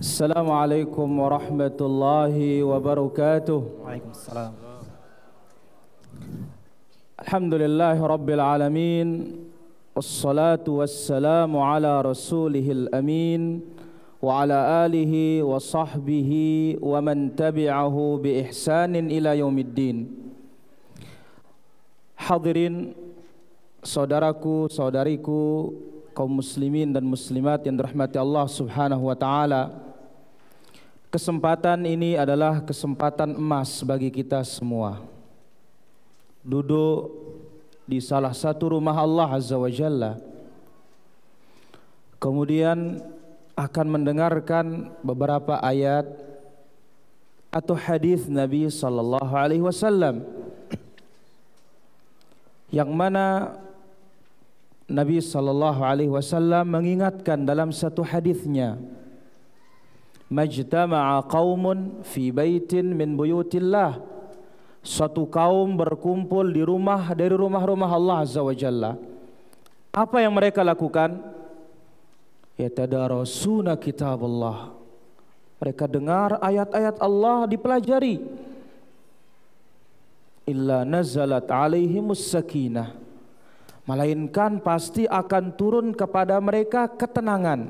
Assalamualaikum warahmatullahi wabarakatuh. Waalaikumsalam. Alhamdulillahi rabbil alamin. Wassalatu wassalamu ala rasulihil amin wa ala alihi wa sahbihi wa man tabi'ahu bi ihsanin ila yaumiddin. Hadirin, saudaraku, saudariku, kaum muslimin dan muslimat yang dirahmati Allah Subhanahu wa taala. Kesempatan ini adalah kesempatan emas bagi kita semua. Duduk di salah satu rumah Allah Azza wa Jalla, kemudian akan mendengarkan beberapa ayat atau hadis Nabi sallallahu alaihi wasallam, yang mana Nabi sallallahu alaihi wasallam mengingatkan dalam satu hadisnya, majtama'a qaumun fi baitin min buyutillah. Suatu kaum berkumpul di rumah dari rumah-rumah Allah Azza wa Jalla. Apa yang mereka lakukan? Yatadarasuna kitabullah. Mereka dengar ayat-ayat Allah, dipelajari. Illa nazalat alaihimus sakinah. Melainkan pasti akan turun kepada mereka ketenangan.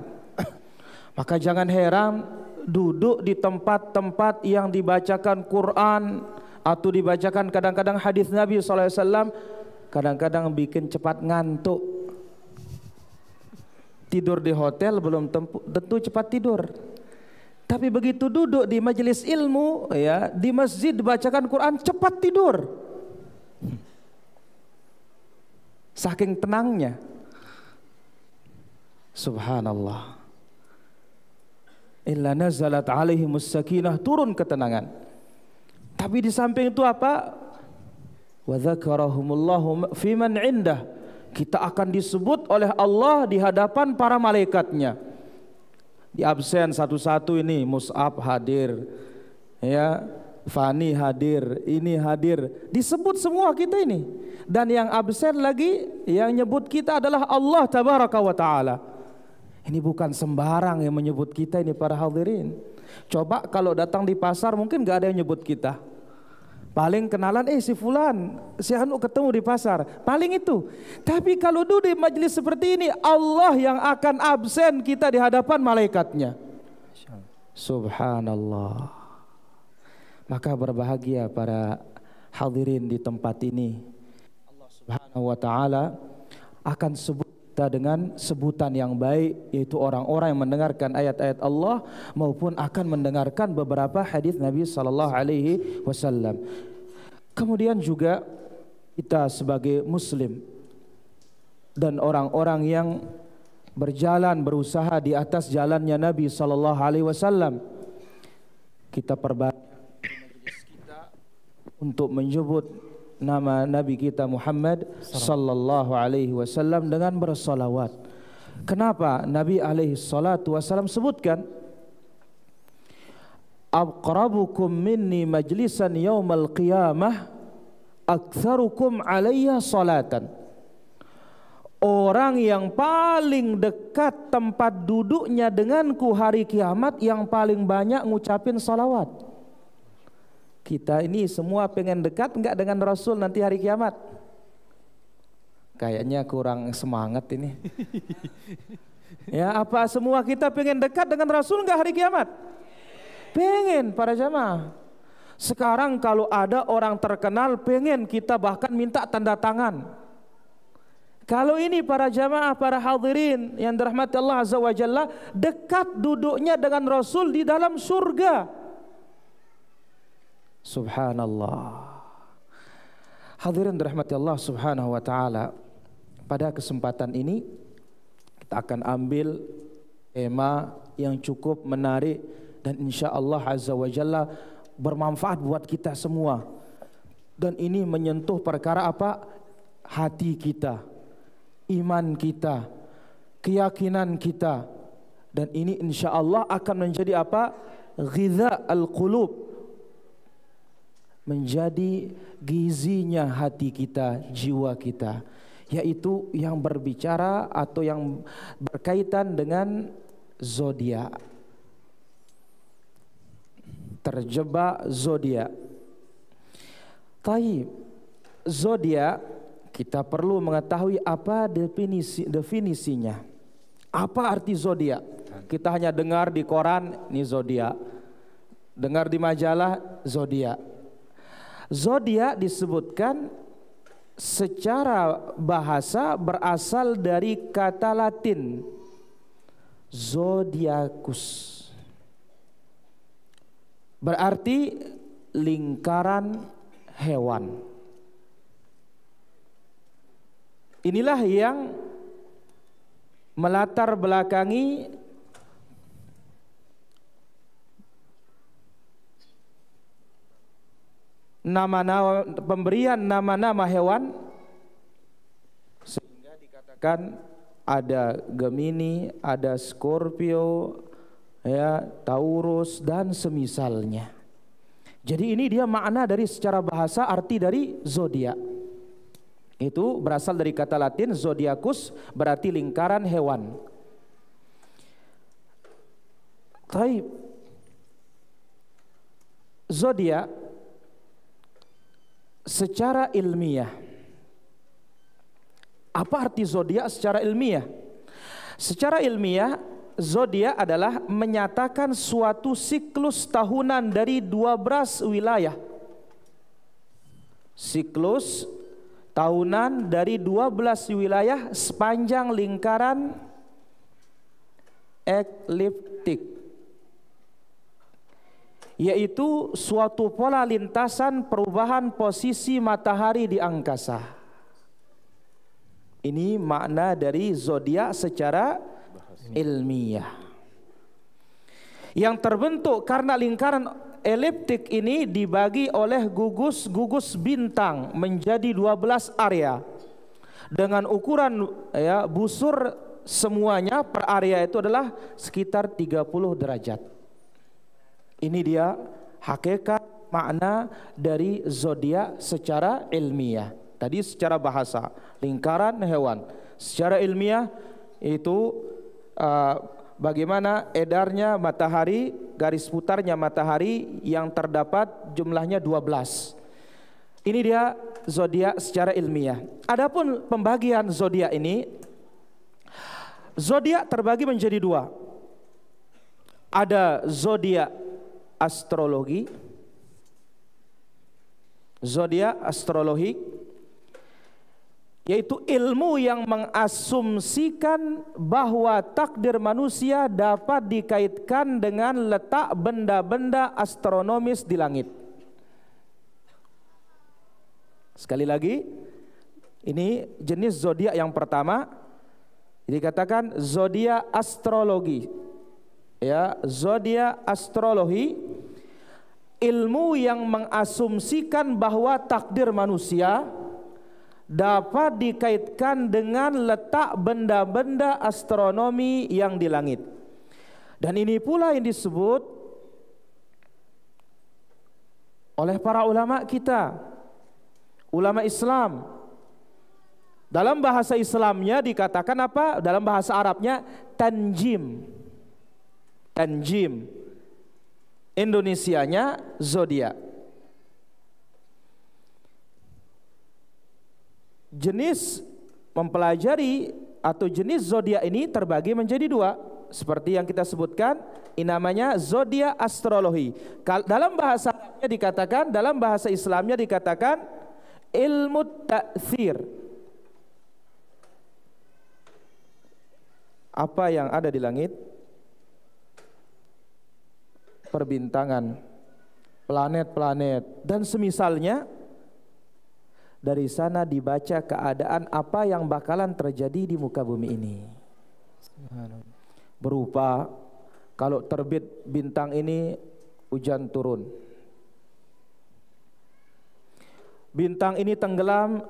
Maka jangan heran duduk di tempat-tempat yang dibacakan Quran atau dibacakan kadang-kadang hadis Nabi SAW, kadang-kadang bikin cepat ngantuk. Tidur di hotel belum tentu cepat tidur, tapi begitu duduk di majelis ilmu, ya, di masjid dibacakan Quran, cepat tidur. Saking tenangnya. Subhanallah. Illa nazalat alaihimus sakinah, turun ketenangan. Tapi di samping itu apa? Wa dzakarahumullahu fi man indah. Kita akan disebut oleh Allah di hadapan para malaikatnya. Di absen satu-satu ini, Mus'ab hadir, ya, Fani hadir, ini hadir, disebut semua kita ini. Dan yang absen lagi, yang nyebut kita adalah Allah tabaraka wa taala. Ini bukan sembarang yang menyebut kita ini, para hadirin. Coba kalau datang di pasar mungkin gak ada yang nyebut kita. Paling kenalan, si fulan, si anu ketemu di pasar, paling itu. Tapi kalau duduk di majelis seperti ini, Allah yang akan absen kita di hadapan malaikatnya. Subhanallah. Maka berbahagia para hadirin di tempat ini. Allah Subhanahu wa taala akan sebut kita dengan sebutan yang baik, yaitu orang-orang yang mendengarkan ayat-ayat Allah maupun akan mendengarkan beberapa hadis Nabi sallallahu alaihi wasallam. Kemudian juga kita sebagai muslim dan orang-orang yang berjalan berusaha di atas jalannya Nabi sallallahu alaihi wasallam, kita perbanyak kita untuk menyebut nama Nabi kita Muhammad sallallahu alaihi wasallam dengan bersalawat. Kenapa Nabi alaihi salatu wasallam sebutkan, aqrabukum minni majlisan yaumal qiyamah aktsarukum alayya salatan. Orang yang paling dekat tempat duduknya denganku hari kiamat yang paling banyak ngucapin salawat. Kita ini semua pengen dekat enggak dengan Rasul nanti hari kiamat? Kayaknya kurang semangat ini. Ya, apa semua kita pengen dekat dengan Rasul enggak hari kiamat? Pengen, para jamaah. Sekarang kalau ada orang terkenal, pengen kita bahkan minta tanda tangan. Kalau ini para jamaah, para hadirin yang dirahmati Allah Azza wa Jalla, dekat duduknya dengan Rasul di dalam surga. Subhanallah. Hadirin dirahmati Allah Subhanahu wa taala, pada kesempatan ini kita akan ambil tema yang cukup menarik dan insya Allah Azza wa Jalla bermanfaat buat kita semua. Dan ini menyentuh perkara apa? Hati kita, iman kita, keyakinan kita. Dan ini insya Allah akan menjadi apa? Ghidha al-qulub, menjadi gizinya hati kita, jiwa kita, yaitu yang berbicara atau yang berkaitan dengan zodiak. terjebak zodiak. Taib, zodiak kita perlu mengetahui apa definisinya. Apa arti zodiak? Kita hanya dengar di koran, ini zodiak. Dengar di majalah, zodiak. Zodiak disebutkan secara bahasa berasal dari kata Latin zodiacus. Berarti lingkaran hewan. Inilah yang melatar belakangi nama-nama, pemberian nama-nama hewan, sehingga dikatakan ada Gemini, ada Scorpio, ya, Taurus dan semisalnya. Jadi ini dia makna dari secara bahasa, arti dari zodiak. Itu berasal dari kata Latin zodiacus, berarti lingkaran hewan. Taib. Zodiak secara ilmiah. Apa arti zodiak secara ilmiah? Secara ilmiah, zodiak adalah menyatakan suatu siklus tahunan dari 12 wilayah. Siklus tahunan dari 12 wilayah sepanjang lingkaran ekliptik, yaitu suatu pola lintasan perubahan posisi matahari di angkasa. Ini makna dari zodiak secara ilmiah. Yang terbentuk karena lingkaran eliptik ini dibagi oleh gugus-gugus bintang menjadi 12 area dengan ukuran, ya, busur semuanya per area itu adalah sekitar 30 derajat. Ini dia hakikat makna dari zodiak secara ilmiah. Tadi secara bahasa, lingkaran hewan. Secara ilmiah itu bagaimana edarnya matahari, garis putarnya matahari yang terdapat jumlahnya 12. Ini dia zodiak secara ilmiah. Adapun pembagian zodiak ini, zodiak terbagi menjadi dua. Ada zodiak astrologi, zodiak astrologi, yaitu ilmu yang mengasumsikan bahwa takdir manusia dapat dikaitkan dengan letak benda-benda astronomis di langit. Sekali lagi, ini jenis zodiak yang pertama, dikatakan zodiak astrologi. Ya, zodiak astrologi, ilmu yang mengasumsikan bahwa takdir manusia dapat dikaitkan dengan letak benda-benda astronomi yang di langit. Dan ini pula yang disebut oleh para ulama kita, ulama Islam. Dalam bahasa Islamnya dikatakan apa? Dalam bahasa Arabnya tanjim. Tanjim. Indonesianya zodiak. Jenis mempelajari atau jenis zodiak ini terbagi menjadi dua, seperti yang kita sebutkan. Ini namanya zodiak astrologi. Dalam bahasa Arabnya dikatakan, dalam bahasa Islamnya dikatakan ilmu ta'thir. Apa yang ada di langit? Perbintangan, planet-planet dan semisalnya. Dari sana dibaca keadaan apa yang bakalan terjadi di muka bumi ini. Berupa kalau terbit bintang ini hujan turun, bintang ini tenggelam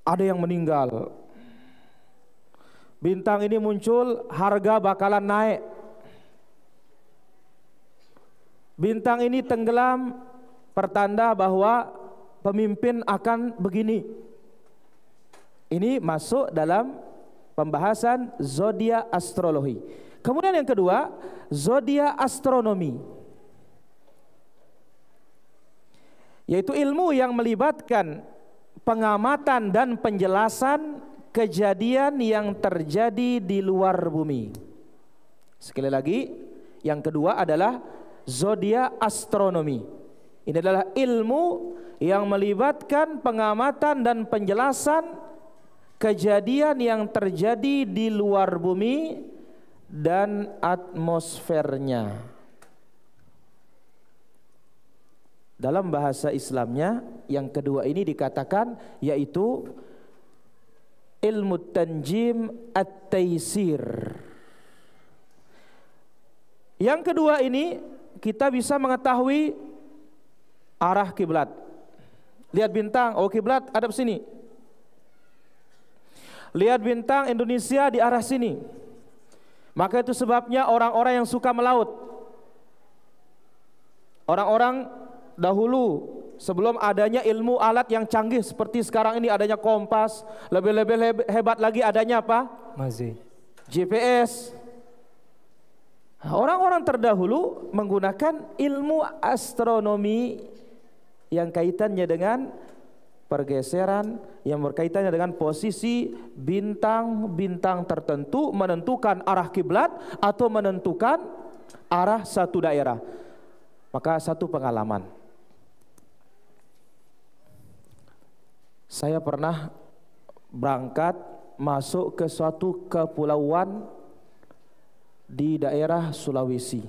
ada yang meninggal, bintang ini muncul harga bakalan naik, bintang ini tenggelam pertanda bahwa pemimpin akan begini. Ini masuk dalam pembahasan zodiak astrologi. Kemudian yang kedua, zodiak astronomi. yaitu ilmu yang melibatkan pengamatan dan penjelasan kejadian yang terjadi di luar bumi. Sekali lagi, yang kedua adalah zodiak astronomi. Ini adalah ilmu yang melibatkan pengamatan dan penjelasan kejadian yang terjadi di luar bumi dan atmosfernya. Dalam bahasa Islamnya yang kedua ini dikatakan yaitu ilmu tanjim at-taysir. Yang kedua ini kita bisa mengetahui arah kiblat. Lihat bintang, oh kiblat hadap sini. Lihat bintang Indonesia di arah sini. Maka itu sebabnya orang-orang yang suka melaut, orang-orang dahulu sebelum adanya ilmu alat yang canggih seperti sekarang ini, adanya kompas, lebih-lebih hebat lagi adanya apa? GPS. Orang-orang terdahulu menggunakan ilmu astronomi yang kaitannya dengan pergeseran, yang berkaitannya dengan posisi bintang-bintang tertentu, menentukan arah kiblat atau menentukan arah satu daerah. Maka satu pengalaman, saya pernah berangkat masuk ke suatu kepulauan di daerah Sulawesi.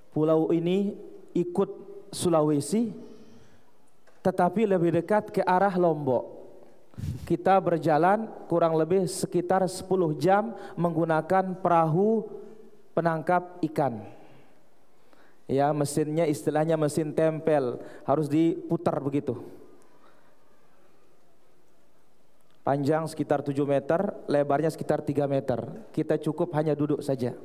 Pulau ini ikut Sulawesi, tetapi lebih dekat ke arah Lombok. Kita berjalan kurang lebih sekitar 10 jam menggunakan perahu penangkap ikan. Ya, mesinnya istilahnya mesin tempel, harus diputar begitu. Panjang sekitar 7 meter, lebarnya sekitar 3 meter. Kita cukup hanya duduk saja.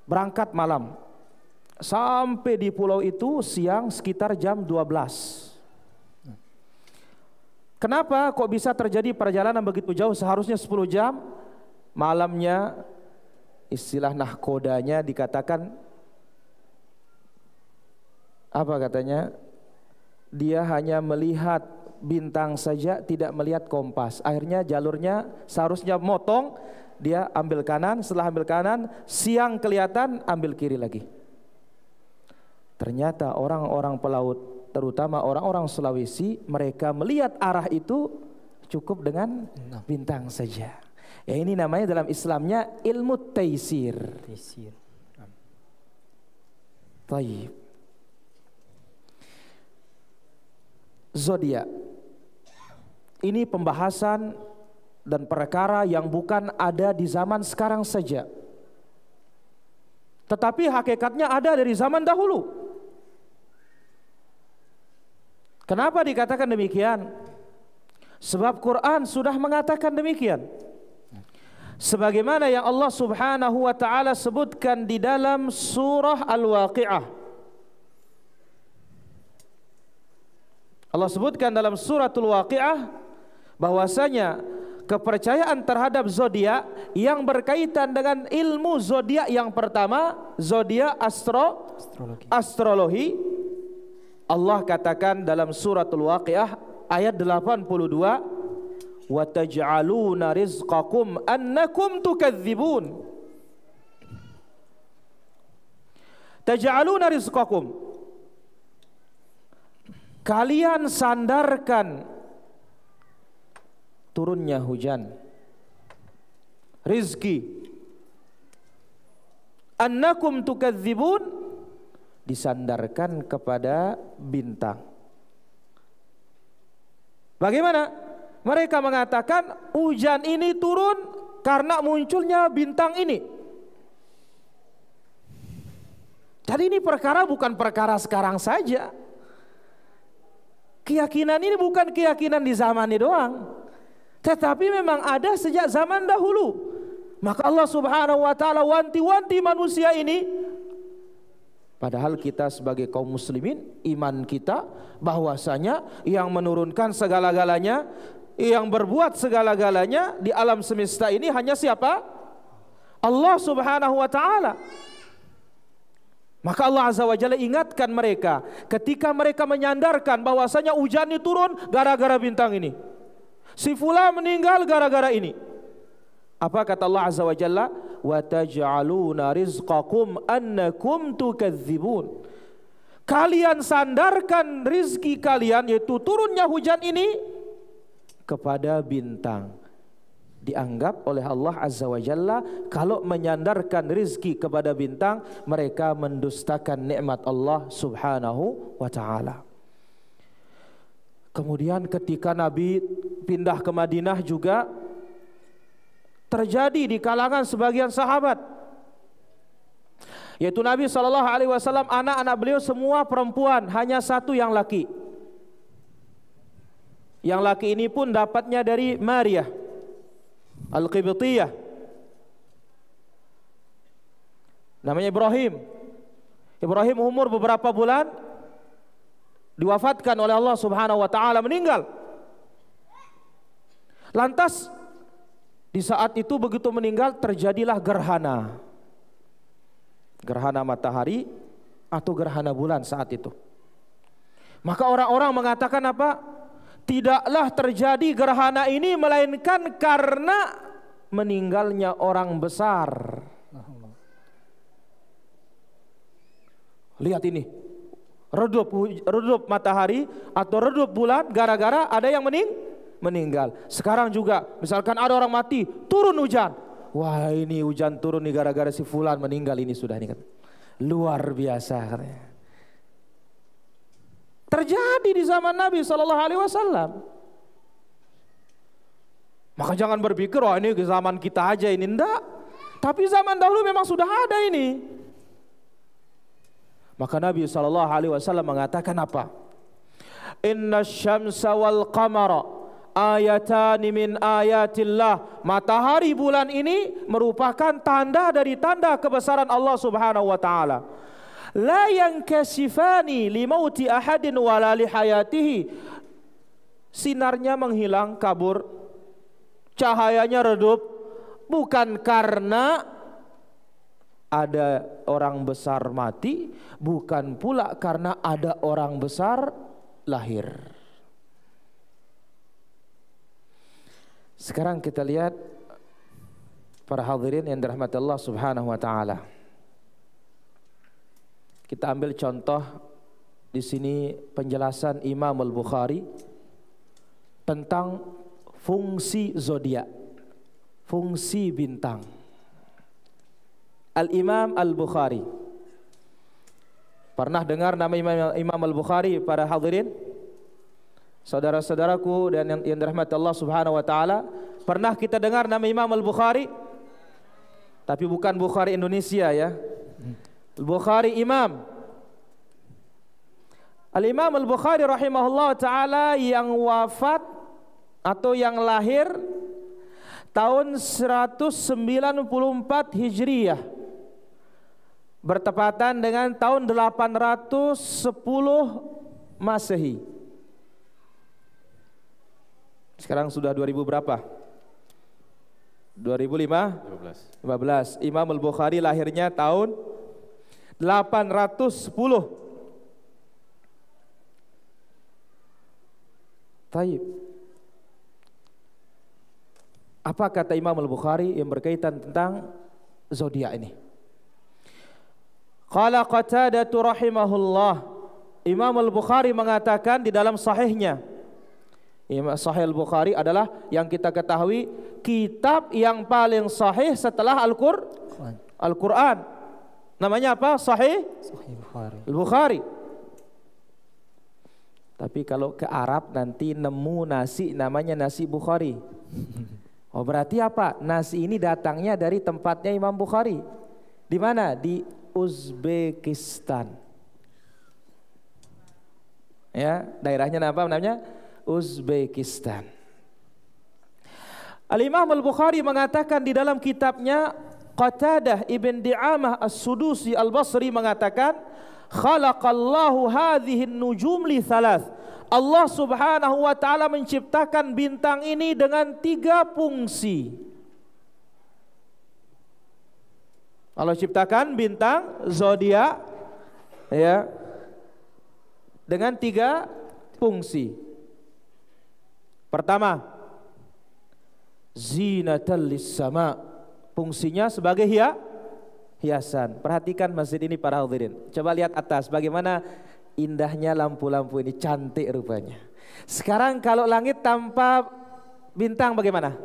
Berangkat malam, sampai di pulau itu siang sekitar jam 12. Kenapa kok bisa terjadi perjalanan begitu jauh? Seharusnya 10 jam. Malamnya istilah nahkodanya dikatakan apa katanya? Dia hanya melihat bintang saja, tidak melihat kompas. Akhirnya jalurnya seharusnya motong, dia ambil kanan. Setelah ambil kanan, siang kelihatan, ambil kiri lagi. Ternyata orang-orang pelaut, terutama orang-orang Sulawesi, mereka melihat arah itu cukup dengan bintang saja. Ya, ini namanya dalam Islamnya ilmu taysir. Taib. Zodiak. Ini pembahasan dan perkara yang bukan ada di zaman sekarang saja, tetapi hakikatnya ada dari zaman dahulu. Kenapa dikatakan demikian? Sebab Quran sudah mengatakan demikian. Sebagaimana yang Allah Subhanahu wa taala sebutkan di dalam surah Al-Waqiah. Allah sebutkan dalam suratul Waqiah bahwasanya kepercayaan terhadap zodiak yang berkaitan dengan ilmu zodiak yang pertama, zodiak astrologi. Allah katakan dalam suratul Waqiah ayat 82, wa taj'aluna rizqakum annakum tukadzibun. Taj'aluna rizqakum, kalian sandarkan turunnya hujan, rizki. Annakum tukadzibun, disandarkan kepada bintang. Bagaimana? Mereka mengatakan hujan ini turun karena munculnya bintang ini. Jadi ini perkara bukan perkara sekarang saja. Keyakinan ini bukan keyakinan di zaman ini doang, tetapi memang ada sejak zaman dahulu. Maka Allah Subhanahu wa taala wanti-wanti manusia ini. Padahal kita sebagai kaum muslimin, iman kita bahwasanya yang menurunkan segala-galanya, yang berbuat segala-galanya di alam semesta ini hanya siapa? Allah Subhanahu wa taala. Maka Allah Azza wa Jalla ingatkan mereka ketika mereka menyandarkan bahwasanya hujan ini turun gara-gara bintang ini. Si fulan meninggal gara-gara ini. Apa kata Allah Azza wa Jalla? Wa taj'aluna rizqakum annakum tukadzibun. Kalian sandarkan rizki kalian, yaitu turunnya hujan ini, kepada bintang. Dianggap oleh Allah Azza wa Jalla kalau menyandarkan rizki kepada bintang, mereka mendustakan nikmat Allah Subhanahu wa ta'ala. Kemudian ketika Nabi pindah ke Madinah juga terjadi di kalangan sebagian sahabat, yaitu Nabi SAW, anak-anak beliau semua perempuan, hanya satu yang laki. Yang laki ini pun dapatnya dari Maryah Al-Qibtiyah, namanya Ibrahim. Ibrahim umur beberapa bulan diwafatkan oleh Allah Subhanahu wa ta'ala, meninggal. Lantas di saat itu begitu meninggal terjadilah gerhana. Gerhana matahari atau gerhana bulan saat itu. Maka orang-orang mengatakan apa? Tidaklah terjadi gerhana ini melainkan karena meninggalnya orang besar. Lihat ini, redup matahari atau redup bulan gara-gara ada yang meninggal. Sekarang juga misalkan ada orang mati, turun hujan. Wah, ini hujan turun nih gara-gara si fulan meninggal ini sudah nih. Luar biasa katanya. Terjadi di zaman Nabi SAW. Maka jangan berpikir, oh ini zaman kita aja ini. Enggak. Tapi zaman dahulu memang sudah ada ini. Maka Nabi SAW mengatakan apa? Inna syamsa wal qamara ayatani min ayatillah. Matahari bulan ini merupakan tanda dari tanda kebesaran Allah Subhanahu wa ta'ala. La yankasifani limauti ahadin wala lihayatihi. Sinarnya menghilang, kabur, cahayanya redup, bukan karena ada orang besar mati, bukan pula karena ada orang besar lahir. Sekarang kita lihat para hadirin yang dirahmati Allah Subhanahu wa ta'ala. Kita ambil contoh di sini penjelasan Imam Al-Bukhari tentang fungsi zodiak, fungsi bintang. Al-Imam Al-Bukhari. Pernah dengar nama Imam Al-Bukhari para hadirin? Saudara-saudaraku dan yang dirahmati Allah Subhanahu wa ta'ala, pernah kita dengar nama Imam Al-Bukhari? Tapi bukan Bukhari Indonesia ya. Al-Bukhari Imam. Al-Imam Al-Bukhari rahimahullah ta'ala yang wafat atau yang lahir tahun 194 Hijriyah, bertepatan dengan tahun 810 Masehi. Sekarang sudah 2000 berapa? 2015. Imam Al-Bukhari lahirnya tahun 810. Taib. Apa kata Imam Al-Bukhari yang berkaitan tentang zodiak ini? Qala Qatadah rahimahullah. Imam Al-Bukhari mengatakan di dalam sahihnya. Sahih Al-Bukhari adalah yang kita ketahui kitab yang paling sahih setelah Al-Quran. Namanya apa? Sahih Al-Bukhari. Tapi kalau ke Arab nanti nemu nasi namanya nasi Bukhari. Oh berarti apa? Nasi ini datangnya dari tempatnya Imam Bukhari. Di mana? Di Uzbekistan. Ya, daerahnya apa namanya? Uzbekistan. Al-Imam Al-Bukhari mengatakan di dalam kitabnya, Qatadah ibn Di'amah As-Sudusi Al-Basri mengatakan, khalaqallahu hadhihi nujum li thalath. Allah Subhanahu wa ta'ala menciptakan bintang ini dengan 3 fungsi. Allah ciptakan bintang zodiak ya, dengan 3 fungsi. Pertama, zinatal lis-sama, fungsinya sebagai hiasan. Perhatikan masjid ini para hadirin. Coba lihat atas, bagaimana indahnya lampu-lampu ini, cantik rupanya. Sekarang kalau langit tanpa bintang bagaimana?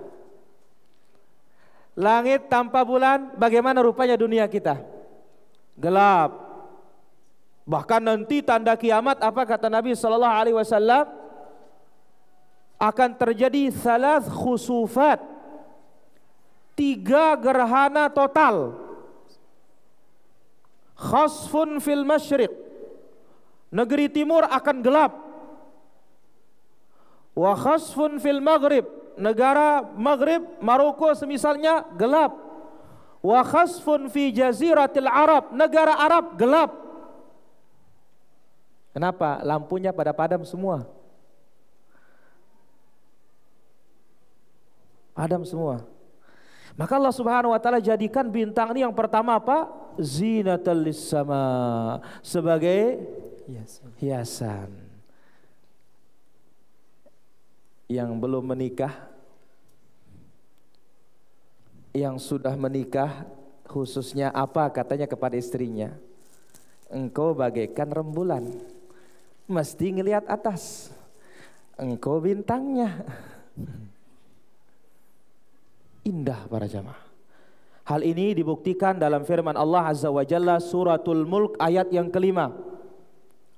Langit tanpa bulan bagaimana rupanya dunia kita? Gelap. Bahkan nanti tanda kiamat, apa kata Nabi sallallahu alaihi wasallam? Akan terjadi salas khusufat, 3 gerhana total. Khasfun fil masyriq, negeri timur akan gelap. Wa khasfun fil maghrib, negara maghrib, Maroko semisalnya, gelap. Wa khasfun fi jaziratil Arab, negara Arab gelap. Kenapa? Lampunya pada padam semua. Padam semua. Maka Allah Subhanahu wa taala jadikan bintang ini yang pertama apa? Zinatal lis-sama, sebagai hiasan. Yang belum menikah, yang sudah menikah, khususnya apa katanya kepada istrinya? Engkau bagaikan rembulan, mesti ngelihat atas. Engkau bintangnya. Indah para jamaah. Hal ini dibuktikan dalam firman Allah Azza wa Jalla suratul Mulk ayat yang kelima.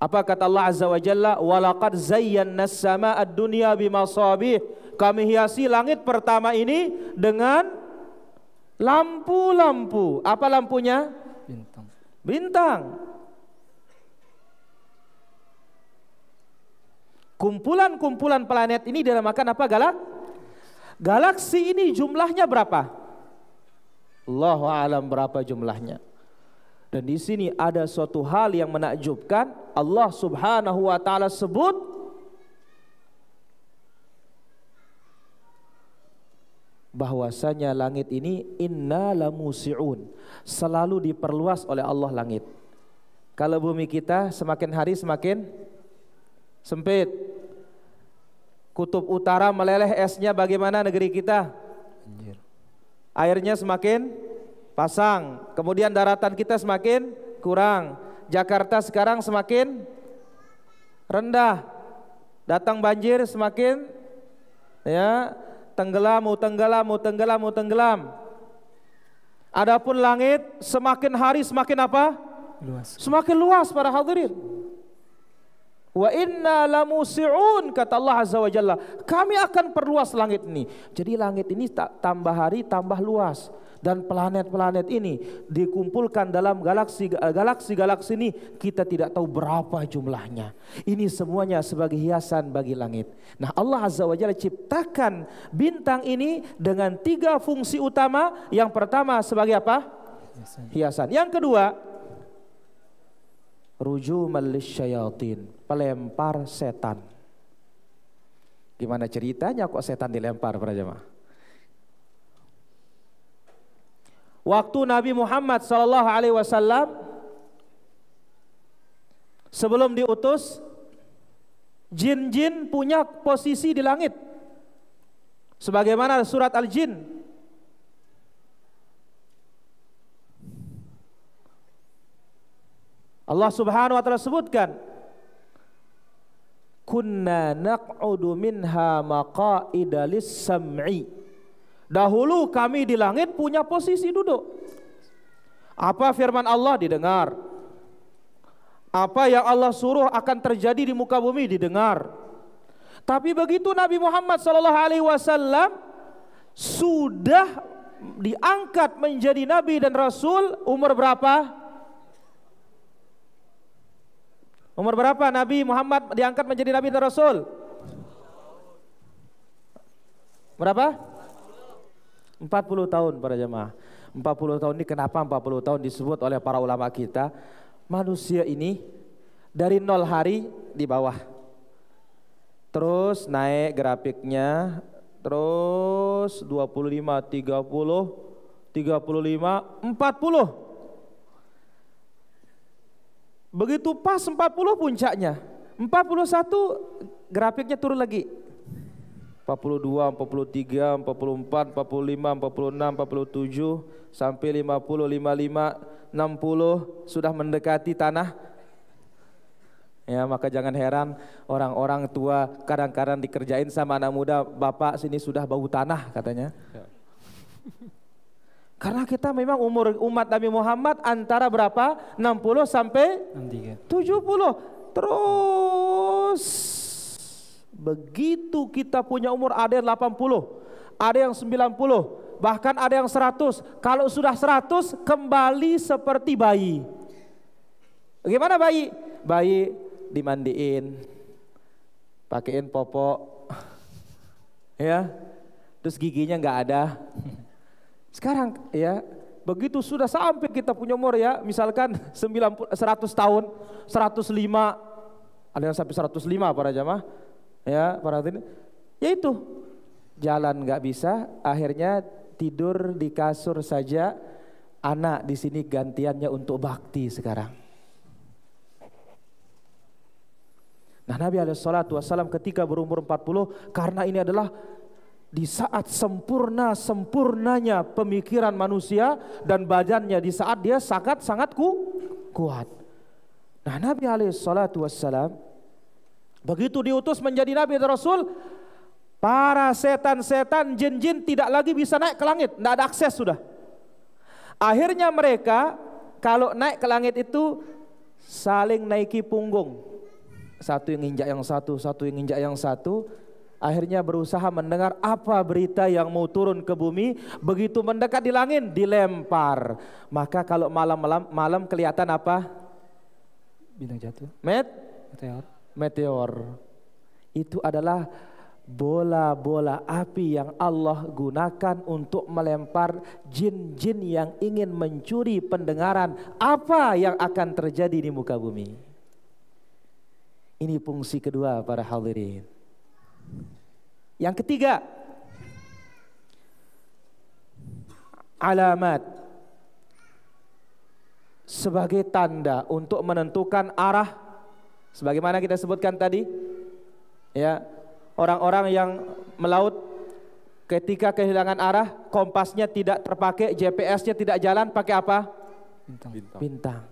Apa kata Allah Azza wa Jalla? Walaqad zayyana as-samaa'a ad-dunya bimasabih. Kami hiasi langit pertama ini dengan lampu-lampu. Apa lampunya? Bintang. Bintang. Kumpulan-kumpulan planet ini dinamakan apa? Galaksi ini jumlahnya berapa? Allahu a'lam berapa jumlahnya. Dan di sini ada suatu hal yang menakjubkan. Allah Subhanahu wa taala sebut bahwasanya langit ini inna lamusi'un, selalu diperluas oleh Allah langit. Kalau bumi kita semakin hari semakin sempit. Kutub utara meleleh esnya, bagaimana negeri kita? Airnya semakin pasang. Kemudian daratan kita semakin kurang. Jakarta sekarang semakin rendah. Datang banjir semakin tenggelam. Adapun langit semakin hari semakin apa? Luas. Semakin luas para hadirin. Wa inna lamusi'un, kata Allah Azza wa Jalla, kami akan perluas langit ini. Jadi langit ini tambah hari tambah luas. Dan planet-planet ini dikumpulkan dalam galaksi ini, kita tidak tahu berapa jumlahnya. Ini semuanya sebagai hiasan bagi langit. Nah, Allah Azza wa Jalla ciptakan bintang ini dengan 3 fungsi utama. Yang pertama sebagai apa? Hiasan. Yang kedua, rujuman lisyayatin, pelempar setan. Gimana ceritanya kok setan dilempar para jemaah? Waktu Nabi Muhammad SAW sebelum diutus, jin-jin punya posisi di langit. Sebagaimana surat Al-Jin. Allah Subhanahu wa taala sebutkan, kunna naq'udu minha maqa'ida lis-sam'i. Dahulu kami di langit punya posisi duduk. Apa firman Allah didengar. Apa yang Allah suruh akan terjadi di muka bumi didengar. Tapi begitu Nabi Muhammad SAW sudah diangkat menjadi nabi dan rasul, umur berapa? Umur berapa Nabi Muhammad diangkat menjadi nabi dan rasul? Berapa? 40 tahun para jemaah. 40 tahun ini kenapa 40 tahun disebut oleh para ulama kita? Manusia ini dari 0 hari di bawah. Terus naik grafiknya, terus 25, 30, 35, 40. Begitu pas 40 puncaknya. 41 grafiknya turun lagi. 42, 43, 44, 45, 46, 47 sampai 50, 55, 60 sudah mendekati tanah. Ya, maka jangan heran orang-orang tua kadang-kadang dikerjain sama anak muda, "Bapak, sini sudah bau tanah," katanya. Ya. Karena kita memang umur umat Nabi Muhammad antara berapa? 60 sampai 70. Terus begitu kita punya umur, ada yang 80, ada yang 90, bahkan ada yang 100. Kalau sudah 100 kembali seperti bayi. Bagaimana bayi? Bayi dimandiin, pakein popok, ya, terus giginya nggak ada. Sekarang ya, begitu sudah sampai kita punya umur ya, misalkan 100 tahun, 105, ada yang sampai 105 para jamaah, ya para hadirin, yaitu jalan nggak bisa, akhirnya tidur di kasur saja. Anak di sini gantiannya untuk bakti sekarang. Nah, Nabi SAW ketika berumur 40, karena ini adalah di saat sempurnanya pemikiran manusia dan badannya, di saat dia sangat kuat. Nah, Nabi SAW begitu diutus menjadi Nabi dan Rasul, para setan-setan, jin-jin tidak lagi bisa naik ke langit, tidak ada akses sudah. Akhirnya mereka kalau naik ke langit itu saling naiki punggung. Satu yang injak yang satu, satu yang injak yang satu. Akhirnya berusaha mendengar apa berita yang mau turun ke bumi. Begitu mendekat di langit, dilempar. Maka kalau malam kelihatan apa? Bintang jatuh. Meteor. Itu adalah bola-bola api yang Allah gunakan untuk melempar jin-jin yang ingin mencuri pendengaran apa yang akan terjadi di muka bumi. Ini fungsi kedua para hadirin. Yang ketiga, alamat sebagai tanda untuk menentukan arah, sebagaimana kita sebutkan tadi, ya, orang-orang yang melaut ketika kehilangan arah, kompasnya tidak terpakai, GPS-nya tidak jalan, pakai apa? Bintang.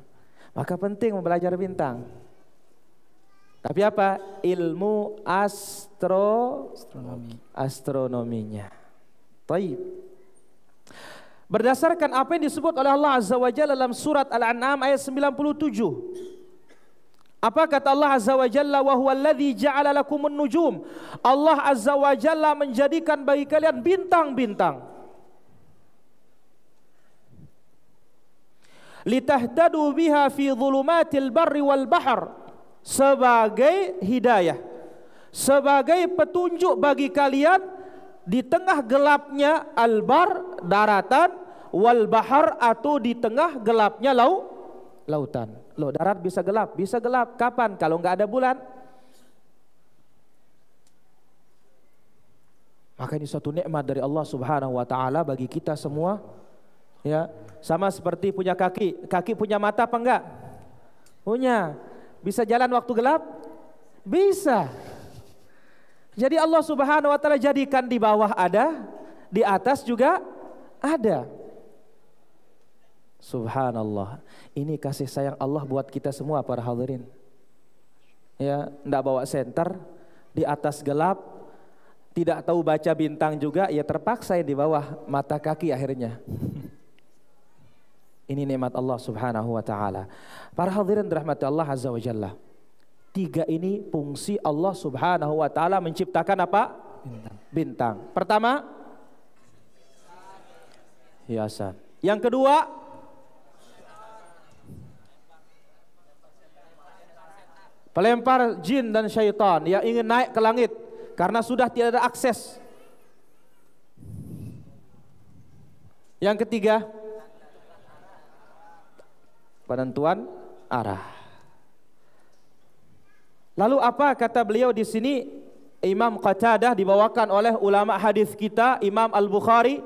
Maka penting belajar bintang. Tapi apa? Ilmu astronominya. Taib. Berdasarkan apa yang disebut oleh Allah Azza wa Jalla dalam surat Al-An'am ayat 97. Apa kata Allah Azza wa Jalla? Wa huwa alladzi ja'ala lakumun nujum. Allah Azza wa Jalla menjadikan bagi kalian bintang-bintang. Litahtadu biha fi dhulumatil barri wal bahr. Sebagai hidayah, sebagai petunjuk bagi kalian di tengah gelapnya al-bar, daratan, wal bahar, atau di tengah gelapnya lautan. Loh, darat bisa gelap kapan? Kalau nggak ada bulan. Maka ini suatu nikmat dari Allah Subhanahu wa taala bagi kita semua. Ya, sama seperti punya kaki. Kaki punya mata apa enggak? Punya. Bisa jalan waktu gelap? Bisa. Jadi Allah Subhanahu wa taala jadikan di bawah ada, di atas juga ada. Subhanallah. Ini kasih sayang Allah buat kita semua para hadirin. Ya, enggak bawa senter, di atas gelap, tidak tahu baca bintang juga, ya terpaksa di bawah mata kaki akhirnya. Ini nikmat Allah Subhanahu wa taala. Para hadirin dirahmati Allah Azza wa Jalla. Tiga ini fungsi Allah Subhanahu wa taala menciptakan apa? Bintang. Pertama, hiasan. Yang kedua, pelempar jin dan syaitan yang ingin naik ke langit karena sudah tidak ada akses. Yang ketiga, penentuan arah. Lalu apa kata beliau di sini? Imam Qatadah dibawakan oleh ulama hadis kita, Imam Al-Bukhari.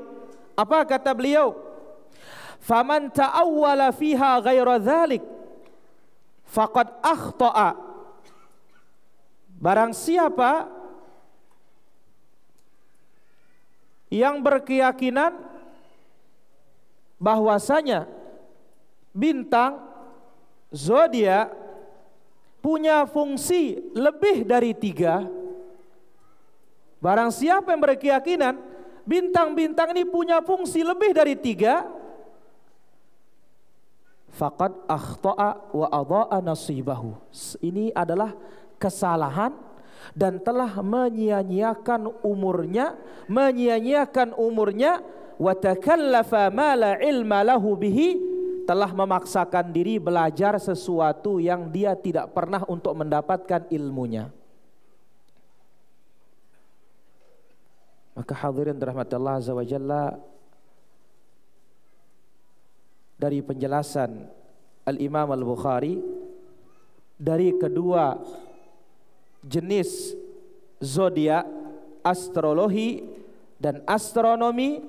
Apa kata beliau? Faman ta'awwala fiha ghaira dzalik faqad akhta'a. Barang siapa yang berkeyakinan bahwasanya bintang zodiak punya fungsi lebih dari 3, barang siapa yang berkeyakinan bintang-bintang ini punya fungsi lebih dari 3, faqad akhta'a wa adha'a nasibahu. Ini adalah kesalahan dan telah menyia-nyiakan umurnya, wa takallafa ma la ilma lahu bihi, telah memaksakan diri belajar sesuatu yang dia tidak pernah untuk mendapatkan ilmunya. Maka hadirin dirahmati Allah azza wa jalla, dari penjelasan Al-Imam Al-Bukhari dari kedua jenis zodiak, astrologi dan astronomi,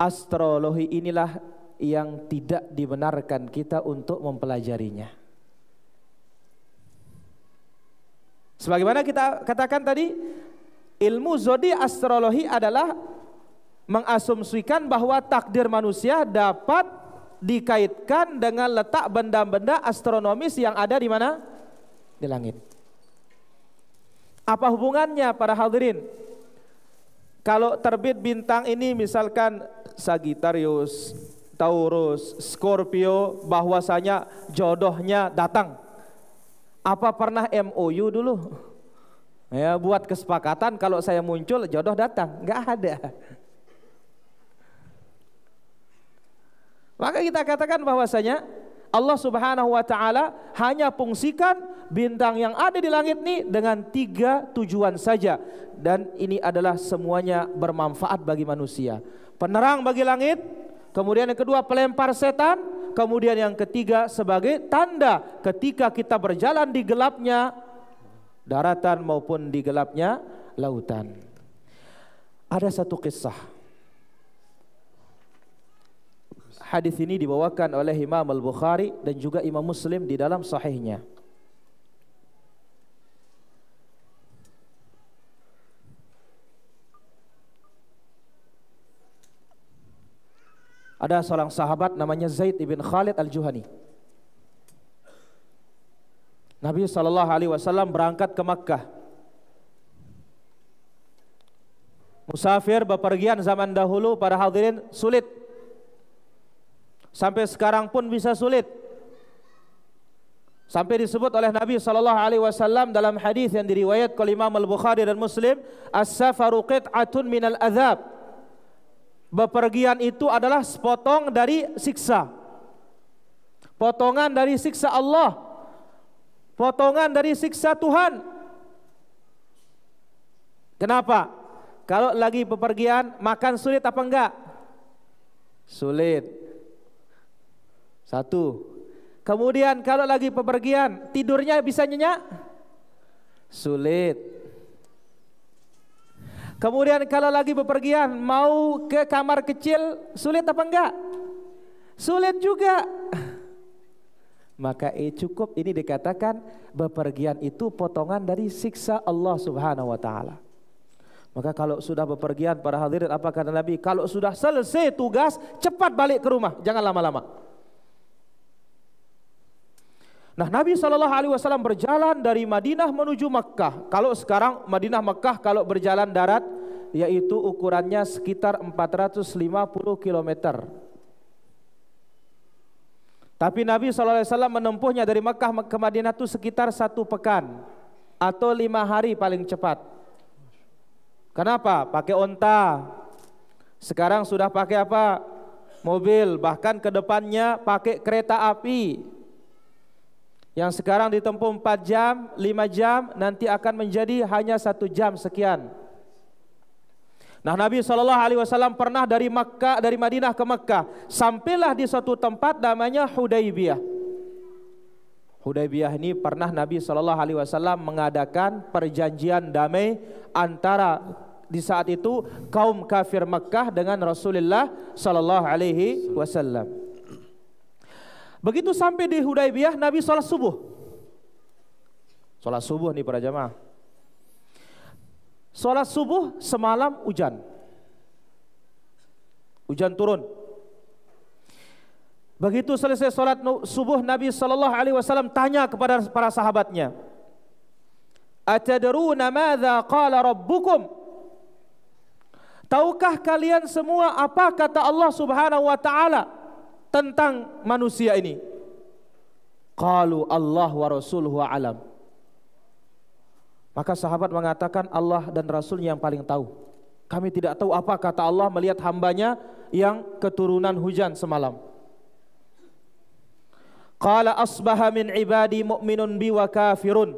astrologi inilah yang tidak dibenarkan kita untuk mempelajarinya. Sebagaimana kita katakan tadi, ilmu zodiak astrologi adalah mengasumsikan bahwa takdir manusia dapat dikaitkan dengan letak benda-benda astronomis yang ada di mana? Di langit. Apa hubungannya para hadirin? Kalau terbit bintang ini misalkan Sagittarius, Taurus, Scorpio, bahwasanya jodohnya datang. Apa pernah MOU dulu? Ya, buat kesepakatan kalau saya muncul jodoh datang? Enggak ada. Maka kita katakan bahwasanya Allah Subhanahu wa taala hanya fungsikan bintang yang ada di langit ini dengan 3 tujuan saja, dan ini adalah semuanya bermanfaat bagi manusia. Penerang bagi langit, kemudian yang kedua pelempar setan, kemudian yang ketiga sebagai tanda ketika kita berjalan di gelapnya daratan maupun di gelapnya lautan. Ada satu kisah. Hadis ini dibawakan oleh Imam Al-Bukhari dan juga Imam Muslim di dalam sahihnya. Ada seorang sahabat namanya Zaid ibn Khalid Al-Juhani. Nabi SAW berangkat ke Makkah. Musafir bepergian zaman dahulu para hadirin sulit. Sampai sekarang pun bisa sulit. Sampai disebut oleh Nabi SAW dalam hadis yang diriwayatkan oleh Imam Al-Bukhari dan Muslim, as-safaru qit'atun minal adzab. Bepergian itu adalah sepotong dari siksa. Potongan dari siksa Allah. Potongan dari siksa Tuhan. Kenapa? Kalau lagi bepergian makan sulit apa enggak? Sulit. Satu. Kemudian kalau lagi bepergian tidurnya bisa nyenyak? Sulit. Kemudian kalau lagi bepergian mau ke kamar kecil sulit apa enggak? Sulit juga. Maka cukup ini dikatakan bepergian itu potongan dari siksa Allah Subhanahu wa taala. Maka kalau sudah bepergian para hadirin, apa kata Nabi? Kalau sudah selesai tugas cepat balik ke rumah, jangan lama-lama. Nah, Nabi SAW berjalan dari Madinah menuju Makkah. Kalau sekarang Madinah Makkah kalau berjalan darat, yaitu ukurannya sekitar 450 km. Tapi Nabi SAW menempuhnya dari Makkah ke Madinah itu sekitar 1 pekan atau 5 hari paling cepat. Kenapa? Pakai onta. Sekarang sudah pakai apa? Mobil. Bahkan ke depannya pakai kereta api. Yang sekarang ditempuh 4 jam, 5 jam, nanti akan menjadi hanya 1 jam sekian. Nah, Nabi SAW pernah dari Madinah ke Makkah, sampailah di suatu tempat namanya Hudaybiyah. Hudaybiyah ini pernah Nabi SAW mengadakan perjanjian damai antara di saat itu kaum kafir Makkah dengan Rasulullah SAW. Begitu sampai di Hudaybiyah, Nabi sholat subuh. Sholat subuh nih para jamaah. Sholat subuh semalam hujan. Hujan turun. Begitu selesai sholat subuh, Nabi SAW tanya kepada para sahabatnya, Atadruna madza qala rabbukum? Tahukah kalian semua apa kata Allah Subhanahu wa taala tentang manusia ini? Qalu Allah wa rasuluhu alam. Maka sahabat mengatakan Allah dan Rasulnya yang paling tahu. Kami tidak tahu apa kata Allah melihat hambanya yang keturunan hujan semalam. Qala asbaha min ibadi mu'minun bi wa kafirun.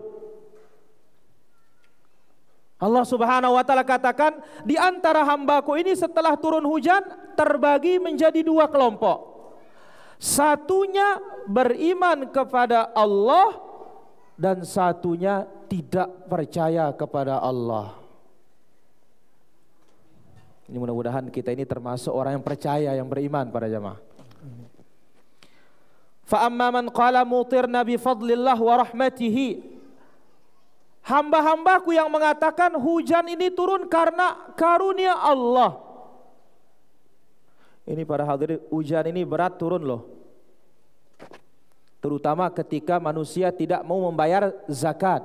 Allah Subhanahu wa taala katakan, di antara hambaku ini setelah turun hujan terbagi menjadi dua kelompok. Satunya beriman kepada Allah dan satunya tidak percaya kepada Allah. Ini mudah-mudahan kita ini termasuk orang yang percaya, yang beriman para jamaah. Fa amma man qala mutirna bi fadlillah wa rahmatihi. Hamba-hambaku yang mengatakan hujan ini turun karena karunia Allah. Ini para hadirin, hujan ini berat turun loh. Terutama ketika manusia tidak mau membayar zakat.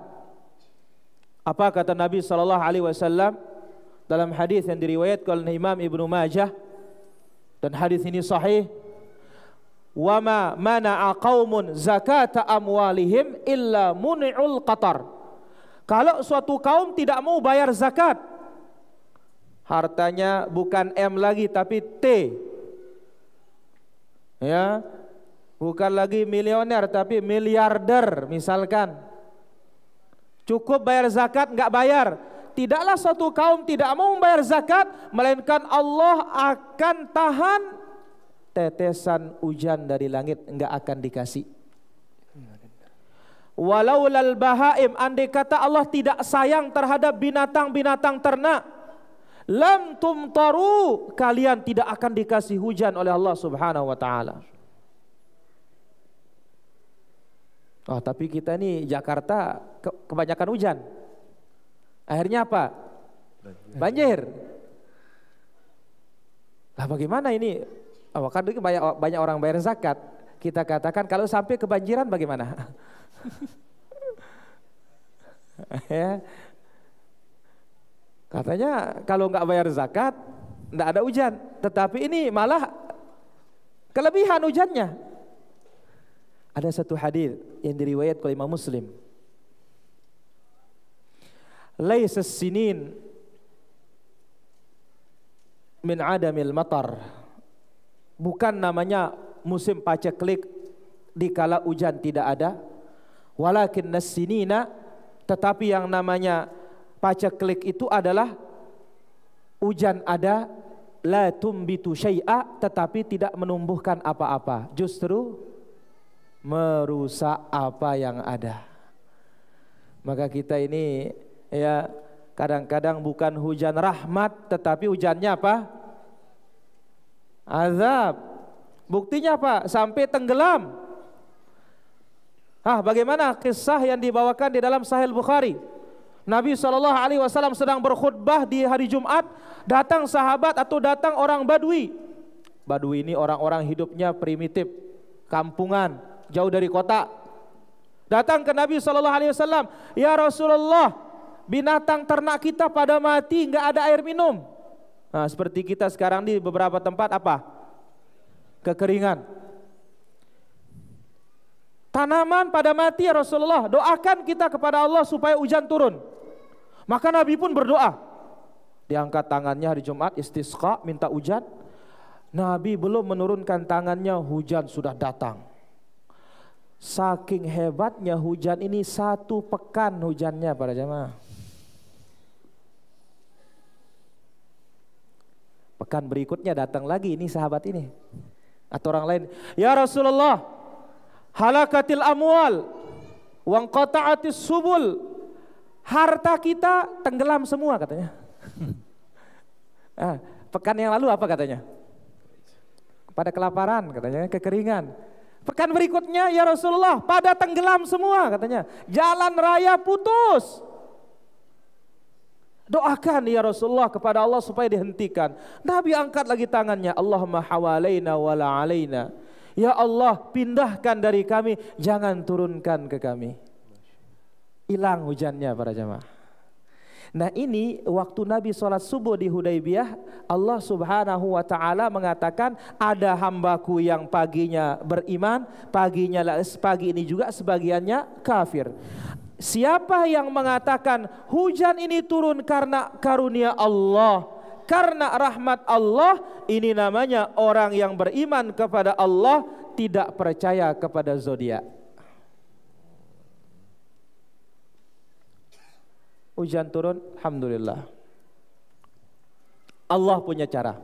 Apa kata Nabi SAW dalam hadis yang diriwayatkan oleh Imam Ibnu Majah, dan hadis ini sahih, wa ma mana'a qaumun zakata amwalihim illa muni'ul qatar. Kalau suatu kaum tidak mau bayar zakat, hartanya bukan M lagi tapi T, ya, bukan lagi milioner tapi miliarder misalkan, cukup bayar zakat nggak bayar, tidaklah suatu kaum tidak mau membayar zakat, melainkan Allah akan tahan tetesan hujan dari langit, nggak akan dikasih. Walaulal bahaim, andai kata Allah tidak sayang terhadap binatang-binatang ternak, lam tumtaru, kalian tidak akan dikasih hujan oleh Allah Subhanahu wa taala. Oh, tapi kita ini Jakarta kebanyakan hujan. Akhirnya apa? Banjir. Lah bagaimana ini? Oh, kan banyak orang bayar zakat. Kita katakan kalau sampai kebanjiran bagaimana? Ya. Katanya kalau nggak bayar zakat nggak ada hujan, tetapi ini malah kelebihan hujannya. Ada satu hadis yang diriwayatkan oleh Imam Muslim, laisa sinin min adamil matar, bukan namanya musim paceklik dikala hujan tidak ada, walakin nassinina, tetapi yang namanya paceklik itu adalah hujan ada, la tumbitu syai'a, tetapi tidak menumbuhkan apa-apa, justru merusak apa yang ada. Maka kita ini ya kadang-kadang bukan hujan rahmat, tetapi hujannya apa? Azab. Buktinya apa? Sampai tenggelam. Bagaimana kisah yang dibawakan di dalam Sahih Bukhari? Nabi SAW sedang berkhutbah di hari Jumat, datang sahabat atau datang orang Badui. Badui ini orang-orang hidupnya primitif, kampungan, jauh dari kota. Datang ke Nabi SAW, ya Rasulullah, binatang ternak kita pada mati, nggak ada air minum. Nah, seperti kita sekarang di beberapa tempat apa? Kekeringan. Tanaman pada mati ya Rasulullah, doakan kita kepada Allah supaya hujan turun. Maka Nabi pun berdoa. Diangkat tangannya hari Jumat istisqa, minta hujan. Nabi belum menurunkan tangannya, hujan sudah datang. Saking hebatnya hujan ini, 1 pekan hujannya para jamaah. Pekan berikutnya datang lagi ini sahabat ini atau orang lain, ya Rasulullah, halakatil amwal wangqata'atis subul, harta kita tenggelam semua katanya. Pekan yang lalu apa katanya? Pada kelaparan katanya, kekeringan. Pekan berikutnya, ya Rasulullah, pada tenggelam semua katanya. Jalan raya putus. Doakan ya Rasulullah kepada Allah supaya dihentikan. Nabi angkat lagi tangannya. Allahumma hawalaina wala alaina. Ya Allah, pindahkan dari kami, jangan turunkan ke kami. Hilang hujannya para jamaah. Nah ini waktu Nabi sholat subuh di Hudaybiyah, Allah subhanahu wa ta'ala mengatakan ada hambaku yang paginya beriman, pagi ini juga sebagiannya kafir. Siapa yang mengatakan hujan ini turun karena karunia Allah, karena rahmat Allah, ini namanya orang yang beriman kepada Allah, tidak percaya kepada zodiak. Hujan turun, alhamdulillah. Allah punya cara.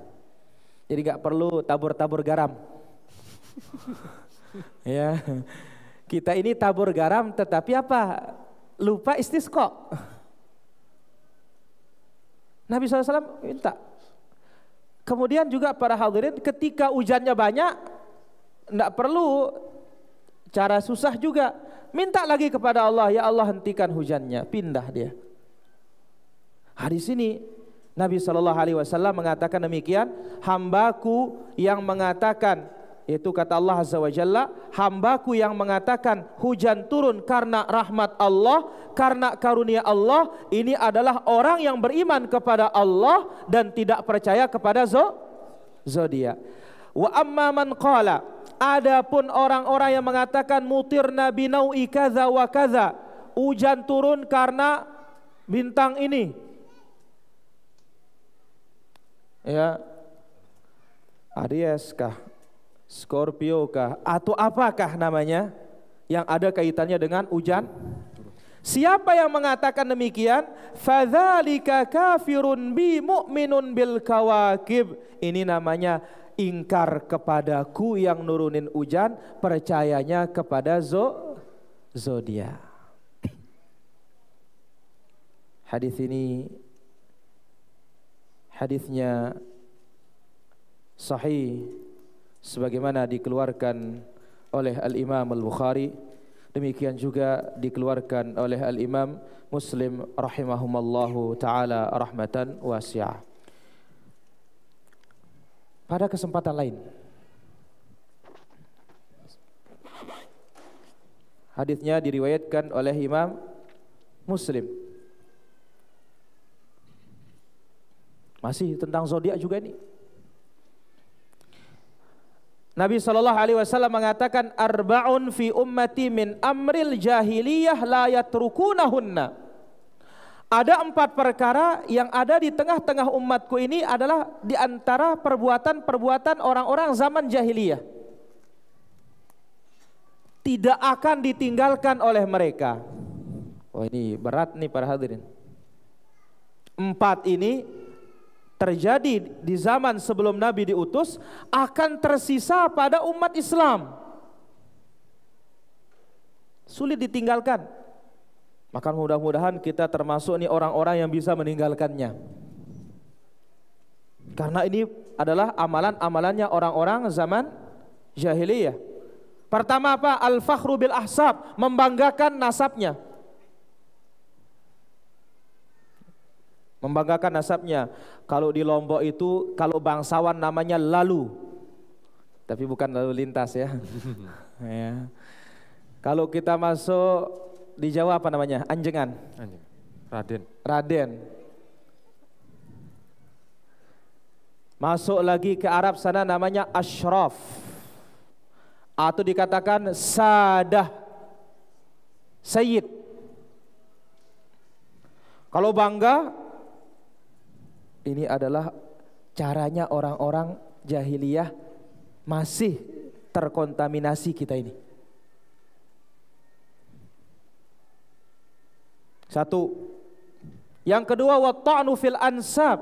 Jadi nggak perlu tabur-tabur garam. Ya, kita ini tabur garam, tetapi apa? Lupa istisqa. Nabi SAW minta. Kemudian juga para hadirin, ketika hujannya banyak, nggak perlu cara susah juga. Minta lagi kepada Allah, ya Allah hentikan hujannya, pindah dia. Hadis ini Nabi SAW mengatakan demikian, hambaku yang mengatakan, yaitu kata Allah Azza wa Jalla, hambaku yang mengatakan hujan turun karena rahmat Allah, karena karunia Allah, ini adalah orang yang beriman kepada Allah dan tidak percaya kepada zodiak. Wa amma man qala, adapun orang-orang yang mengatakan mutirna binau'i kaza wa kaza, hujan turun karena bintang ini, ya, Aries kah, Scorpio kah, atau apakah namanya yang ada kaitannya dengan hujan. Siapa yang mengatakan demikian, fadzalika kafirun bi mu'minun bil kawakib, ini namanya ingkar kepadaku yang nurunin hujan, percayanya kepada zodiak. Hadis ini hadisnya sahih sebagaimana dikeluarkan oleh Al-Imam Al-Bukhari, demikian juga dikeluarkan oleh Al-Imam Muslim rahimahumallahu taala rahmatan wasi'ah. Pada kesempatan lain, hadisnya diriwayatkan oleh Imam Muslim. Masih tentang zodiak juga ini. Nabi SAW mengatakan, arba'un fi ummati min amril jahiliyah la yatrukunahunna. Ada 4 perkara yang ada di tengah-tengah umatku ini adalah di antara perbuatan-perbuatan orang-orang zaman jahiliyah. Tidak akan ditinggalkan oleh mereka. Oh ini berat nih para hadirin. 4 ini terjadi di zaman sebelum Nabi diutus, akan tersisa pada umat Islam. Sulit ditinggalkan. Maka mudah-mudahan kita termasuk nih orang-orang yang bisa meninggalkannya. Karena ini adalah amalan-amalannya orang-orang zaman jahiliyah. Pertama apa? Al-fakhru bil ahsab, membanggakan nasabnya. Membanggakan nasabnya. Kalau di Lombok itu, kalau bangsawan namanya lalu, tapi bukan lalu lintas ya. Ya. Kalau kita masuk di Jawa apa namanya? Anjengan. Raden. Raden. Masuk lagi ke Arab sana namanya Ashraf, atau dikatakan Sadah, Sayyid. Kalau bangga, ini adalah caranya orang-orang jahiliyah, masih terkontaminasi kita ini. Satu. Yang kedua, watta'nu fil ansab,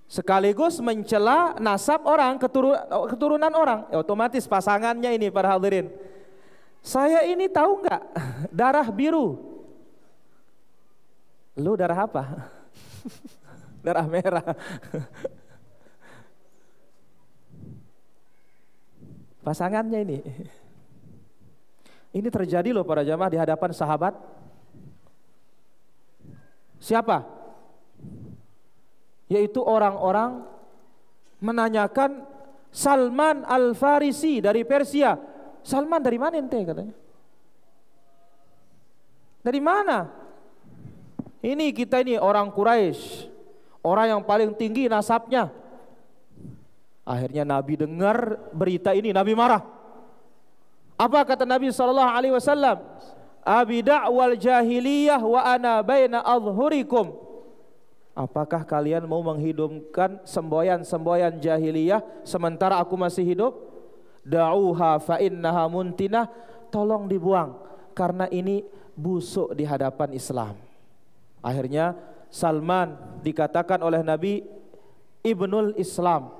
sekaligus mencela nasab orang, keturunan orang. Ya, otomatis pasangannya ini para hadirin. Saya ini tahu nggak darah biru? Lu darah apa? Darah merah. Pasangannya ini. Ini terjadi loh para jamaah di hadapan sahabat. Siapa? Yaitu orang-orang menanyakan Salman Al-Farisi dari Persia. Salman dari mana ente katanya? Dari mana? Ini kita ini orang Quraisy, orang yang paling tinggi nasabnya. Akhirnya Nabi dengar berita ini, Nabi marah. Apa kata Nabi SAW? Abi da'wal jahiliyah wa ana baina adhhurikum. Apakah kalian mau menghidupkan semboyan-semboyan jahiliyah sementara aku masih hidup? Da'uha fa innaha muntinah. Tolong dibuang karena ini busuk di hadapan Islam. Akhirnya Salman dikatakan oleh Nabi Ibnul Islam.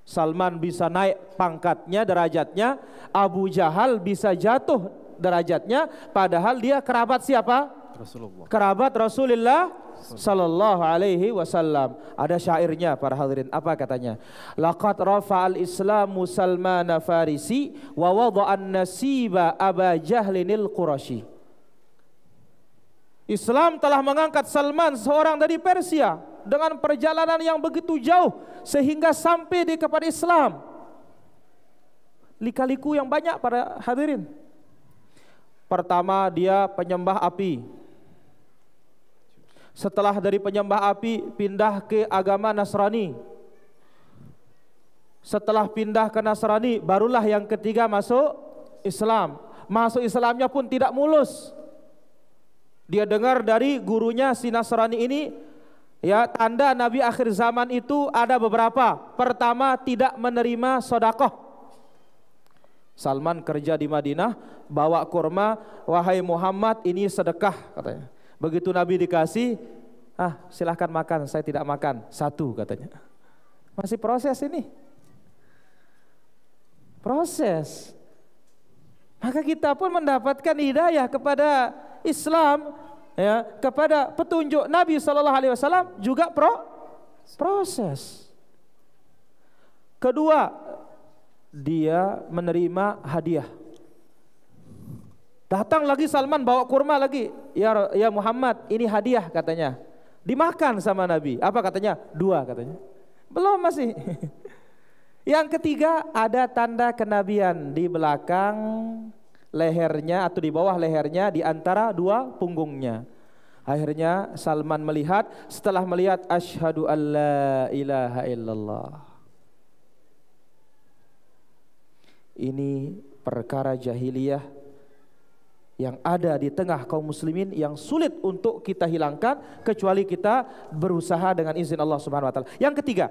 Salman bisa naik pangkatnya, derajatnya. Abu Jahal bisa jatuh derajatnya, padahal dia kerabat siapa? Rasulullah. Kerabat Rasulullah sallallahu alaihi wasallam. Ada syairnya para hadirin, apa katanya? Laqad rafa'al Islamu Salman Farisi wa wada'an nasiba Aba Jahlinil Qurashi. Islam telah mengangkat Salman, seorang dari Persia, dengan perjalanan yang begitu jauh sehingga sampai di kepada Islam. Lika-liku yang banyak para hadirin. Pertama, dia penyembah api. Setelah dari penyembah api pindah ke agama Nasrani. Setelah pindah ke Nasrani, barulah yang ketiga masuk Islam. Masuk Islamnya pun tidak mulus. Dia dengar dari gurunya si Nasrani ini, ya, tanda Nabi akhir zaman itu ada beberapa. Pertama, tidak menerima sedekah. Salman kerja di Madinah, bawa kurma, wahai Muhammad, ini sedekah katanya. Begitu Nabi dikasih, silahkan makan, saya tidak makan. Satu katanya. Masih proses ini. Proses. Maka kita pun mendapatkan hidayah kepada Islam, ya, kepada petunjuk Nabi SAW juga proses. Kedua, dia menerima hadiah. Datang lagi Salman bawa kurma lagi. Ya Muhammad, ini hadiah katanya. Dimakan sama Nabi. Apa katanya? 2 katanya. Belum masih. Yang ketiga, ada tanda kenabian di belakang lehernya atau di bawah lehernya, di antara 2 punggungnya. Akhirnya Salman melihat, setelah melihat asyhadu alla ilaha illallah. Ini perkara jahiliyah yang ada di tengah kaum muslimin yang sulit untuk kita hilangkan kecuali kita berusaha dengan izin Allah Subhanahu wa taala. Yang ketiga,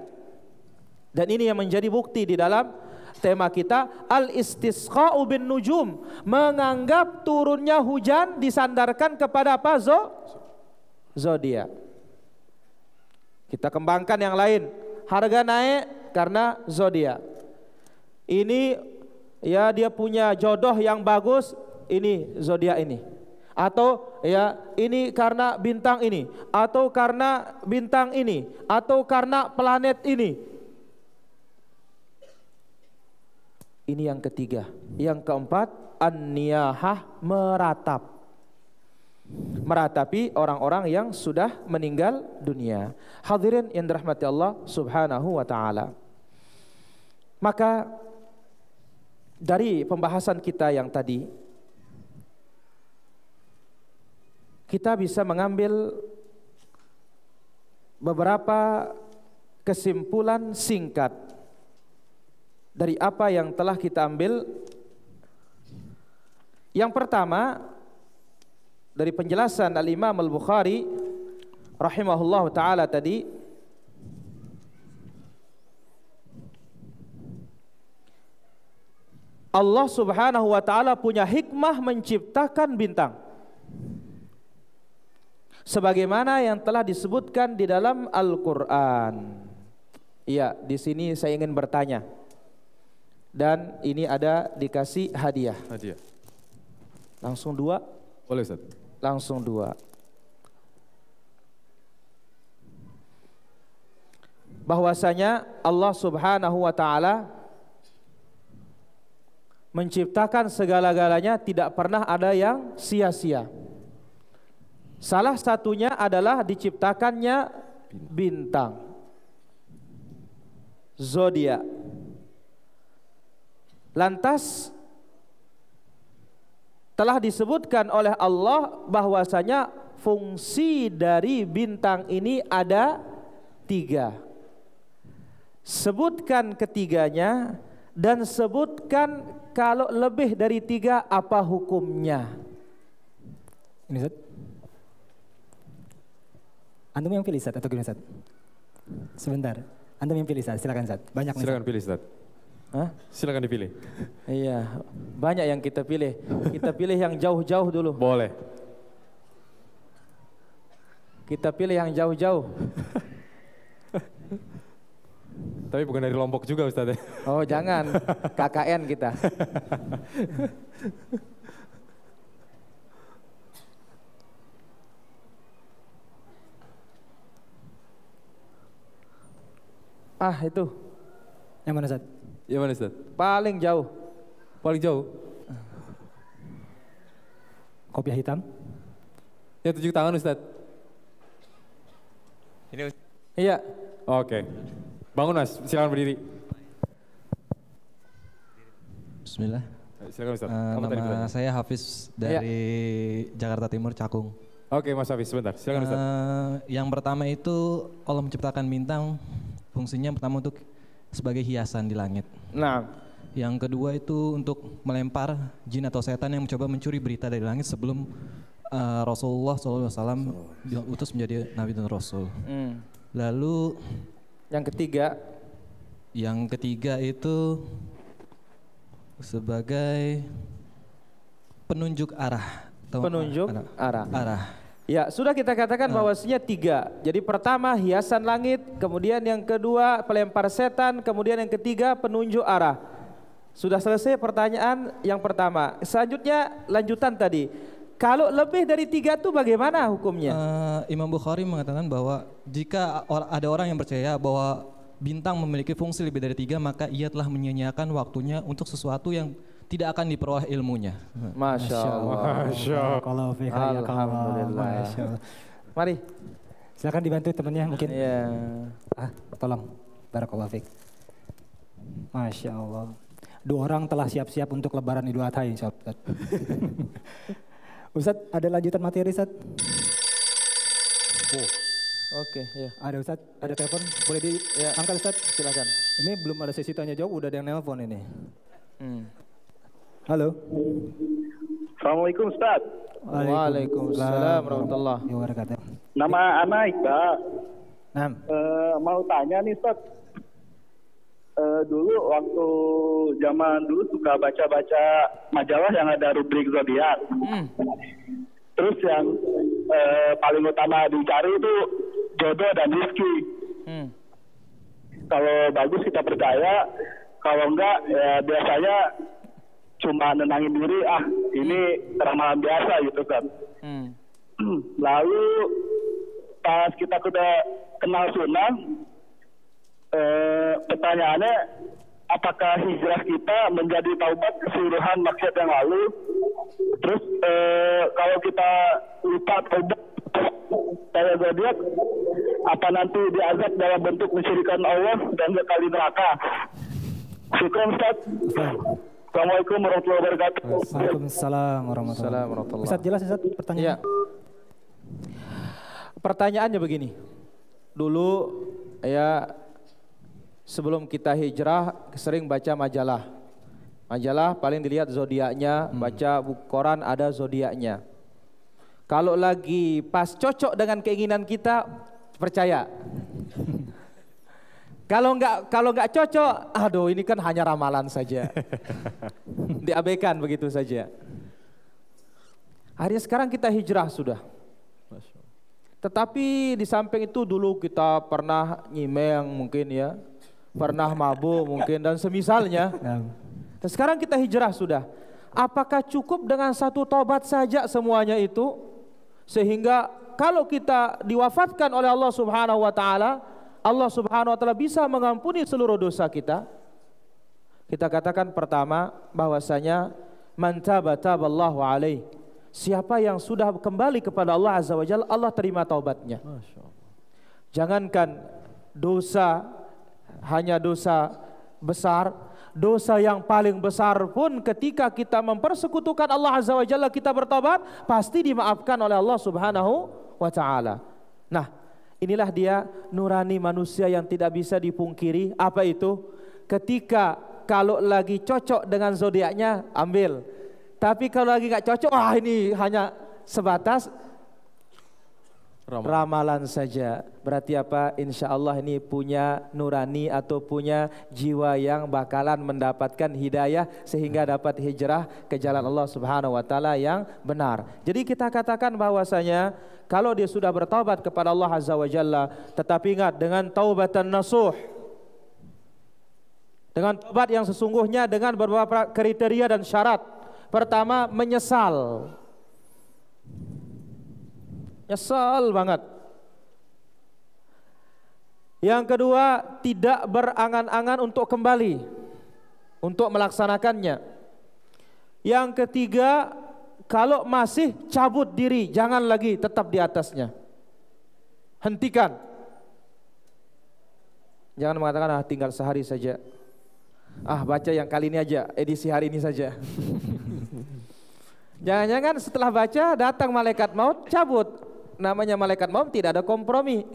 dan ini yang menjadi bukti di dalam tema kita, al-istisqa'u bin nujum, menganggap turunnya hujan disandarkan kepada apa? Zodiak. Kita kembangkan yang lain. Harga naik karena zodiak. Ini ya dia punya jodoh yang bagus, ini zodiak ini. Atau ya ini karena bintang ini, atau karena bintang ini, atau karena planet ini. Ini yang ketiga. Yang keempat, an-niyahah, meratap. Meratapi orang-orang yang sudah meninggal dunia. Hadirin yang dirahmati Allah Subhanahu wa taala. Maka dari pembahasan kita yang tadi, kita bisa mengambil beberapa kesimpulan singkat dari apa yang telah kita ambil. Yang pertama, dari penjelasan Al-Imam Al-Bukhari rahimahullah ta'ala tadi, Allah Subhanahu wa ta'ala punya hikmah menciptakan bintang sebagaimana yang telah disebutkan di dalam Al-Quran. Iya, di sini saya ingin bertanya. Dan ini ada dikasih hadiah. Hadiah. Langsung 2? Boleh, Ustaz. Langsung 2. Bahwasanya Allah Subhanahu wa taala menciptakan segala-galanya, tidak pernah ada yang sia-sia. Salah satunya adalah diciptakannya bintang, zodiak. Lantas telah disebutkan oleh Allah bahwasanya fungsi dari bintang ini ada 3. Sebutkan ketiganya dan sebutkan kalau lebih dari 3 apa hukumnya. Ini Ustaz. Antum yang pilih Ustaz atau gimana Ustaz? Sebentar. Antum yang pilih Ustaz, silakan Ustaz. Banyak nih. Silakan pilih Ustaz. Hah? Silakan dipilih. Iya, banyak yang kita pilih. Kita pilih yang jauh-jauh dulu. Boleh. Kita pilih yang jauh-jauh. Tapi bukan dari Lombok juga Ustaz ya. Oh jangan, KKN kita. Ah itu. Yang mana Ustaz? Yang mana Ustaz? Paling jauh. Paling jauh. Kopiah hitam. Yang 7 tangan Ustaz. Ini. Iya. Oke. Bangun Mas, silakan berdiri. Bismillah. Silakan Ustaz. Apa tadi Nama bilangnya? saya Hafiz dari Jakarta Timur, Cakung. Oke Mas Hafiz, sebentar. Silakan Ustaz. Yang pertama itu Allah menciptakan bintang, fungsinya pertama untuk sebagai hiasan di langit. Nah, Yang kedua itu untuk melempar jin atau setan yang mencoba mencuri berita dari langit sebelum Rasulullah SAW diutus menjadi Nabi dan Rasul. Lalu yang ketiga itu sebagai penunjuk arah. penunjuk arah. Arah. Ya, sudah kita katakan bahwasanya 3. Jadi pertama hiasan langit, kemudian yang kedua pelempar setan, kemudian yang ketiga penunjuk arah. Sudah selesai pertanyaan yang pertama. Selanjutnya lanjutan tadi. Kalau lebih dari 3 itu bagaimana hukumnya? Imam Bukhari mengatakan bahwa jika ada orang yang percaya bahwa bintang memiliki fungsi lebih dari 3, maka ia telah menyia-nyiakan waktunya untuk sesuatu yang tidak akan diperoleh ilmunya. Masya Allah. Kalau Alhamdulillah. Mari. Silakan dibantu temannya mungkin. Ya. Tolong. Barakallahu fiik. Masya Allah. 2 orang telah siap-siap untuk lebaran Idul Adha insya Allah. Ustadz, ada lanjutan materi Ustadz? Oke, ya. Ada Ustadz, ada telepon, boleh diangkat Ustadz? Silakan. Ini belum ada sesi tanya jawab, udah ada yang nelpon ini. Halo. Assalamualaikum Ustaz. Waalaikumsalam warahmatullahi wabarakatuh. Nama Ana Iqbal. Nah, Mau tanya nih Ustaz. Dulu waktu zaman dulu suka baca-baca majalah yang ada rubrik zodiak. Terus yang paling utama dicari itu jodoh dan rezeki. Kalau bagus kita percaya, kalau enggak ya biasanya cuma nenangin diri, ini ramalan biasa gitu kan. Lalu pas kita sudah kenal sunnah, pertanyaannya apakah hijrah kita menjadi taubat keseluruhan maksiat yang lalu? Terus kalau kita lupa taubat kayak zodiak, apa nanti diazab dalam bentuk mensyirikan Allah dan kekal di neraka? Syukran Ustaz. Assalamualaikum warahmatullahi wabarakatuh. Waalaikumsalam warahmatullahi wabarakatuh. Ustaz, jelas Ustaz pertanyaan? Iya. Pertanyaannya begini. Dulu ya sebelum kita hijrah sering baca majalah. Majalah paling dilihat zodiaknya, baca buku koran ada zodiaknya. Kalau lagi pas cocok dengan keinginan kita, percaya. Kalau nggak cocok, aduh ini kan hanya ramalan saja. Diabaikan begitu saja. Akhirnya sekarang kita hijrah sudah. Tetapi di samping itu dulu kita pernah nyimeng mungkin ya. Pernah mabuk mungkin dan semisalnya. Dan sekarang kita hijrah sudah. Apakah cukup dengan satu tobat saja semuanya itu? Sehingga kalau kita diwafatkan oleh Allah Subhanahu wa taala, Allah Subhanahu wa taala bisa mengampuni seluruh dosa kita. Kita katakan pertama bahwasanya man taba taballahu alaihi. Siapa yang sudah kembali kepada Allah Azza wa Jalla, Allah terima taubatnya. Jangankan dosa, hanya dosa besar, dosa yang paling besar pun ketika kita mempersekutukan Allah Azza wa Jalla, kita bertobat, pasti dimaafkan oleh Allah Subhanahu wa Ta'ala. Nah, inilah dia nurani manusia yang tidak bisa dipungkiri. Apa itu? Ketika kalau lagi cocok dengan zodiaknya, ambil. Tapi kalau lagi gak cocok, wah ini hanya sebatas ramalan saja. Berarti apa? Insya Allah ini punya nurani atau punya jiwa yang bakalan mendapatkan hidayah sehingga dapat hijrah ke jalan Allah Subhanahu wa Ta'ala yang benar. Jadi kita katakan bahwasanya kalau dia sudah bertaubat kepada Allah Azza wa Jalla, tetapi ingat dengan taubatan nasuh, dengan taubat yang sesungguhnya dengan beberapa kriteria dan syarat. Pertama, menyesal. Nyesal banget. Yang kedua, tidak berangan-angan untuk kembali, untuk melaksanakannya. Yang ketiga, kalau masih cabut diri, jangan lagi tetap di atasnya. Hentikan. Jangan mengatakan tinggal sehari saja. Baca yang kali ini aja, edisi hari ini saja. Jangan-jangan setelah baca datang malaikat maut, cabut. Namanya malaikat maut tidak ada kompromi.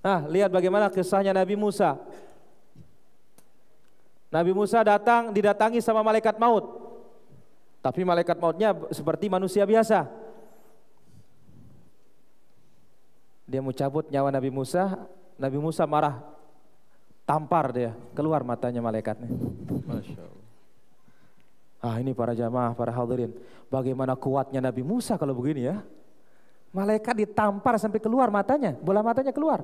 Lihat bagaimana kisahnya Nabi Musa. Nabi Musa didatangi sama malaikat maut. Tapi malaikat mautnya seperti manusia biasa. Dia mau cabut nyawa Nabi Musa marah. Tampar dia, keluar matanya malaikatnya. Masya Allah. Ini para jamaah, para hadirin, bagaimana kuatnya Nabi Musa kalau begini ya. Malaikat ditampar sampai keluar matanya, bola matanya keluar.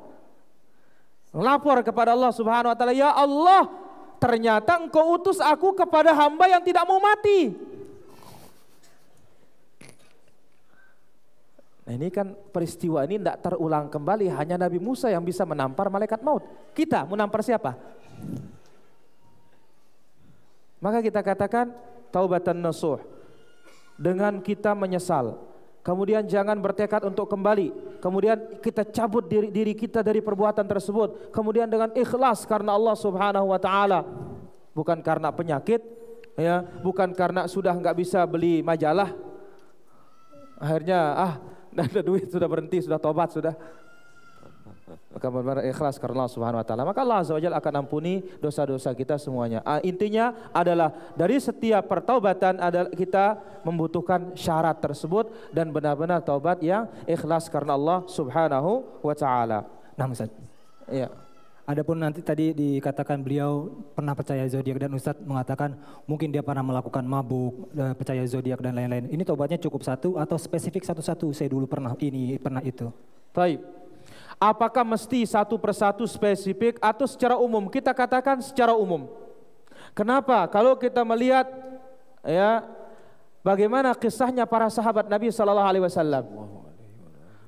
Lapor kepada Allah Subhanahu wa Ta'ala, ya Allah, ternyata engkau utus aku kepada hamba yang tidak mau mati. Nah, ini kan peristiwa ini tidak terulang kembali, hanya Nabi Musa yang bisa menampar malaikat maut. Kita mau nampar siapa? Maka kita katakan taubatan nasuh, dengan kita menyesal, kemudian jangan bertekad untuk kembali, kemudian kita cabut diri kita dari perbuatan tersebut, kemudian dengan ikhlas karena Allah Subhanahu wa Ta'ala, bukan karena penyakit, ya, bukan karena sudah nggak bisa beli majalah, akhirnya nggak ada duit, sudah berhenti, sudah tobat, sudah. Maka benar-benar ikhlas karena Allah Subhanahu wa Ta'ala, maka Allah Azza wa Jalla akan ampuni dosa-dosa kita semuanya. Intinya adalah dari setiap pertaubatan adalah kita membutuhkan syarat tersebut dan benar-benar taubat yang ikhlas karena Allah Subhanahu wa Ta'ala. Nah, Ustaz. Iya. Adapun nanti tadi dikatakan beliau pernah percaya zodiak dan Ustadz mengatakan mungkin dia pernah melakukan mabuk, percaya zodiak dan lain-lain. Ini taubatnya cukup satu atau spesifik satu-satu? Saya dulu pernah ini, pernah itu. Baik. Apakah mesti satu persatu spesifik atau secara umum? Kita katakan secara umum. Kenapa? Kalau kita melihat ya bagaimana kisahnya para sahabat Nabi Sallallahu Alaihi Wasallam.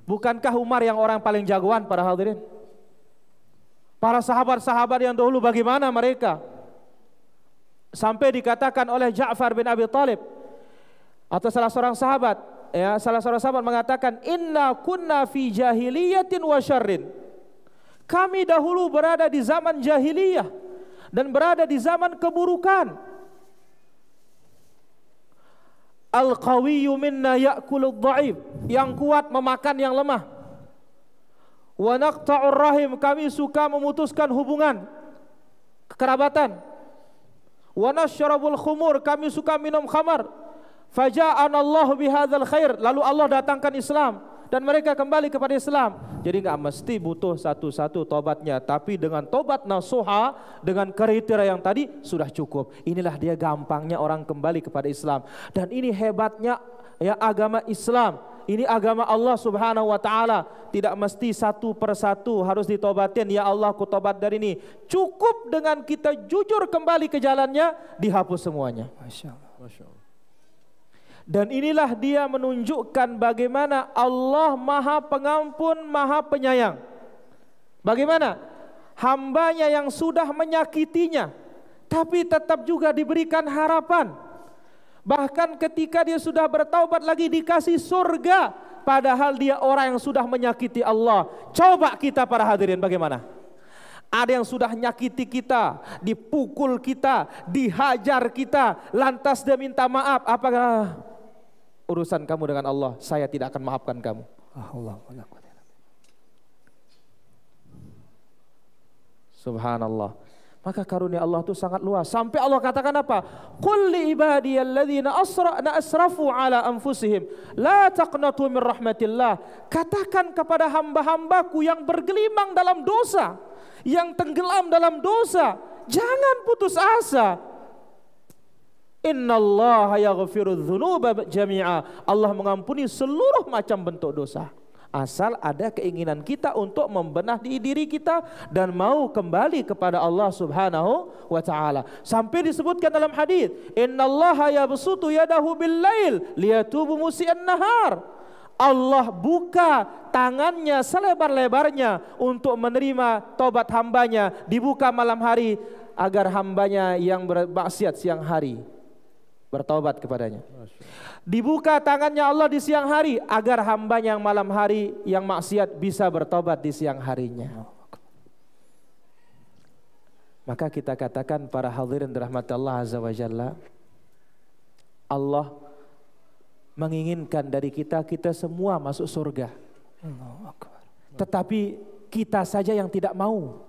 Bukankah Umar yang orang paling jagoan para hadirin? Para sahabat-sahabat yang dahulu bagaimana mereka? Sampai dikatakan oleh Ja'far bin Abi Thalib atau salah seorang sahabat, ya, salah seorang sahabat mengatakan, inna kunna fi jahiliyatin wa syarrin. Kami dahulu berada di zaman jahiliyah dan berada di zaman keburukan. Al-qawiyyu minna ya'kulud dha'if. Yang kuat memakan yang lemah. Wa naqta'ur rahim, kami suka memutuskan hubungan kekerabatan. Wa nasyrabul khumur, kami suka minum khamar. Faja'ana Allah bihadzal khair, lalu Allah datangkan Islam dan mereka kembali kepada Islam. Jadi enggak mesti butuh satu-satu tobatnya, tapi dengan tobat nasuha dengan kriteria yang tadi sudah cukup. Inilah dia gampangnya orang kembali kepada Islam. Dan ini hebatnya ya agama Islam. Ini agama Allah Subhanahu wa Ta'ala. Tidak mesti satu persatu harus ditobatin. Ya Allah, aku tobat dari ini. Cukup dengan kita jujur kembali ke jalannya, dihapus semuanya. Masya Allah. Masya Allah. Dan inilah dia menunjukkan bagaimana Allah Maha Pengampun, Maha Penyayang. Bagaimana hambanya yang sudah menyakitinya, tapi tetap juga diberikan harapan. Bahkan ketika dia sudah bertaubat lagi dikasih surga, padahal dia orang yang sudah menyakiti Allah. Coba kita para hadirin bagaimana? Ada yang sudah nyakiti kita, dipukul kita, dihajar kita, lantas dia minta maaf. Apakah urusan kamu dengan Allah? Saya tidak akan maafkan kamu. Subhanallah. Maka karunia Allah itu sangat luas. Sampai Allah katakan apa? Qul li ibadiyalladzina asrafu ala anfusihim la taqnatu min rahmatillah. Katakan kepada hamba-hambaku yang bergelimang dalam dosa, yang tenggelam dalam dosa, jangan putus asa. Innallaha yaghfirudz dzunuba jami'a. Allah mengampuni seluruh macam bentuk dosa. Asal ada keinginan kita untuk membenah di diri kita dan mau kembali kepada Allah Subhanahu wa taala. Sampai disebutkan dalam hadis, "Innallaha yabsutu yadahu bil-lail liyatubu musii'an nahar." Allah buka tangannya selebar-lebarnya untuk menerima tobat hambanya, dibuka malam hari agar hambanya yang bermaksiat siang hari bertaubat kepadanya. Dibuka tangannya Allah di siang hari agar hambanya yang malam hari yang maksiat bisa bertobat di siang harinya. Maka kita katakan para hadirin dirahmati Allah Azza wa Jalla, Allah menginginkan dari kita semua masuk surga. Tetapi kita saja yang tidak mau.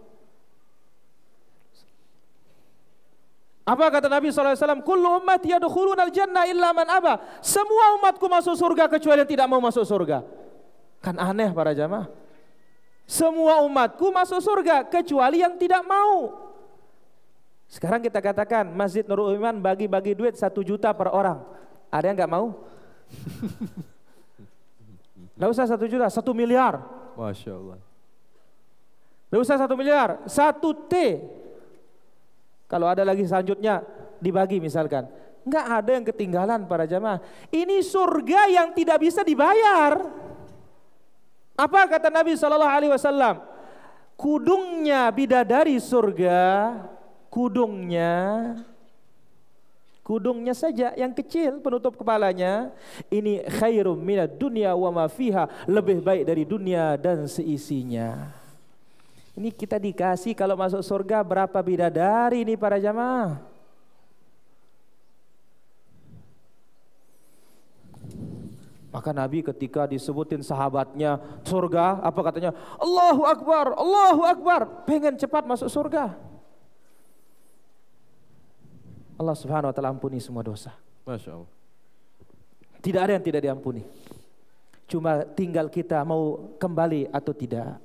Apa kata Nabi SAW? Kullu ummati yadkhulunal jannah illa man aba. Semua umatku masuk surga kecuali yang tidak mau masuk surga. Kan aneh para jamaah. Semua umatku masuk surga kecuali yang tidak mau. Sekarang kita katakan Masjid Nurul Iman bagi-bagi duit 1 juta per orang. Ada yang nggak mau? Nggak usah 1 juta, 1 miliar. Masya Allah. Nggak usah 1 miliar, 1 T. Kalau ada lagi selanjutnya dibagi misalkan. Enggak ada yang ketinggalan para jamaah. Ini surga yang tidak bisa dibayar. Apa kata Nabi SAW? Kudungnya bidadari surga, kudungnya saja yang kecil penutup kepalanya, ini khairum minad dunya wa ma fiha, lebih baik dari dunia dan seisinya. Ini kita dikasih kalau masuk surga berapa bidadari ini para jamaah. Maka Nabi ketika disebutin sahabatnya surga, apa katanya? Allahu Akbar, Allahu Akbar. Pengen cepat masuk surga. Allah Subhanahu wa taala ampuni semua dosa. Masya Allah. Tidak ada yang tidak diampuni. Cuma tinggal kita mau kembali atau tidak.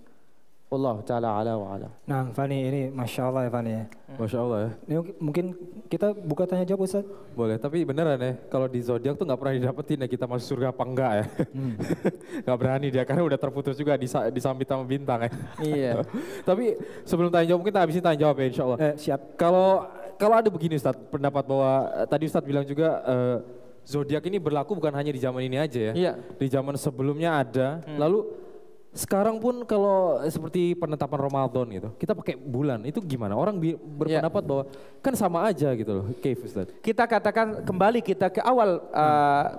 Allah Ta'ala ala wa ala. Nah Fani, ini Masya Allah ya Fani ya. Masya Allah ya. Ini mungkin kita buka tanya jawab Ustaz. Boleh, tapi beneran ya, kalau di zodiak tuh nggak pernah didapetin ya kita masuk surga apa enggak ya. Nggak berani dia, karena udah terputus juga disambit sama bintang ya. Iya. Tapi sebelum tanya jawab, mungkin kita habisin tanya jawab ya insya Allah. Siap. Kalau ada begini Ustaz, pendapat bahwa tadi Ustaz bilang juga zodiak ini berlaku bukan hanya di zaman ini aja ya. Iya. Di zaman sebelumnya ada, lalu sekarang pun kalau seperti penetapan Ramadan gitu, kita pakai bulan, itu gimana? Orang berpendapat bahwa kan sama aja gitu loh. Ustaz. Kita katakan kembali kita ke awal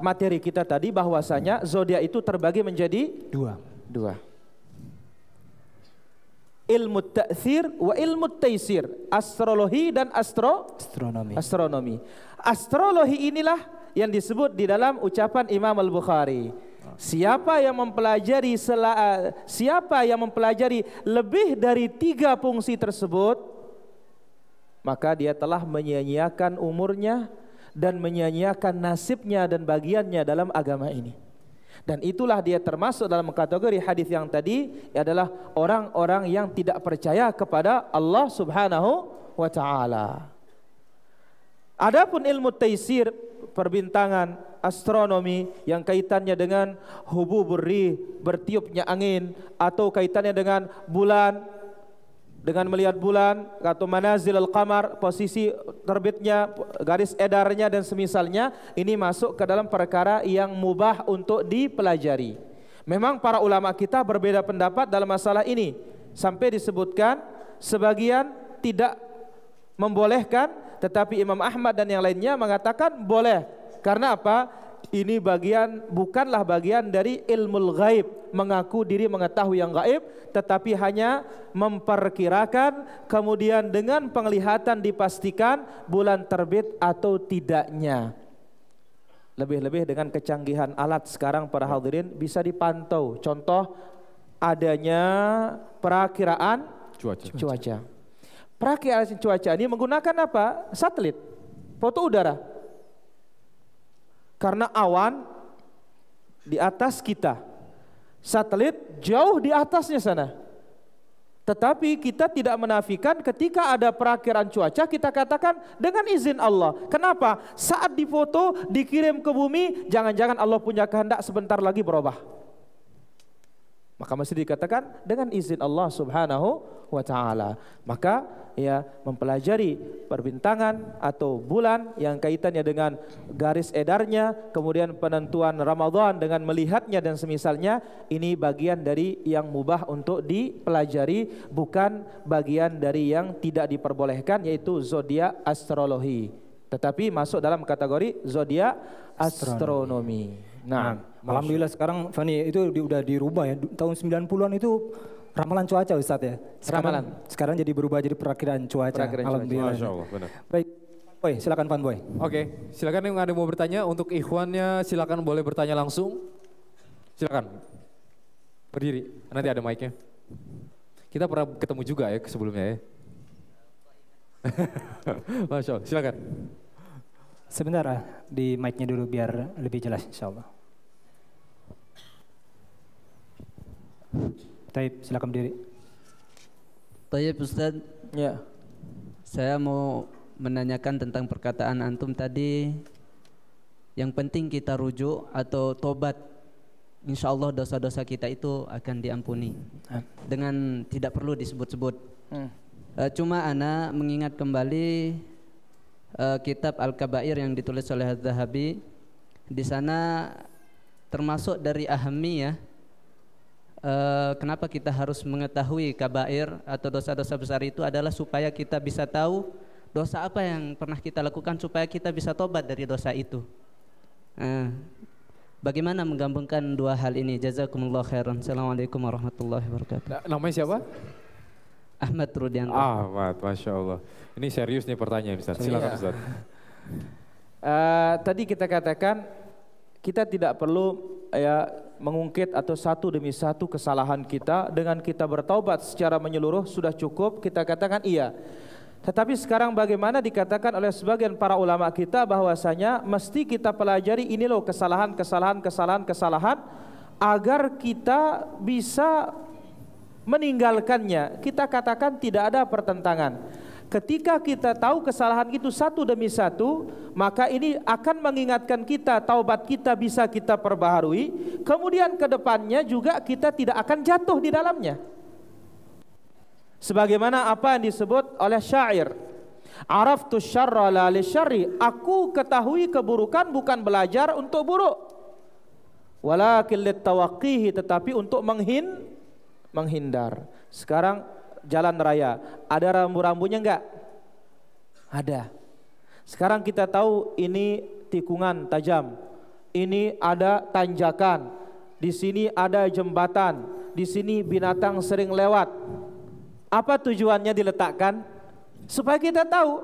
materi kita tadi, bahwasanya zodiak itu terbagi menjadi dua. Ilmu ta'thir wa ilmu taisir, astrologi dan astronomi. Astrologi inilah yang disebut di dalam ucapan Imam Al-Bukhari. Siapa yang mempelajari lebih dari 3 fungsi tersebut, maka dia telah menyia-nyiakan umurnya dan menyia-nyiakan nasibnya dan bagiannya dalam agama ini. Dan itulah dia termasuk dalam kategori hadis yang tadi, adalah orang-orang yang tidak percaya kepada Allah Subhanahu wa taala. Adapun ilmu taisir, perbintangan, astronomi yang kaitannya dengan hububur rih, bertiupnya angin, atau kaitannya dengan bulan, dengan melihat bulan atau manazil al-qamar, posisi terbitnya, garis edarnya dan semisalnya, ini masuk ke dalam perkara yang mubah untuk dipelajari. Memang para ulama kita berbeda pendapat dalam masalah ini, sampai disebutkan sebagian tidak membolehkan, tetapi Imam Ahmad dan yang lainnya mengatakan boleh. Karena apa? Ini bukanlah bagian dari ilmu ghaib, mengaku diri mengetahui yang gaib, tetapi hanya memperkirakan, kemudian dengan penglihatan dipastikan bulan terbit atau tidaknya. Lebih-lebih dengan kecanggihan alat sekarang para hadirin bisa dipantau. Contoh adanya perakiraan cuaca. Perakiraan cuaca ini menggunakan apa? Satelit, foto udara. Karena awan di atas kita, satelit jauh di atasnya sana. Tetapi kita tidak menafikan ketika ada perakiraan cuaca kita katakan dengan izin Allah. Kenapa? Saat difoto dikirim ke bumi, jangan-jangan Allah punya kehendak sebentar lagi berubah. Maka mesti dikatakan dengan izin Allah Subhanahu wa ta'ala. Maka ya mempelajari perbintangan atau bulan yang kaitannya dengan garis edarnya, kemudian penentuan Ramadan dengan melihatnya dan semisalnya, ini bagian dari yang mubah untuk dipelajari, bukan bagian dari yang tidak diperbolehkan, yaitu zodiak astrologi, tetapi masuk dalam kategori zodiak astronomi. Nah, alhamdulillah sekarang Fani itu udah dirubah ya. Tahun 90-an itu ramalan cuaca Ustadz ya. Sekarang jadi berubah jadi perakiraan cuaca. Alhamdulillah. Masya Allah, benar. Baik, Boy, silakan Pan Boy. Oke, silakan yang ada mau bertanya. Untuk ikhwannya silakan boleh bertanya langsung. Silakan. Berdiri, nanti ada mic-nya. Kita pernah ketemu juga ya sebelumnya ya. Masya Allah, silakan. Sebentar di mic-nya dulu biar lebih jelas insyaallah. Taib, silakan berdiri. Taib Ustaz. Ya. Saya mau menanyakan tentang perkataan antum tadi, yang penting kita rujuk atau tobat. Insya Allah dosa-dosa kita itu akan diampuni dengan tidak perlu disebut-sebut. Cuma ana mengingat kembali kitab Al-Kabair yang ditulis oleh Az-Zahabi. Di sana termasuk dari ahamiyah kenapa kita harus mengetahui kabair atau dosa-dosa besar itu adalah supaya kita bisa tahu dosa apa yang pernah kita lakukan supaya kita bisa tobat dari dosa itu. Bagaimana menggabungkan dua hal ini? Jazakumullah khairan. Assalamualaikum warahmatullahi wabarakatuh. Namanya siapa? Ahmad Rudianto. Ahmad, Masya Allah. Ini serius nih pertanyaan Ustaz. Silakan Ustaz. Tadi kita katakan kita tidak perlu ya mengungkit atau satu demi satu kesalahan kita, dengan kita bertaubat secara menyeluruh sudah cukup, kita katakan iya. Tetapi sekarang bagaimana dikatakan oleh sebagian para ulama kita bahwasanya mesti kita pelajari ini loh kesalahan agar kita bisa meninggalkannya. Kita katakan tidak ada pertentangan. Ketika kita tahu kesalahan itu satu demi satu, maka ini akan mengingatkan kita, taubat kita bisa kita perbaharui. Kemudian ke depannya juga kita tidak akan jatuh di dalamnya. Sebagaimana apa yang disebut oleh syair, araftu syarra la li syarri, aku ketahui keburukan bukan belajar untuk buruk, walakin litawaqqihi, tetapi untuk menghindar. Sekarang jalan raya ada rambu-rambunya enggak? Ada. Sekarang kita tahu ini tikungan tajam, ini ada tanjakan, di sini ada jembatan, di sini binatang sering lewat. Apa tujuannya diletakkan? Supaya kita tahu.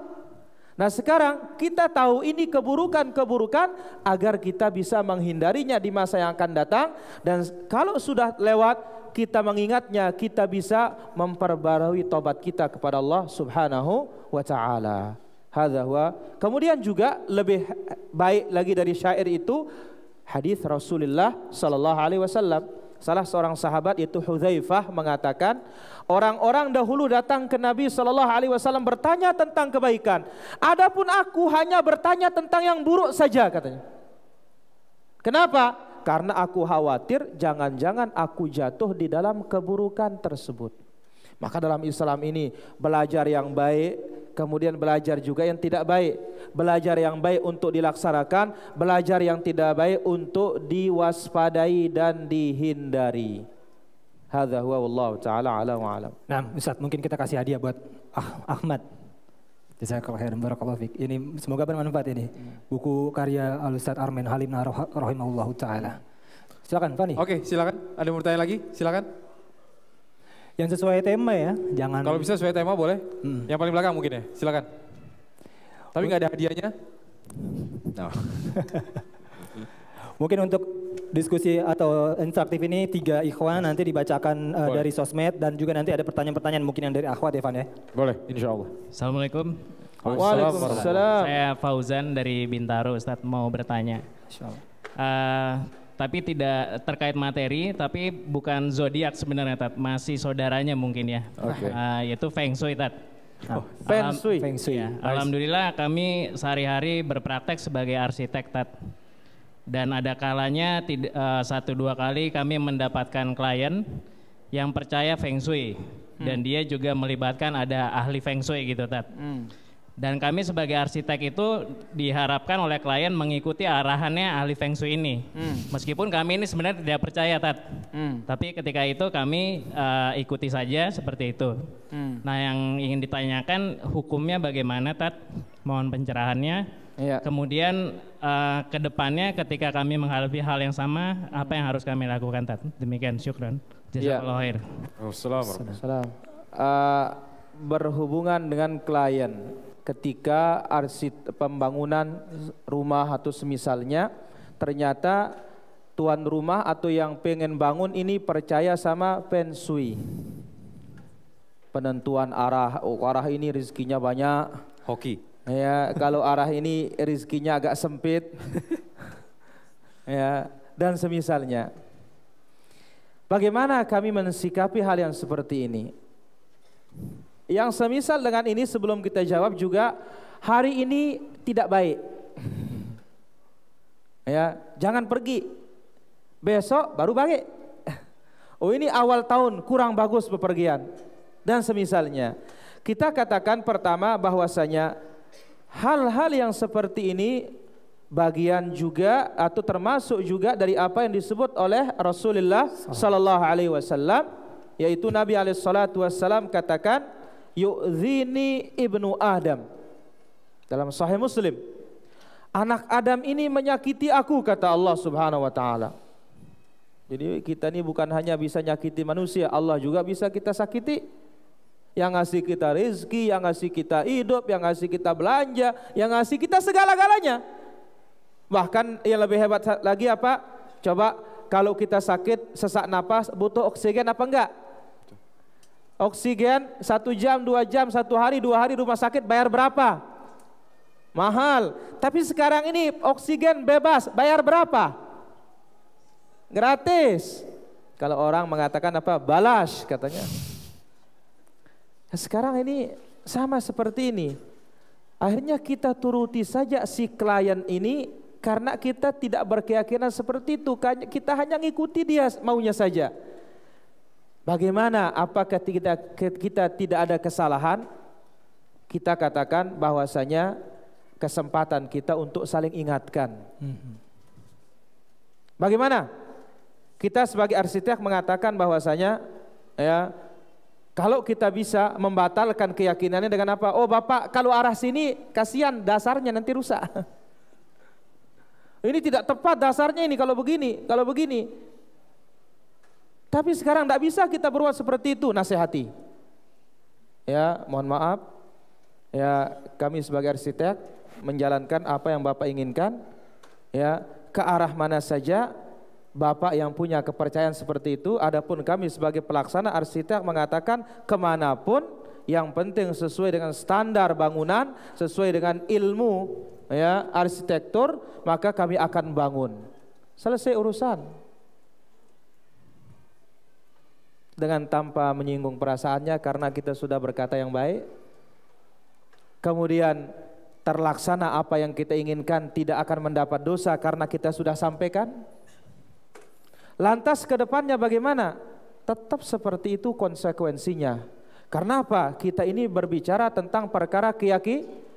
Nah sekarang kita tahu ini keburukan-keburukan agar kita bisa menghindarinya di masa yang akan datang. Dan kalau sudah lewat kita mengingatnya, kita bisa memperbarui taubat kita kepada Allah Subhanahu wa ta'ala. Hadza huwa. Kemudian juga lebih baik lagi dari syair itu hadis Rasulullah sallallahu alaihi wasallam. Salah seorang sahabat yaitu Hudzaifah mengatakan, orang-orang dahulu datang ke Nabi sallallahu alaihi wasallam bertanya tentang kebaikan. Adapun aku hanya bertanya tentang yang buruk saja, katanya. Kenapa? Karena aku khawatir jangan-jangan aku jatuh di dalam keburukan tersebut. Maka dalam Islam ini belajar yang baik, kemudian belajar juga yang tidak baik. Belajar yang baik untuk dilaksanakan, belajar yang tidak baik untuk diwaspadai dan dihindari. Hadza huwa wallahu taala alam wa alam. Nah, Ustaz, mungkin kita kasih hadiah buat Ahmad. Jazakallahu khairan, barakallahu fiik. Ini semoga bermanfaat ini. Buku karya Al-Ustaz Armen Halim rahimahullahu taala. Silakan Fani. Oke, silakan. Ada yang mau tanya lagi? Silakan. Yang sesuai tema ya, jangan. Kalau bisa sesuai tema boleh. Yang paling belakang mungkin ya. Silakan. Tapi nggak ada hadiahnya. No. Mungkin untuk diskusi atau interaktif ini 3 ikhwan nanti dibacakan dari sosmed dan juga nanti ada pertanyaan-pertanyaan mungkin yang dari akhwat Evan ya. Boleh, insya Allah. Assalamualaikum. Waalaikumsalam. Saya Fauzan dari Bintaro, Ustadz mau bertanya. Tapi tidak terkait materi, tapi bukan zodiak sebenarnya, Tat. Masih saudaranya mungkin ya. Yaitu Feng Shui, Tat. Feng Shui. Ya, alhamdulillah kami sehari-hari berpraktek sebagai arsitek, Tat. Dan ada kalanya 1-2 kali kami mendapatkan klien yang percaya Feng Shui. Dan dia juga melibatkan ada ahli Feng Shui gitu, Tat. Dan kami sebagai arsitek itu diharapkan oleh klien mengikuti arahannya ahli Feng Shui ini. Meskipun kami ini sebenarnya tidak percaya, Tat. Tapi ketika itu kami ikuti saja seperti itu. Nah, yang ingin ditanyakan hukumnya bagaimana, Tat? Mohon pencerahannya. Iya. Kemudian ke depannya ketika kami menghadapi hal yang sama, apa yang harus kami lakukan, Tat? Demikian, syukran. Jazakallahu khair. Assalamualaikum. Berhubungan dengan klien, ketika pembangunan rumah atau semisalnya, ternyata tuan rumah atau yang pengen bangun ini percaya sama Feng Shui. Penentuan arah, arah ini rezekinya banyak. Hoki. Ya, kalau arah ini rezekinya agak sempit. Ya, dan semisalnya. Bagaimana kami mensikapi hal yang seperti ini? Yang semisal dengan ini sebelum kita jawab juga, hari ini tidak baik. Ya, jangan pergi. Besok baru baik. Oh, ini awal tahun kurang bagus bepergian. Dan semisalnya. Kita katakan pertama bahwasanya hal-hal yang seperti ini bagian juga atau termasuk juga dari apa yang disebut oleh Rasulullah sallallahu alaihi wasallam, yaitu Nabi alaihi salatu wasallam katakan yu'zini ibnu Adam. Dalam Sahih Muslim, anak Adam ini menyakiti aku, kata Allah Subhanahu wa taala. Jadi kita ini bukan hanya bisa nyakiti manusia, Allah juga bisa kita sakiti. Yang ngasih kita rezeki, yang ngasih kita hidup, yang ngasih kita belanja, yang ngasih kita segala-galanya. Bahkan yang lebih hebat lagi apa? Coba kalau kita sakit, sesak napas, butuh oksigen apa enggak? Oksigen 1 jam, 2 jam, 1 hari, 2 hari rumah sakit bayar berapa? Mahal. Tapi sekarang ini oksigen bebas, bayar berapa? Gratis. Kalau orang mengatakan apa? Balas katanya. Sekarang ini sama seperti ini. Akhirnya kita turuti saja si klien ini karena kita tidak berkeyakinan seperti itu. Kita hanya ngikuti dia maunya saja. Bagaimana? Apakah kita tidak ada kesalahan? Kita katakan bahwasanya kesempatan kita untuk saling ingatkan. Bagaimana? Kita sebagai arsitek mengatakan bahwasanya ya, kalau kita bisa membatalkan keyakinannya dengan apa? Oh Bapak, kalau arah sini kasihan dasarnya nanti rusak. Ini tidak tepat dasarnya ini kalau begini, kalau begini. Tapi sekarang tidak bisa kita berbuat seperti itu, nasihati. Ya, mohon maaf. Ya, kami sebagai arsitek menjalankan apa yang Bapak inginkan. Ya, ke arah mana saja Bapak yang punya kepercayaan seperti itu. Adapun kami sebagai pelaksana arsitek mengatakan kemanapun yang penting sesuai dengan standar bangunan, sesuai dengan ilmu ya arsitektur, maka kami akan bangun. Selesai urusan. Dengan tanpa menyinggung perasaannya karena kita sudah berkata yang baik. Kemudian terlaksana apa yang kita inginkan, tidak akan mendapat dosa karena kita sudah sampaikan. Lantas ke depannya bagaimana? Tetap seperti itu konsekuensinya. Karena apa? Kita ini berbicara tentang perkara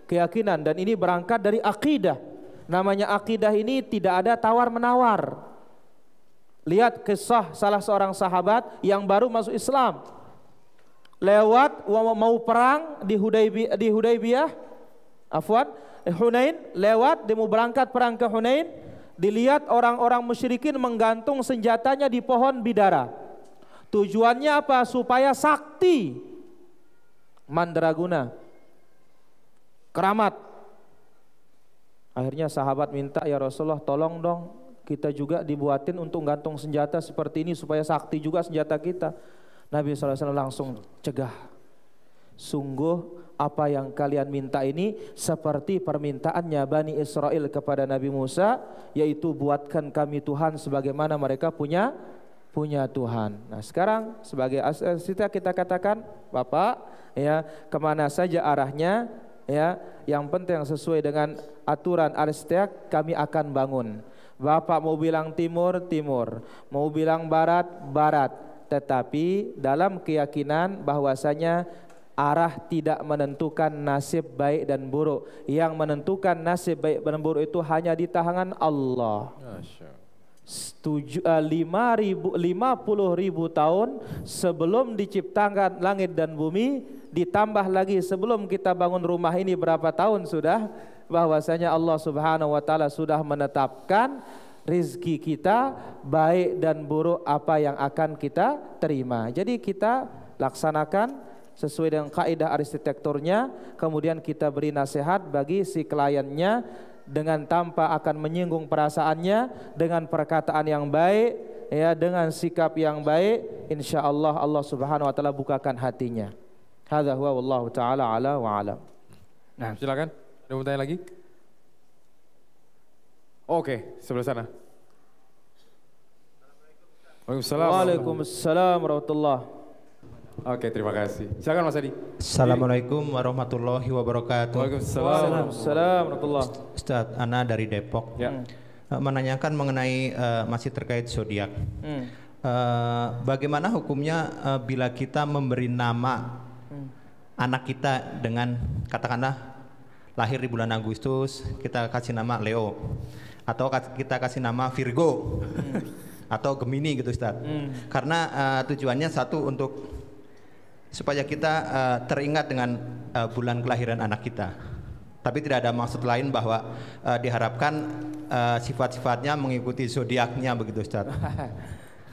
keyakinan dan ini berangkat dari akidah. Namanya akidah ini tidak ada tawar-menawar. Lihat kisah salah seorang sahabat yang baru masuk Islam. Lewat mau perang di Hudaybiyah, Hunain lewat, dia mau berangkat perang ke Hunain, dilihat orang-orang musyrikin menggantung senjatanya di pohon bidara. Tujuannya apa? Supaya sakti, mandraguna, keramat. Akhirnya sahabat minta, ya Rasulullah tolong dong kita juga dibuatin untuk gantung senjata seperti ini supaya sakti juga senjata kita. Nabi SAW langsung cegah. Sungguh apa yang kalian minta ini seperti permintaannya Bani Israel kepada Nabi Musa, yaitu buatkan kami Tuhan sebagaimana mereka punya Tuhan. Nah sekarang sebagai kita katakan, Bapak ya kemana saja arahnya ya, yang penting sesuai dengan aturan Al-Istiaq kami akan bangun. Bapak mau bilang timur, timur, mau bilang barat, barat, tetapi dalam keyakinan bahwasanya arah tidak menentukan nasib baik dan buruk. Yang menentukan nasib baik dan buruk itu hanya di tangan Allah. 50.000 tahun sebelum diciptakan langit dan bumi, ditambah lagi sebelum kita bangun rumah ini berapa tahun sudah, bahwasanya Allah Subhanahu wa taala sudah menetapkan rizki kita baik dan buruk apa yang akan kita terima. Jadi kita laksanakan sesuai dengan kaidah arsitekturnya, kemudian kita beri nasihat bagi si kliennya dengan tanpa akan menyinggung perasaannya, dengan perkataan yang baik ya, dengan sikap yang baik, insyaallah Allah Subhanahu wa taala bukakan hatinya. Hadza huwa wallahu taala ala wa alam. Nah, silakan. Ada mau tanya lagi? Oke, sebelah sana. Waalaikumsalam warahmatullahi. Oke, terima kasih. Silakan Mas Adi. Assalamualaikum warahmatullahi wabarakatuh. Waalaikumsalam warahmatullahi. Ustadz, Ana dari Depok. Ya. Menanyakan mengenai masih terkait zodiak. Bagaimana hukumnya bila kita memberi nama anak kita dengan katakanlah lahir di bulan Agustus, kita kasih nama Leo, atau kita kasih nama Virgo, atau Gemini gitu Ustadz. Karena tujuannya satu, untuk supaya kita teringat dengan bulan kelahiran anak kita. Tapi tidak ada maksud lain bahwa diharapkan sifat-sifatnya mengikuti zodiaknya begitu Ustadz.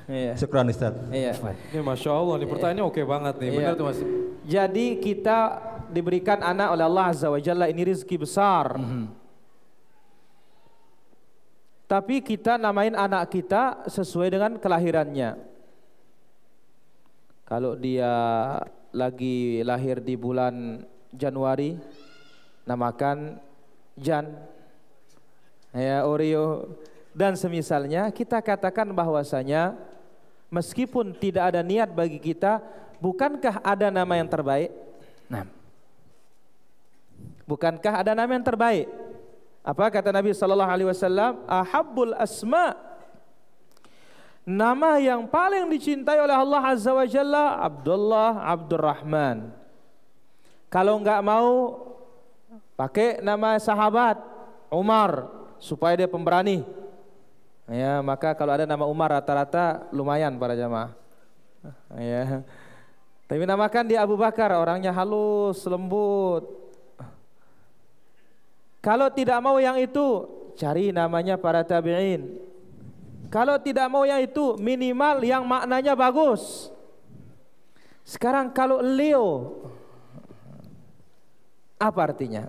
Iya. Syukran Ustadz. Iya. Ini Masya Allah, ini pertanyaannya oke banget nih. Benar tuh Mas. Jadi kita diberikan anak oleh Allah Azza wa Jalla, ini rezeki besar. Tapi kita namain anak kita sesuai dengan kelahirannya. Kalau dia lagi lahir di bulan Januari, namakan Jan, ya Oreo dan semisalnya. Kita katakan bahwasanya meskipun tidak ada niat bagi kita, bukankah ada nama yang terbaik? Nah, bukankah ada nama yang terbaik? Apa kata Nabi sallallahu alaihi wasallam? Ahabbul asma, nama yang paling dicintai oleh Allah Azza wa Jalla Abdullah, Abdurrahman. Kalau enggak mau, pakai nama sahabat Umar supaya dia pemberani. Ya, maka kalau ada nama Umar rata-rata lumayan para jamaah. Ya. Tapi namakan dia Abu Bakar, orangnya halus, lembut. Kalau tidak mau yang itu, cari namanya para tabi'in. Kalau tidak mau yang itu, minimal yang maknanya bagus. Sekarang kalau Leo, apa artinya?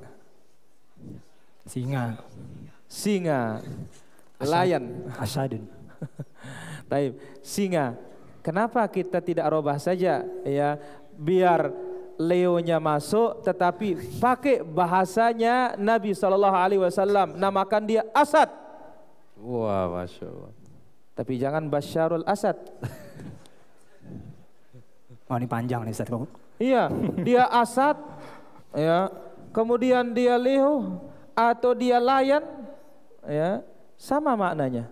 Singa. Singa. Lion. Asadun. Taib. Singa. Kenapa kita tidak robah saja ya, biar Leonya masuk, tetapi pakai bahasanya Nabi SAW, namakan dia Asad. Wah, Masya Allah. Tapi jangan Basyarul Asad. Oh, ini panjang nih Ustaz. Iya, dia Asad, ya. Kemudian dia Leo atau dia Lion, ya, sama maknanya.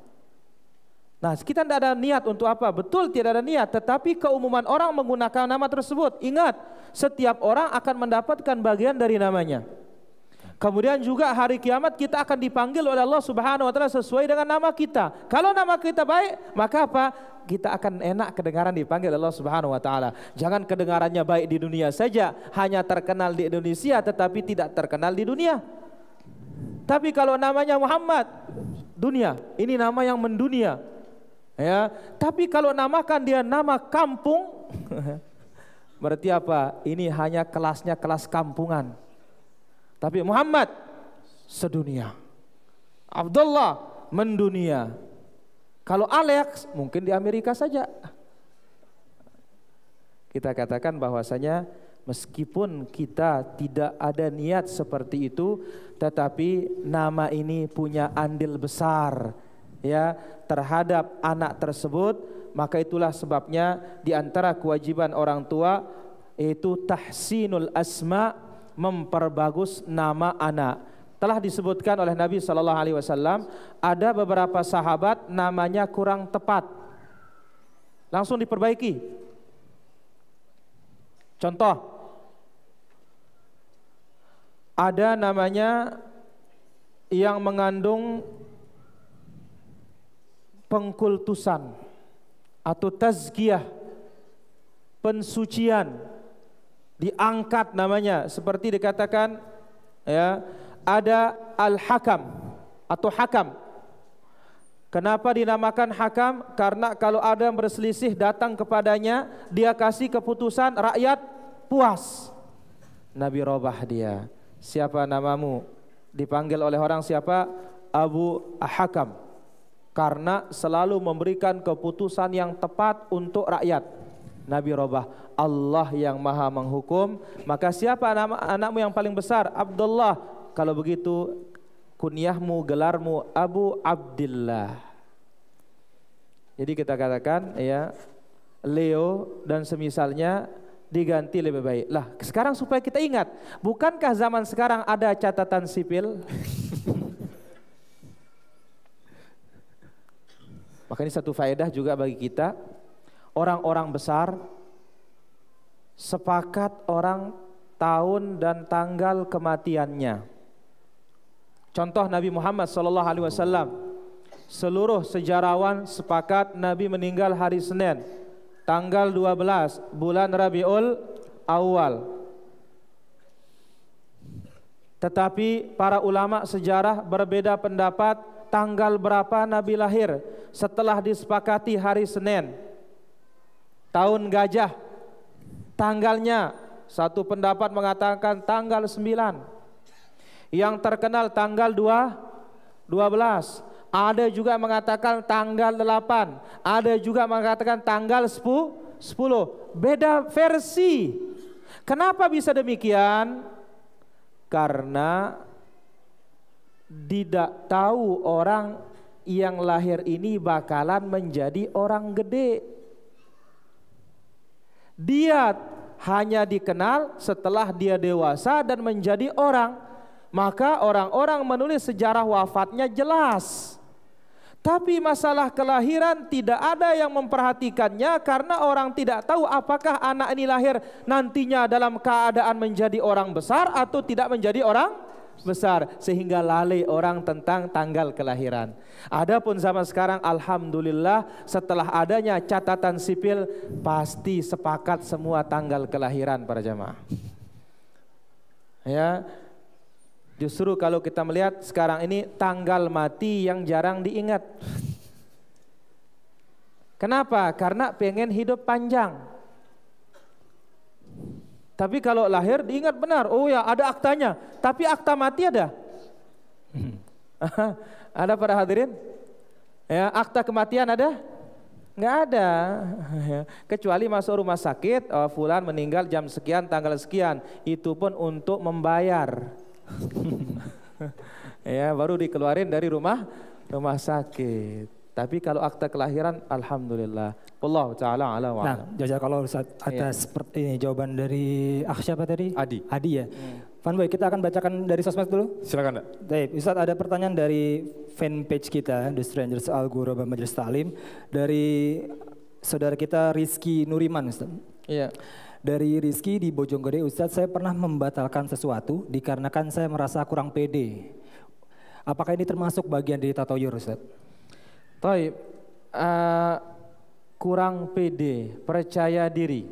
Nah, kita tidak ada niat untuk apa? Betul tidak ada niat, tetapi keumuman orang menggunakan nama tersebut. Ingat, setiap orang akan mendapatkan bagian dari namanya. Kemudian juga hari kiamat kita akan dipanggil oleh Allah Subhanahu wa taala sesuai dengan nama kita. Kalau nama kita baik, maka apa? Kita akan enak kedengaran dipanggil Allah Subhanahu wa taala. Jangan kedengarannya baik di dunia saja, hanya terkenal di Indonesia tetapi tidak terkenal di dunia. Tapi kalau namanya Muhammad, dunia, ini nama yang mendunia. Ya, tapi kalau namakan dia nama kampung, berarti apa? Ini hanya kelasnya kelas kampungan. Tapi Muhammad sedunia, Abdullah mendunia. Kalau Alex mungkin di Amerika saja. Kita katakan bahwasanya meskipun kita tidak ada niat seperti itu, tetapi nama ini punya andil besar ya terhadap anak tersebut. Maka itulah sebabnya di antara kewajiban orang tua yaitu tahsinul asma, memperbagus nama anak. Telah disebutkan oleh Nabi sallallahu alaihi wasallam ada beberapa sahabat namanya kurang tepat, langsung diperbaiki. Contoh, ada namanya yang mengandung pengkultusan atau tazkiyah, pensucian, diangkat namanya, seperti dikatakan ya, ada al-hakam atau hakam. Kenapa dinamakan hakam? Karena kalau ada yang berselisih datang kepadanya, dia kasih keputusan, rakyat puas. Nabi robah dia. Siapa namamu? Dipanggil oleh orang siapa? Abu Hakam. Karena selalu memberikan keputusan yang tepat untuk rakyat. Nabi robah, Allah yang maha menghukum. Maka siapa nama anakmu yang paling besar? Abdullah. Kalau begitu kunyahmu, gelarmu Abu Abdillah. Jadi kita katakan ya, Leo dan semisalnya diganti lebih baik. Lah sekarang supaya kita ingat, bukankah zaman sekarang ada catatan sipil? Maka ini satu faedah juga bagi kita. Orang-orang besar sepakat orang tahun dan tanggal kematiannya. Contoh Nabi Muhammad SAW, seluruh sejarawan sepakat Nabi meninggal hari Senin, tanggal 12 bulan Rabiul Awal. Tetapi para ulama sejarah berbeda pendapat tanggal berapa Nabi lahir. Setelah disepakati hari Senin, tahun gajah, tanggalnya satu pendapat mengatakan tanggal 9. Yang terkenal tanggal 12. Ada juga mengatakan tanggal 8. Ada juga mengatakan tanggal 10. Beda versi. Kenapa bisa demikian? Karena tidak tahu orang yang lahir ini bakalan menjadi orang gede. Dia hanya dikenal setelah dia dewasa dan menjadi orang. Maka orang-orang menulis sejarah wafatnya jelas. Tapi masalah kelahiran tidak ada yang memperhatikannya karena orang tidak tahu apakah anak ini lahir nantinya dalam keadaan menjadi orang besar atau tidak menjadi orang besar, sehingga lalai orang tentang tanggal kelahiran. Adapun zaman sekarang alhamdulillah setelah adanya catatan sipil pasti sepakat semua tanggal kelahiran para jamaah. Ya. Justru kalau kita melihat sekarang ini tanggal mati yang jarang diingat. Kenapa? Karena pengen hidup panjang. Tapi kalau lahir diingat benar. Oh ya ada aktanya. Tapi akta mati ada? Ada para hadirin? Ya, akta kematian ada? Nggak ada. Kecuali masuk rumah sakit, oh, fulan meninggal jam sekian, tanggal sekian. Itu pun untuk membayar. Ya baru dikeluarin dari rumah sakit. Tapi kalau akta kelahiran alhamdulillah. Wallahu taala ala wa alam. Nah, jazakallahu Ustaz atas seperti ini jawaban dari siapa tadi? Adi ya. Fanboy, kita akan bacakan dari sosmed dulu. Silakan, Pak. Baik, Ustaz ada pertanyaan dari fanpage kita The Strangers Al Ghuraba Majelis Ta'lim dari saudara kita Rizky Nuriman, Ustaz. Iya. Dari Rizky di Bojonggede, Ustadz, saya pernah membatalkan sesuatu dikarenakan saya merasa kurang pede. Apakah ini termasuk bagian dari tatoyur, Ustadz? Taib, kurang pede, percaya diri.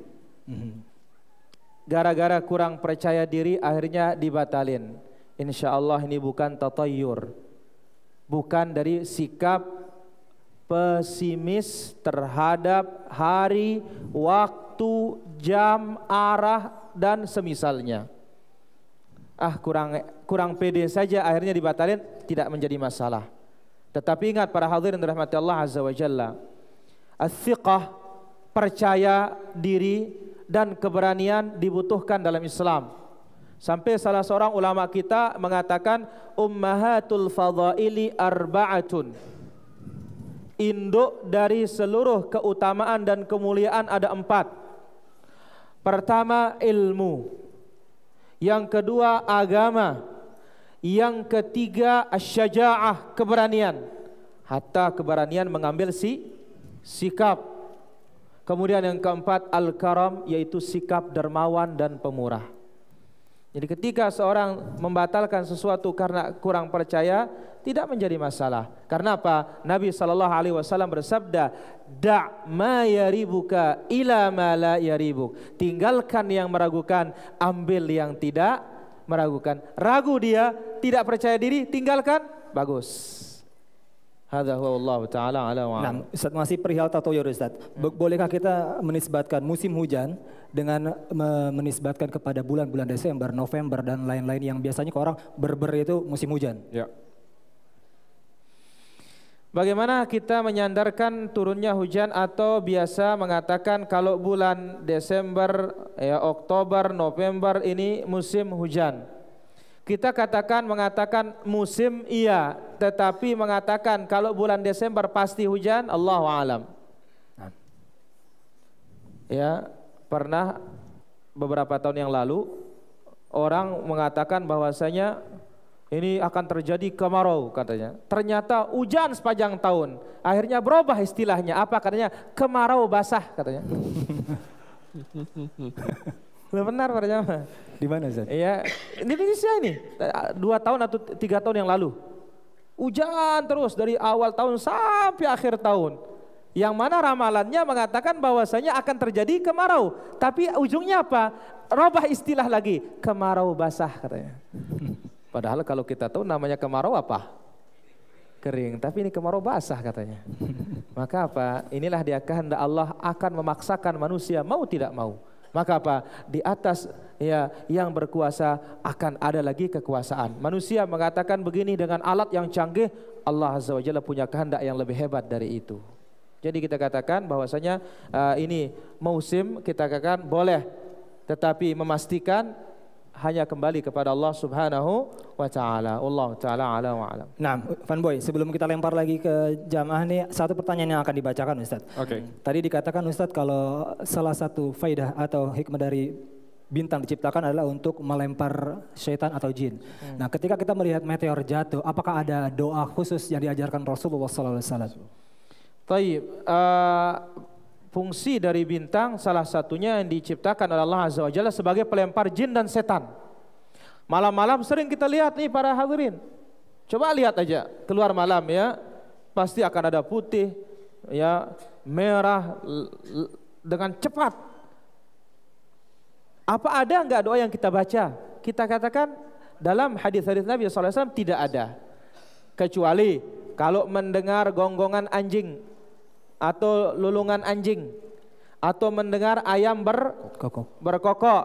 Gara-gara kurang percaya diri akhirnya dibatalin. Insya Allah ini bukan tatoyur, bukan dari sikap pesimis terhadap hari, waktu, jam, arah dan semisalnya. Kurang pede saja akhirnya dibatalin, tidak menjadi masalah. Tetapi ingat para hadirin dirahmati Allah Azza wa Jalla, as-siqah, percaya diri dan keberanian dibutuhkan dalam Islam. Sampai salah seorang ulama kita mengatakan ummahatul fadaili arba'atun. Induk dari seluruh keutamaan dan kemuliaan ada 4. Pertama ilmu, yang kedua agama, yang ketiga asyaja'ah, keberanian. Hatta keberanian mengambil sikap. Kemudian yang keempat al-karam, yaitu sikap dermawan dan pemurah. Jadi ketika seorang membatalkan sesuatu karena kurang percaya, tidak menjadi masalah. Karena apa? Nabi SAW bersabda, da' ma yaribuka ila ma la yaribuk. Tinggalkan yang meragukan, ambil yang tidak meragukan. Ragu dia, tidak percaya diri, tinggalkan, bagus. Hadza huwa Allah taala ala wa ala. Nah, Ustaz, masih perihal tatoyur, Ustaz. Bolehkah kita menisbatkan musim hujan dengan menisbatkan kepada bulan-bulan Desember, November dan lain-lain yang biasanya ke orang berber itu musim hujan? Ya. Bagaimana kita menyandarkan turunnya hujan atau biasa mengatakan kalau bulan Desember, Oktober, November ini musim hujan. Kita mengatakan musim iya, tetapi mengatakan kalau bulan Desember pasti hujan, Allahu a'lam. Ya, pernah beberapa tahun yang lalu orang mengatakan bahwasanya ini akan terjadi kemarau katanya. Ternyata hujan sepanjang tahun. Akhirnya berubah istilahnya. Apa katanya? Kemarau basah katanya. Benar Pak Jamaah. Di mana, Ustaz? Iya, di Indonesia ini 2 tahun atau 3 tahun yang lalu. Hujan terus dari awal tahun sampai akhir tahun. Yang mana ramalannya mengatakan bahwasanya akan terjadi kemarau. Tapi ujungnya apa? Robah istilah lagi, kemarau basah katanya. Padahal kalau kita tahu namanya kemarau apa? Kering, tapi ini kemarau basah katanya. Maka apa? Inilah dia kehendak Allah akan memaksakan manusia mau tidak mau. Maka apa? Di atas ya yang berkuasa akan ada lagi kekuasaan. Manusia mengatakan begini dengan alat yang canggih, Allah Azza wa Jalla punya kehendak yang lebih hebat dari itu. Jadi kita katakan bahwasanya ini musim, kita katakan boleh, tetapi memastikan hanya kembali kepada Allah Subhanahu wa taala. Allah taala ala wa alam. Nah, Fanboy, sebelum kita lempar lagi ke jamaah nih, satu pertanyaan yang akan dibacakan, Ustaz. Oke. Tadi dikatakan, Ustaz, kalau salah satu faidah atau hikmah dari bintang diciptakan adalah untuk melempar syaitan atau jin. Nah, ketika kita melihat meteor jatuh, apakah ada doa khusus yang diajarkan Rasulullah SAW? Taib, fungsi dari bintang salah satunya yang diciptakan oleh Allah Azza wa Jalla sebagai pelempar jin dan setan. Malam-malam sering kita lihat nih para hadirin. Coba lihat aja keluar malam ya, pasti akan ada putih, ya merah dengan cepat. Apa ada enggak doa yang kita baca? Kita katakan dalam hadis-hadis Nabi SAW tidak ada. Kecuali kalau mendengar gonggongan anjing atau lulungan anjing, atau mendengar ayam berkokok,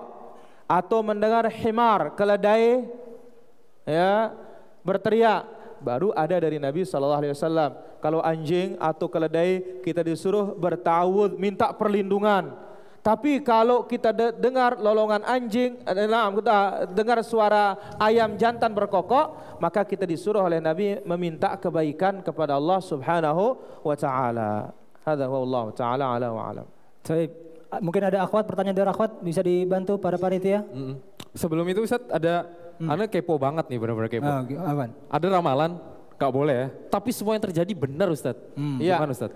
atau mendengar himar, keledai ya berteriak, baru ada dari Nabi SAW. Kalau anjing atau keledai kita disuruh bertawud, minta perlindungan. Tapi kalau kita dengar lolongan anjing, kita dengar suara ayam jantan berkokok, maka kita disuruh oleh Nabi meminta kebaikan kepada Allah Subhanahu wa taala. Hadza huwa Allah taala ala wa alam. Baik, mungkin ada akhwat, pertanyaan dari akhwat bisa dibantu para panitia? Sebelum itu Ustaz ada Anda kepo banget nih, benar-benar kepo. Ada ramalan, gak boleh ya, tapi semua yang terjadi benar Ustaz. Gimana Ustaz?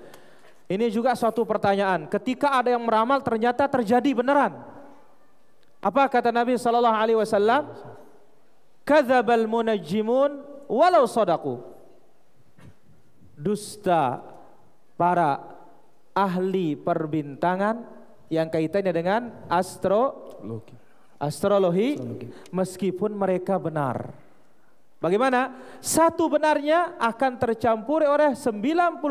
Ini juga suatu pertanyaan. Ketika ada yang meramal ternyata terjadi beneran. Apa kata Nabi sallallahu alaihi wasallam? Kadzabal munajjimun walau shadaqu. Dusta para ahli perbintangan yang kaitannya dengan astrologi meskipun mereka benar. Bagaimana? Satu benarnya akan tercampur oleh 99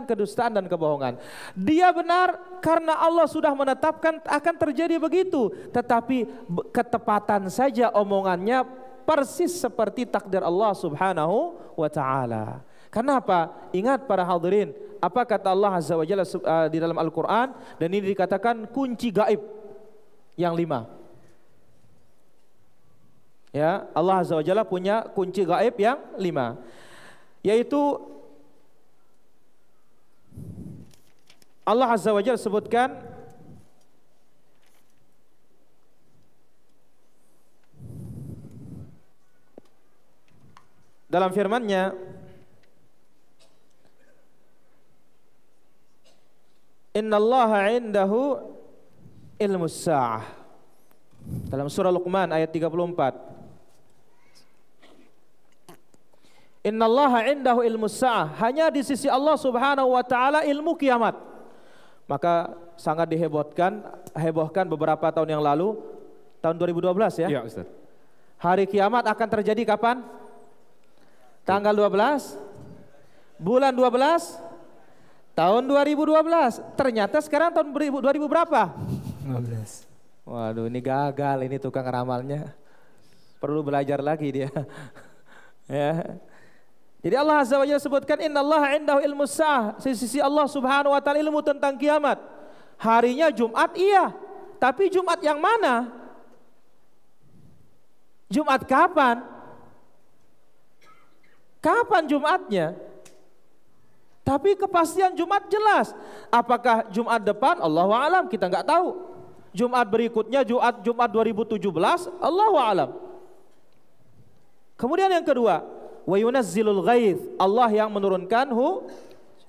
kedustaan dan kebohongan. Dia benar karena Allah sudah menetapkan akan terjadi begitu. Tetapi ketepatan saja omongannya persis seperti takdir Allah subhanahu wa ta'ala. Kenapa? Ingat para hadirin, apa kata Allah Azza wa Jalla di dalam Al-Quran, dan ini dikatakan kunci gaib yang 5. Ya, Allah Azza wa Jalla punya kunci gaib yang 5, yaitu Allah Azza wa Jalla sebutkan dalam firman-Nya, Innallaha indahu ilmus sa'ah, dalam surah Luqman ayat 34. Innallaha indahu ilmus sa'ah, hanya di sisi Allah subhanahu wa ta'ala ilmu kiamat. Maka sangat hebohkan beberapa tahun yang lalu, tahun 2012 ya. Iya, Ustaz. Hari kiamat akan terjadi kapan? Tanggal 12 bulan 12 tahun 2012. Ternyata sekarang tahun 2000 berapa? 15. Waduh, ini gagal ini tukang ramalnya. Perlu belajar lagi dia. Ya. Jadi Allah Azza wa Jalla sebutkan innallaha indahu ilmus sa'ah, di sisi Allah subhanahu wa ta'ala ilmu tentang kiamat. Harinya Jumat iya, tapi Jumat yang mana? Jumat kapan? Kapan Jumatnya? Tapi kepastian Jumat jelas. Apakah Jumat depan? Allahu a'lam, kita nggak tahu. Jumat berikutnya Jumat 2017, Allahu a'lam. Kemudian yang kedua, wa yunazzilul ghaith, Allah yang menurunkan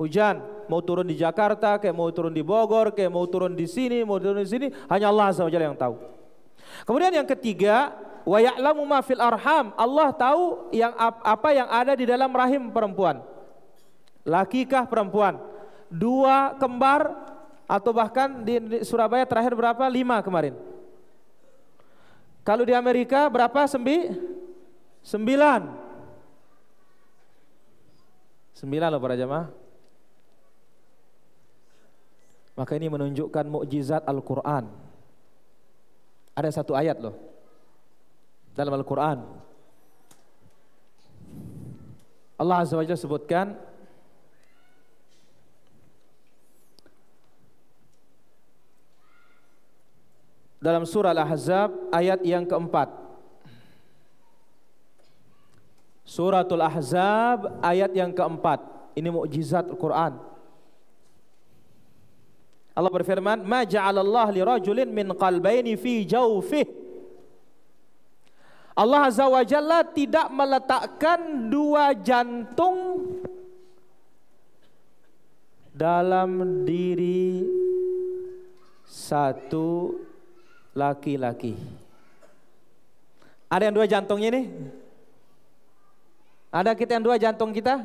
hujan. Mau turun di Jakarta, kayak mau turun di Bogor, kayak mau turun di sini, mau turun di sini, hanya Allah Azza wa Jalla yang tahu. Kemudian yang ketiga, wa ya'lamu ma fil arham, Allah tahu yang apa yang ada di dalam rahim perempuan. Lakikah perempuan? 2 kembar, atau bahkan di Surabaya terakhir berapa? 5 kemarin. Kalau di Amerika berapa? 9 loh para jamaah. Maka ini menunjukkan mukjizat Al-Quran. Ada satu ayat loh dalam Al-Quran, Allah Azza wa Jalla sebutkan dalam surah Al-Ahzab ayat yang keempat. Suratul Ahzab ayat yang keempat. Ini mukjizat Al-Quran. Allah berfirman, "Ma ja'alallahu li rajulin min qalbaini fi jawfih." Allah Azza wa Jalla tidak meletakkan 2 jantung dalam diri satu laki-laki. Ada yang 2 jantungnya nih? Ada kita yang 2 jantung kita?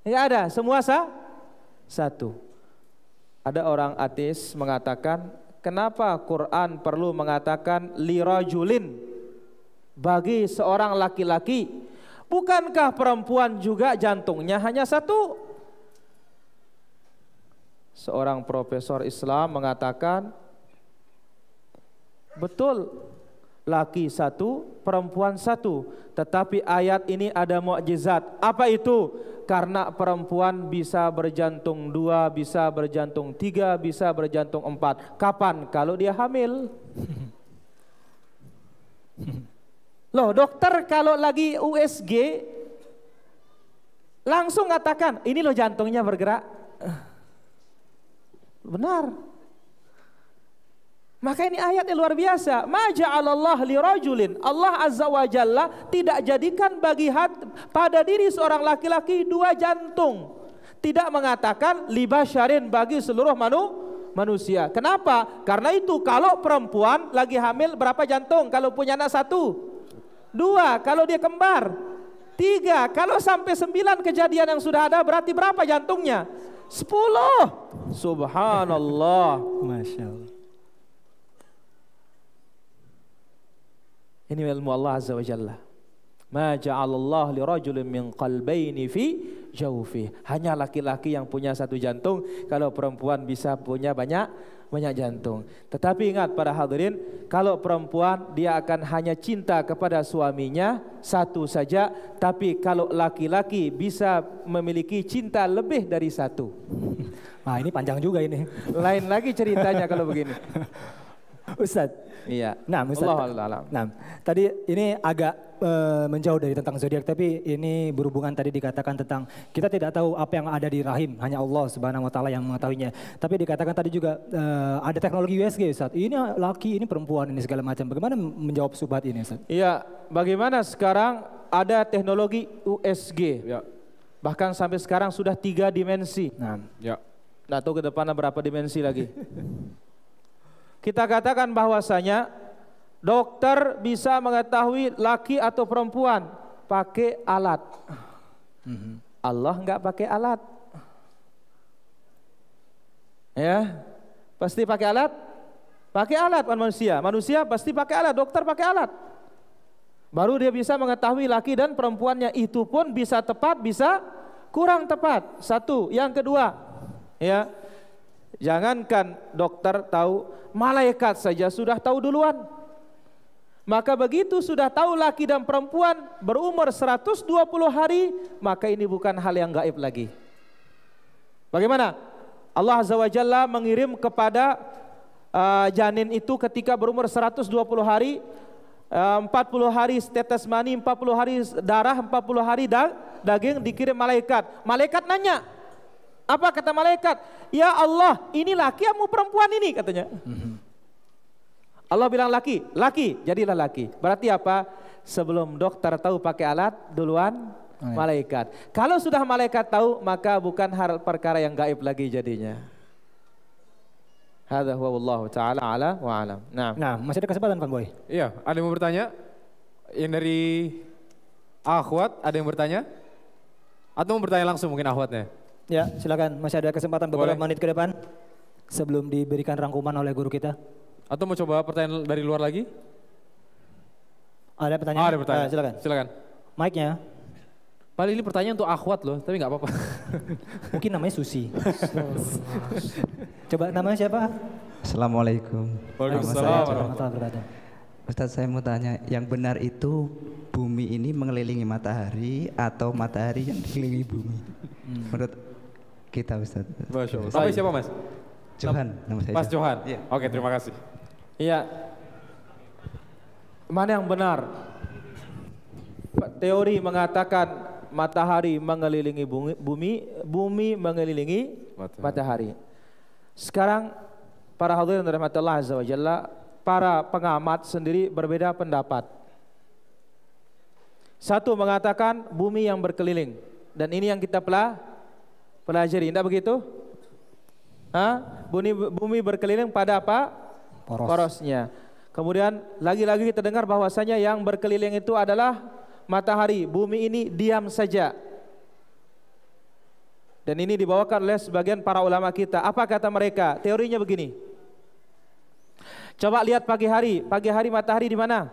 Ya ada, semua satu. Ada orang ateis mengatakan, kenapa Quran perlu mengatakan lirajulin, bagi seorang laki-laki? Bukankah perempuan juga jantungnya hanya 1? Seorang profesor Islam mengatakan, betul, laki 1, perempuan 1. Tetapi ayat ini ada mukjizat. Apa itu? Karena perempuan bisa berjantung 2, bisa berjantung 3, bisa berjantung 4. Kapan? Kalau dia hamil. Loh, dokter kalau lagi USG langsung katakan, ini loh jantungnya bergerak. Benar. Maka ini ayatnya luar biasa. Ma ja'alallah li rajulin, Allah Azza wa Jalla tidak jadikan pada diri seorang laki-laki 2 jantung. Tidak mengatakan li basyarin, bagi seluruh manusia. Kenapa? Karena itu kalau perempuan lagi hamil berapa jantung? Kalau punya anak 1, 2, kalau dia kembar 3, kalau sampai 9 kejadian yang sudah ada berarti berapa jantungnya? 10. Subhanallah. Masya Allah. Ini ilmu Allah Azza wa Jalla. Ma ja'alallahu li rajulin min qalbaini fi jawfi. Hanya laki-laki yang punya 1 jantung, kalau perempuan bisa punya banyak jantung. Tetapi ingat para hadirin, kalau perempuan dia akan hanya cinta kepada suaminya 1 saja, tapi kalau laki-laki bisa memiliki cinta lebih dari 1. Nah, ini panjang juga ini. Lain lagi ceritanya kalau begini. Ustaz. Iya. Nah, Ustaz. Nah, tadi ini agak menjauh dari tentang zodiak, tapi ini berhubungan tadi dikatakan tentang kita tidak tahu apa yang ada di rahim, hanya Allah Subhanahu wa taala yang mengetahuinya. Tapi dikatakan tadi juga ada teknologi USG, Ustaz. Ini laki, ini perempuan, ini segala macam. Bagaimana menjawab subhat ini, Ustaz? Iya, bagaimana sekarang ada teknologi USG. Ya. Bahkan sampai sekarang sudah 3 dimensi. Ya. Nggak tahu ke depannya berapa dimensi lagi. Kita katakan bahwasanya dokter bisa mengetahui laki atau perempuan pakai alat. Allah nggak pakai alat. Ya, pasti pakai alat. Pakai alat manusia. Manusia pasti pakai alat. Dokter pakai alat. Baru dia bisa mengetahui laki dan perempuannya. Itu pun bisa tepat, bisa kurang tepat. 1. Yang kedua, ya, jangankan dokter tahu, malaikat saja sudah tahu duluan. Maka begitu sudah tahu laki dan perempuan berumur 120 hari, maka ini bukan hal yang gaib lagi. Bagaimana? Allah Azza wa Jalla mengirim kepada janin itu ketika berumur 120 hari, 40 hari tetes mani, 40 hari darah, 40 hari daging, dikirim malaikat. Malaikat nanya, apa kata malaikat? Ya Allah, ini laki atau perempuan ini, katanya. Allah bilang laki, jadilah laki. Berarti apa? Sebelum dokter tahu pakai alat, duluan malaikat. Kalau sudah malaikat tahu, maka bukan hal perkara yang gaib lagi jadinya. Hadza huwa wallahu taala ala wa alam. Nah, masih ada kesempatan Pak Boy. Iya, ada yang mau bertanya? Yang dari akhwat ada yang bertanya? Atau mau bertanya langsung mungkin akhwatnya? Ya, silakan. Masih ada kesempatan beberapa menit ke depan sebelum diberikan rangkuman oleh guru kita. Atau mau coba pertanyaan dari luar lagi? Ada pertanyaan? Ada pertanyaan. Silakan. Mic-nya. Paling ini pertanyaan untuk akhwat loh, tapi nggak apa-apa. Mungkin namanya Susi. Coba namanya siapa? Assalamualaikum. Waalaikumsalam warahmatullahi wabarakatuh. Ustadz, saya mau tanya, yang benar itu bumi ini mengelilingi matahari atau matahari yang dikelilingi bumi? Menurut kita, Ustadz. Masya Allah. Sampai siapa, Mas? Johan, nama saya. Mas Johan. Iya. Oke, terima kasih. Iya. Mana yang benar? Teori mengatakan matahari mengelilingi bumi, bumi mengelilingi matahari. Sekarang para hadirin rahmatullah azza wa jalla, para pengamat sendiri berbeda pendapat. Satu mengatakan bumi yang berkeliling, dan ini yang kita pelajari, tidak begitu? Bumi berkeliling pada apa? Porosnya. Kemudian lagi-lagi kita dengar bahwasanya yang berkeliling itu adalah matahari. Bumi ini diam saja. Dan ini dibawakan oleh sebagian para ulama kita. Apa kata mereka? Teorinya begini. Coba lihat pagi hari. Pagi hari matahari di mana?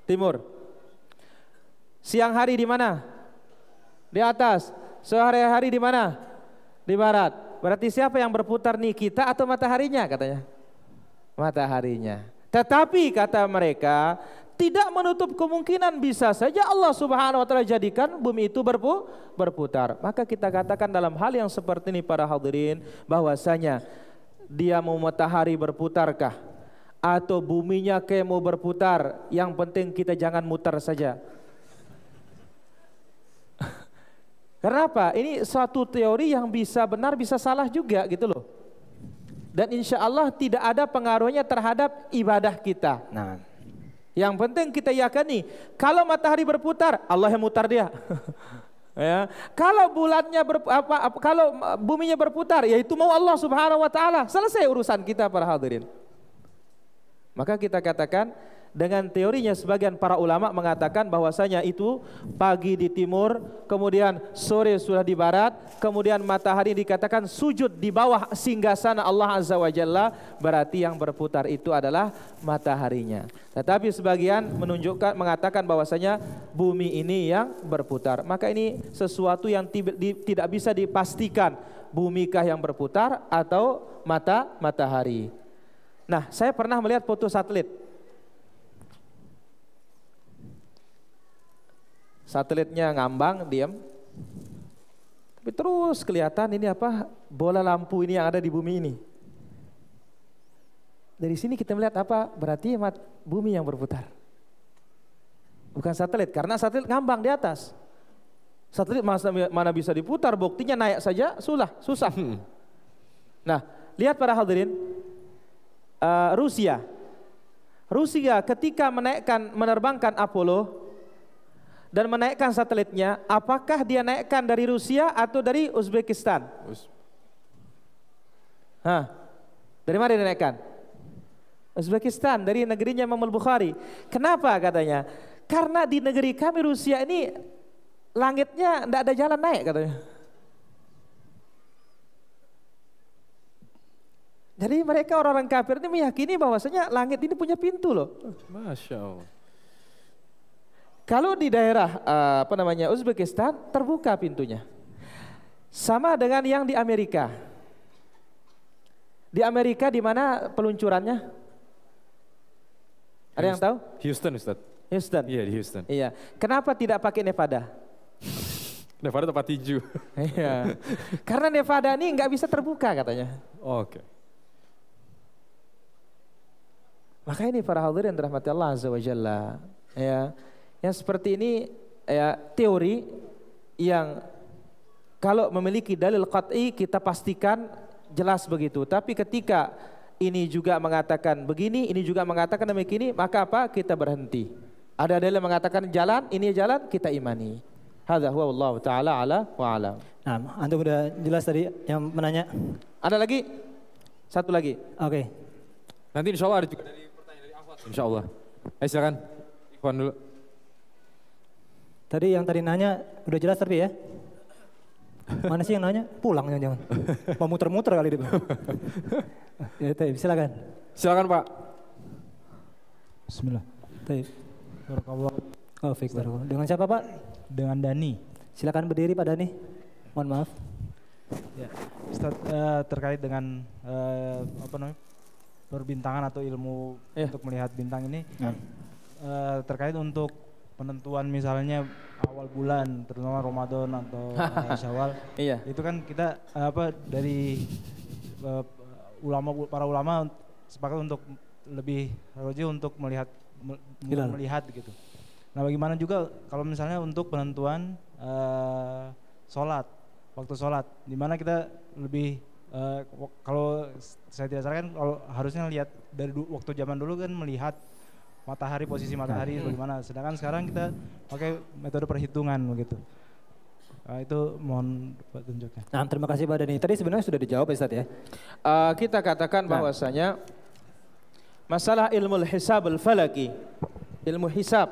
Timur. Siang hari di mana? Di atas. Sore hari di mana? Di barat. Berarti siapa yang berputar nih, kita atau mataharinya, katanya? Mataharinya. Tetapi kata mereka, tidak menutup kemungkinan bisa saja Allah Subhanahu wa taala jadikan bumi itu berputar. Maka kita katakan dalam hal yang seperti ini para hadirin, bahwasanya dia mau matahari berputarkah atau buminya kayak mau berputar, yang penting kita jangan muter saja. Kenapa? Ini suatu teori yang bisa benar bisa salah juga gitu loh. Dan insya Allah tidak ada pengaruhnya terhadap ibadah kita. Nah, yang penting kita yakini kalau matahari berputar, Allah yang mutar dia. Ya, kalau bulannya kalau buminya berputar, yaitu mau Allah Subhanahu wa taala. Selesai urusan kita para hadirin. Maka kita katakan dengan teorinya sebagian para ulama mengatakan bahwasanya itu pagi di timur, kemudian sore sudah di barat, kemudian matahari dikatakan sujud di bawah singgasana Allah Azza wa Jalla, berarti yang berputar itu adalah mataharinya. Tetapi sebagian mengatakan bahwasanya bumi ini yang berputar. Maka ini sesuatu yang tidak bisa dipastikan, bumikah yang berputar atau matahari. Nah, saya pernah melihat foto satelit. Satelitnya ngambang, diam. Tapi terus kelihatan ini apa? Bola lampu ini yang ada di bumi ini. Dari sini kita melihat apa? Berarti bumi yang berputar. Bukan satelit, karena satelit ngambang di atas. Satelit mana bisa diputar, buktinya naik saja susah. Nah, lihat para hadirin, Rusia ketika menerbangkan Apollo dan menaikkan satelitnya, apakah dia naikkan dari Rusia atau dari Uzbekistan? Dari mana dia naikkan? Uzbekistan, dari negerinya Imam Al-Bukhari. Kenapa katanya? Karena di negeri kami Rusia ini langitnya tidak ada jalan naik katanya. Jadi mereka orang-orang kafir ini meyakini bahwasanya langit ini punya pintu loh. Masya Allah. Kalau di daerah Uzbekistan terbuka pintunya. Sama dengan yang di Amerika. Di Amerika di mana peluncurannya? Ada yang tahu? Houston, Ustaz. Houston. Iya, di Houston. Iya. Kenapa tidak pakai Nevada? Nevada tempat tinju. Iya. Karena Nevada ini nggak bisa terbuka katanya. Oke. Maka ini para hadirin dirahmati Allah Azza wa Jalla. Ya. Yang seperti ini ya, teori yang kalau memiliki dalil qat'i kita pastikan jelas begitu. Tapi ketika ini juga mengatakan begini, ini juga mengatakan demikian, maka apa? Kita berhenti. Ada dalil yang mengatakan jalan, ini jalan, kita imani. Hadza huwa Allah taala ala wa alam. Nah, antum udah jelas tadi yang menanya. Ada lagi? Satu lagi. Oke. Nanti insya Allah ada juga dari pertanyaan dari Ahwat. Insya Allah. Silakan. Ikhwan dulu. Tadi yang tadi nanya udah jelas tapi ya. Mana sih yang nanya? Pulang jangan-jangan. Mau muter-muter kali dia. Ya, silakan. Silakan Pak. Bismillah. Barakallah. Oh, fik barakallah. Dengan siapa Pak? Dengan Dani. Silakan berdiri Pak Dani. Mohon maaf. Ya, Ustaz, terkait dengan perbintangan atau ilmu untuk melihat bintang ini, terkait untuk penentuan misalnya awal bulan, terutama Ramadan atau Syawal, itu kan kita dari para ulama sepakat untuk lebih rajin untuk melihat gitu. Nah, bagaimana juga kalau misalnya untuk penentuan waktu sholat, di mana kita lebih kalau saya tidak salah kan kalau harusnya lihat dari waktu zaman dulu kan melihat matahari, posisi matahari bagaimana, sedangkan sekarang kita pakai metode perhitungan begitu. Itu mohon tunjukkan. Nah, terima kasih Pak Dani. Tadi sebenarnya sudah dijawab ya Ustaz ya. Kita katakan bahwasanya masalah ilmu hisab al-falaki, ilmu hisab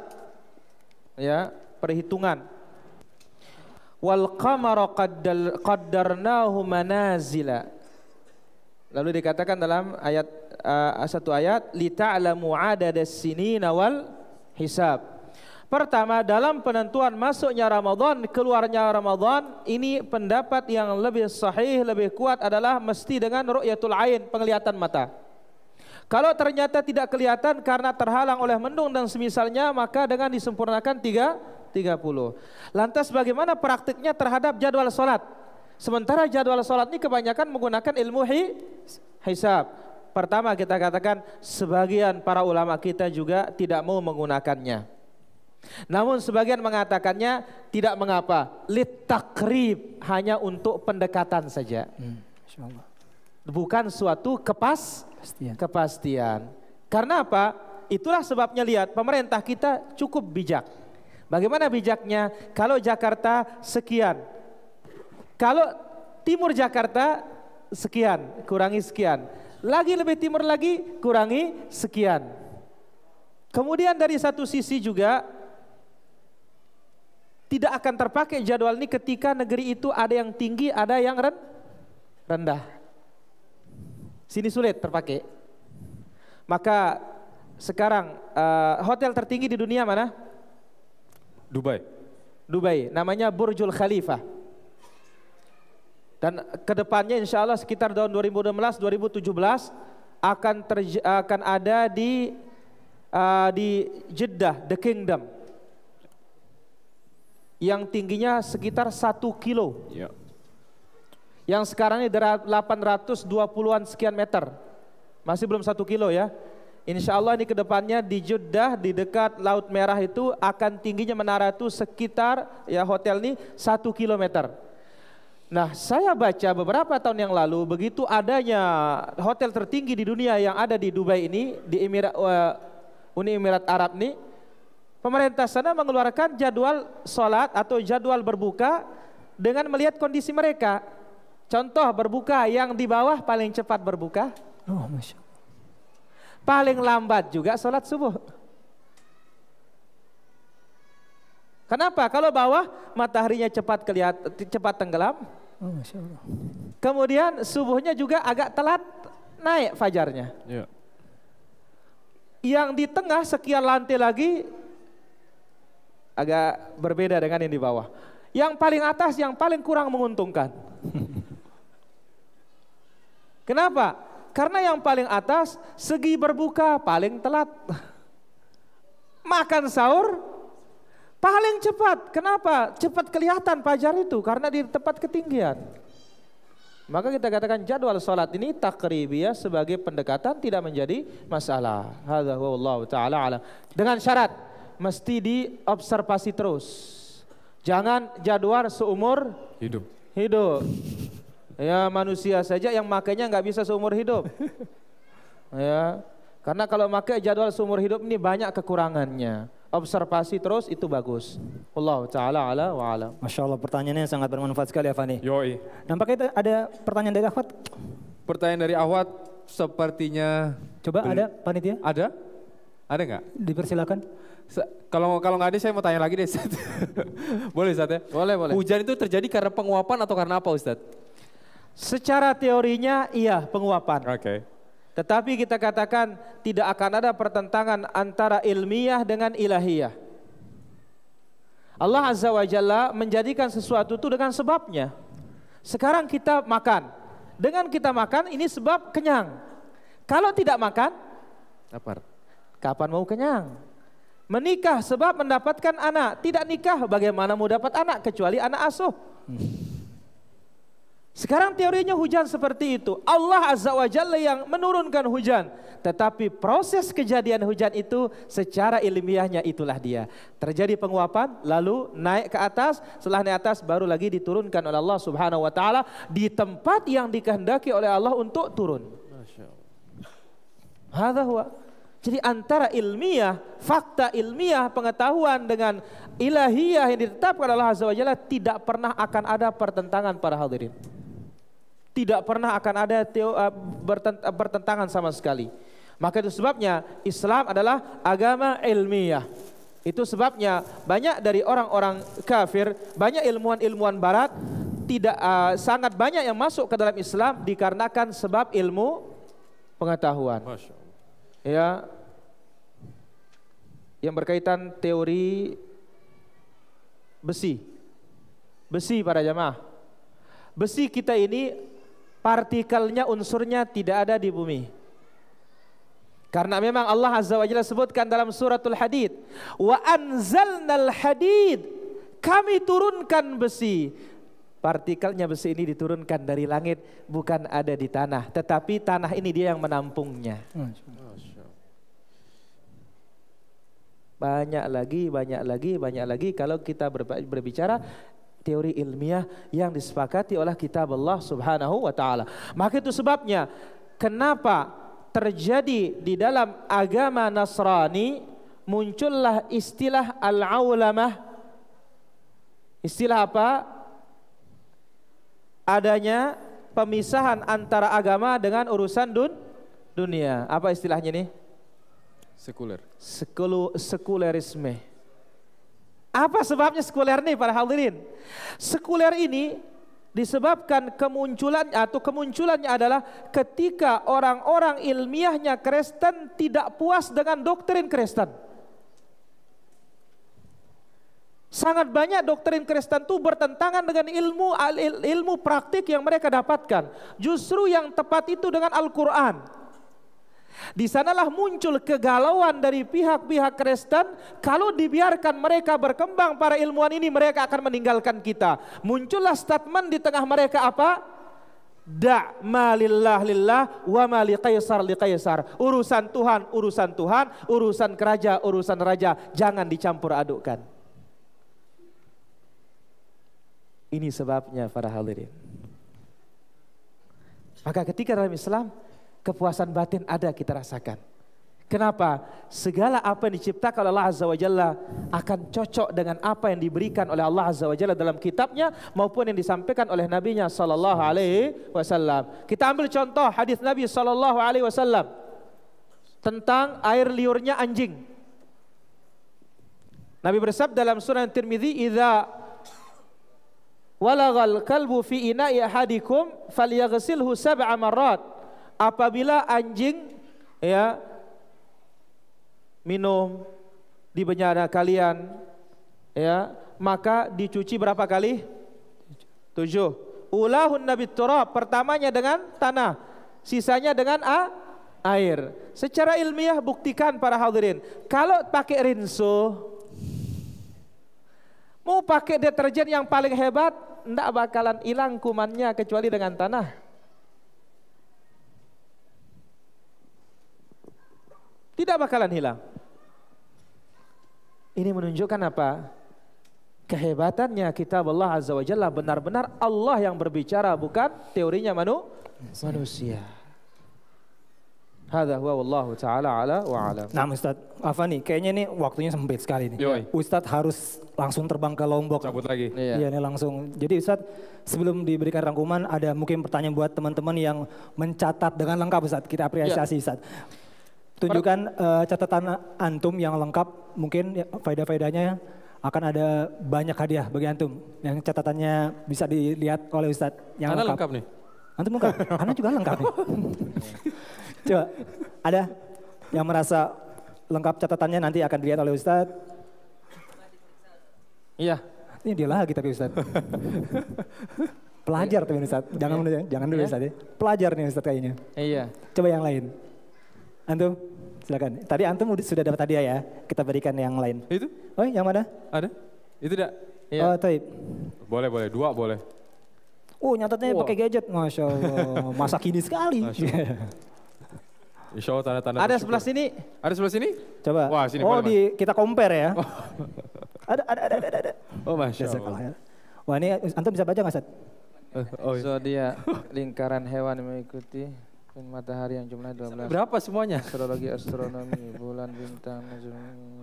ya, perhitungan. Wal qamara qaddarnahu manazila. Lalu dikatakan dalam ayat satu ayat li ta'lamu adadas sinina wal hisab. Pertama, dalam penentuan masuknya Ramadan, keluarnya Ramadan, ini pendapat yang lebih sahih, lebih kuat adalah mesti dengan ru'yatul ain, penglihatan mata. Kalau ternyata tidak kelihatan karena terhalang oleh mendung dan semisalnya, maka dengan disempurnakan 30. Lantas bagaimana praktiknya terhadap jadwal sholat? Sementara jadwal sholat ini kebanyakan menggunakan ilmu hisab. Pertama kita katakan sebagian para ulama kita juga tidak mau menggunakannya. Namun sebagian mengatakannya tidak mengapa, lit takrib, hanya untuk pendekatan saja. Bukan suatu kepastian. Karena apa? Itulah sebabnya lihat pemerintah kita cukup bijak. Bagaimana bijaknya? Kalau Jakarta sekian, kalau timur Jakarta sekian, kurangi sekian, lagi lebih timur lagi kurangi sekian. Kemudian dari satu sisi juga tidak akan terpakai jadwal ini ketika negeri itu ada yang tinggi, ada yang rendah. Sini sulit terpakai. Maka sekarang hotel tertinggi di dunia mana? Dubai, namanya Burjul Khalifah. Dan kedepannya insya Allah sekitar tahun 2016-2017 akan ada di Jeddah, The Kingdom, yang tingginya sekitar 1 kilo. Yang sekarang ini 820-an sekian meter, masih belum 1 kilo ya. Insya Allah ini kedepannya di Jeddah, di dekat Laut Merah itu akan tingginya menara itu sekitar ya hotel ini 1 kilometer. Nah, saya baca beberapa tahun yang lalu begitu adanya hotel tertinggi di dunia yang ada di Dubai ini, di Uni Emirat Arab ini, pemerintah sana mengeluarkan jadwal sholat atau jadwal berbuka dengan melihat kondisi mereka. Contoh berbuka yang di bawah paling cepat berbuka. Oh, Masya Allah. Paling lambat juga sholat subuh. Kenapa? Kalau bawah mataharinya cepat tenggelam. Oh, Masya Allah. Kemudian subuhnya juga agak telat naik fajarnya. Yang di tengah sekian lantai lagi agak berbeda dengan yang di bawah. Yang paling atas yang paling kurang menguntungkan. Kenapa? Karena yang paling atas segi berbuka paling telat. Makan sahur paling cepat. Kenapa? Cepat kelihatan fajar itu karena di tempat ketinggian. Maka kita katakan jadwal sholat ini takribiyah sebagai pendekatan tidak menjadi masalah. Hadza wallahu taala alam. Dengan syarat mesti diobservasi terus. Jangan jadwal seumur hidup. Ya manusia saja yang makainya nggak bisa seumur hidup. Ya, karena kalau pakai jadwal seumur hidup ini banyak kekurangannya. Observasi terus itu bagus. Allah taala ala wa alam. Masya Allah, pertanyaannya sangat bermanfaat sekali ya Fani. Yoi. Nampaknya ada pertanyaan dari Ahwat. Pertanyaan dari Ahwat sepertinya. Coba ada panitia? Ada nggak? Dipersilakan. Kalau nggak ada saya mau tanya lagi deh. Boleh Ustaz ya? Boleh. Hujan itu terjadi karena penguapan atau karena apa Ustaz? Secara teorinya iya penguapan. Tetapi kita katakan tidak akan ada pertentangan antara ilmiah dengan ilahiyah. Allah Azza wa Jalla menjadikan sesuatu itu dengan sebabnya. Sekarang kita makan. Dengan kita makan ini sebab kenyang. Kalau tidak makan, lapar. Kapan mau kenyang? Menikah sebab mendapatkan anak. Tidak nikah bagaimana mau dapat anak kecuali anak asuh. Sekarang teorinya hujan seperti itu. Allah Azza wa Jalla yang menurunkan hujan. Tetapi proses kejadian hujan itu secara ilmiahnya itulah dia. Terjadi penguapan, lalu naik ke atas. Setelah naik atas baru lagi diturunkan oleh Allah Subhanahu wa Ta'ala di tempat yang dikehendaki oleh Allah untuk turun. Hadza huwa. Jadi antara ilmiah, fakta ilmiah, pengetahuan dengan ilahiyah yang ditetapkan oleh Allah Azza wa Jalla tidak pernah akan ada pertentangan para hadirin. Tidak pernah akan ada bertentangan sama sekali. Maka itu sebabnya Islam adalah agama ilmiah. Itu sebabnya banyak dari orang-orang kafir, banyak ilmuwan-ilmuwan barat tidak sangat banyak yang masuk ke dalam Islam dikarenakan sebab ilmu pengetahuan. Ya, yang berkaitan teori besi para jamaah. Besi kita ini partikelnya, unsurnya tidak ada di bumi. Karena memang Allah Azza wa Jalla sebutkan dalam suratul Hadid, wa anzalnal hadid, kami turunkan besi. Partikelnya besi ini diturunkan dari langit, bukan ada di tanah, tetapi tanah ini dia yang menampungnya. Banyak lagi kalau kita berbicara teori ilmiah yang disepakati oleh kitab Allah Subhanahu wa Ta'ala. Maka itu sebabnya kenapa terjadi di dalam agama Nasrani muncullah istilah al-aulamah. Istilah apa? Adanya pemisahan antara agama dengan urusan dunia. Apa istilahnya nih? Sekuler. Sekulerisme. Apa sebabnya sekuler nih para hadirin? Sekuler ini disebabkan kemunculannya adalah ketika orang-orang ilmiahnya Kristen tidak puas dengan doktrin Kristen. Sangat banyak doktrin Kristen itu bertentangan dengan ilmu praktik yang mereka dapatkan. Justru yang tepat itu dengan Al-Quran. Di sanalah muncul kegalauan dari pihak-pihak Kristen. Kalau dibiarkan mereka berkembang, para ilmuwan ini, mereka akan meninggalkan kita. Muncullah statement di tengah mereka apa? Da' ma lillah lillah wa ma li qaisar li qaisar. Urusan Tuhan, urusan raja, jangan dicampur adukkan. Ini sebabnya para hadirin. Maka ketika dalam Islam, kepuasan batin ada kita rasakan. Kenapa? Segala apa yang diciptakan oleh Allah Azza wa Jalla akan cocok dengan apa yang diberikan oleh Allah Azza wa Jalla dalam kitabnya maupun yang disampaikan oleh Nabi-Nya sallallahu alaihi wasallam. Kita ambil contoh hadis Nabi sallallahu alaihi wasallam tentang air liurnya anjing. Nabi bersabda dalam Sunan Tirmidzi, "Idza walagal kalbu fi ina'i ahadikum falyaghsilhu sab'a marrat." Apabila anjing minum di benyana kalian, maka dicuci berapa kali? 7. Ulahun nabit turab, pertamanya dengan tanah, sisanya dengan air. Secara ilmiah buktikan para hadirin, kalau pakai rinso, mau pakai deterjen yang paling hebat, enggak bakalan hilang kumannya kecuali dengan tanah. Tidak bakalan hilang. Ini menunjukkan apa? Kehebatannya kitab Allah Azza wa Jalla, benar-benar Allah yang berbicara, bukan teorinya manusia. Hadza huwa wallahu taala ala wa alam. Nah, Ustaz Afani, kayaknya ini waktunya sempit sekali nih. Ustaz harus langsung terbang ke Lombok. Cabut lagi. Iya, ini langsung. Jadi Ustaz, sebelum diberikan rangkuman, ada mungkin pertanyaan buat teman-teman yang mencatat dengan lengkap Ustaz. Kita apresiasi Ustaz. Tunjukkan catatan antum yang lengkap, mungkin faedah-faedahnya akan ada banyak hadiah bagi antum. Yang catatannya bisa dilihat oleh Ustadz yang lengkap nih. Antum lengkap, Ana juga lengkap nih. Coba, ada yang merasa lengkap catatannya nanti akan dilihat oleh Ustadz. Iya. Ini dia lagi tapi Ustadz. Pelajar tapi Ustadz, jangan dulu Ustadz ya. Pelajar nih Ustadz kayaknya. Iya. Coba yang lain. Antum, silakan. Tadi antum sudah dapat hadiah ya. Kita berikan yang lain. Itu? Oh, yang mana? Ada? Itu tidak? Ya. Oh, taib. Boleh. 2 boleh. Nyatatnya pakai gadget. Masya Allah. Masa kini sekali. Insya Allah tanda-tanda. Ada sebelah sini. Ada sebelah sini? Coba. Wah, sini. Kita compare ya. Ada. Oh, Masya Allah. Wah, ini antum bisa baca nggak, Ustaz? Zodiak, lingkaran hewan mengikuti matahari yang jumlahnya 12. Berapa semuanya? Astrologi, astronomi, bulan, bintang.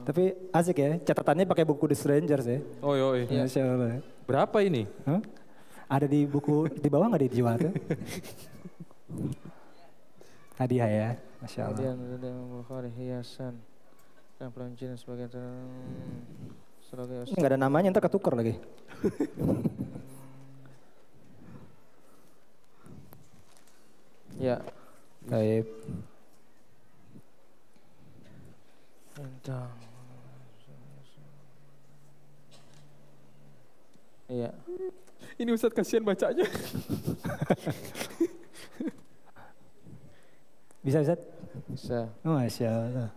Tapi asik ya, catatannya pakai buku The Strangers ya. Oh iya. Masya Allah. Berapa ini? Huh? Ada di buku, di bawah nggak dijual tuh? Hadiah ya, Masya Allah. Bukhari, hiasan, dan peluncur sebagai nggak ada namanya, ntar ketukar lagi. Ya. Baik. Bintang. Iya. Ini Ustadz kasihan bacanya. Bisa Ustadz? Bisa. Oh, Masya Allah.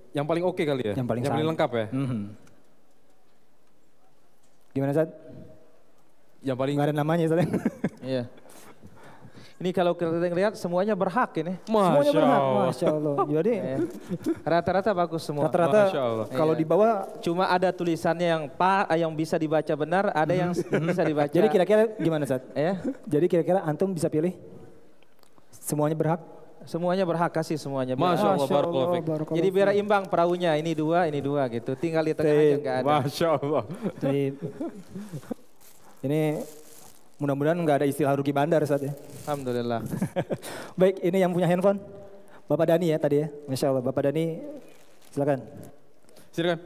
Yang paling oke kali ya? Yang paling lengkap ya? Gimana Ustadz? Yang paling nggak ada namanya Ustadz. Iya. Ini kalau kita lihat semuanya berhak ini. Semuanya berhak, Masya Allah. Jadi rata-rata bagus semua. Rata-rata kalau di bawah cuma ada tulisannya yang bisa dibaca benar, ada yang bisa dibaca. Jadi kira-kira gimana Ustadz? Ya. Jadi kira-kira antum bisa pilih Semuanya berhak? Semuanya berhak, kasih semuanya. Masya Allah, barakallahu fiik. Jadi biar imbang perahunya, ini dua gitu. Tinggal di tengah aja nggak ada. Masya Allah. Ini mudah-mudahan nggak ada istilah rugi bandar saat ya. Alhamdulillah. Baik, ini yang punya handphone. Bapak Dani ya tadi ya. Masya Allah, Bapak Dani silakan. Silakan.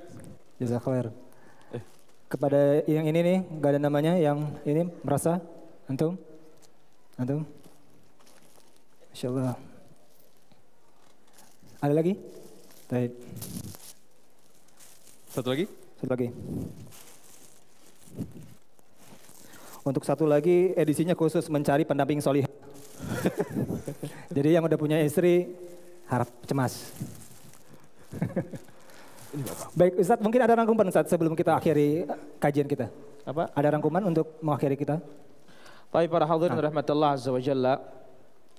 Jazakallah. Kepada yang ini nih, nggak ada namanya, yang ini merasa antum. Masya Allah. Ada lagi? Baik. Satu lagi? Untuk satu lagi edisinya khusus mencari pendamping solihah. Jadi yang udah punya istri harap cemas. Baik Ustadz, mungkin ada rangkuman Ustadz sebelum kita akhiri kajian kita. Apa? Ada rangkuman untuk mengakhiri kita? Baik para hadirin rahmatullah azza wa jalla.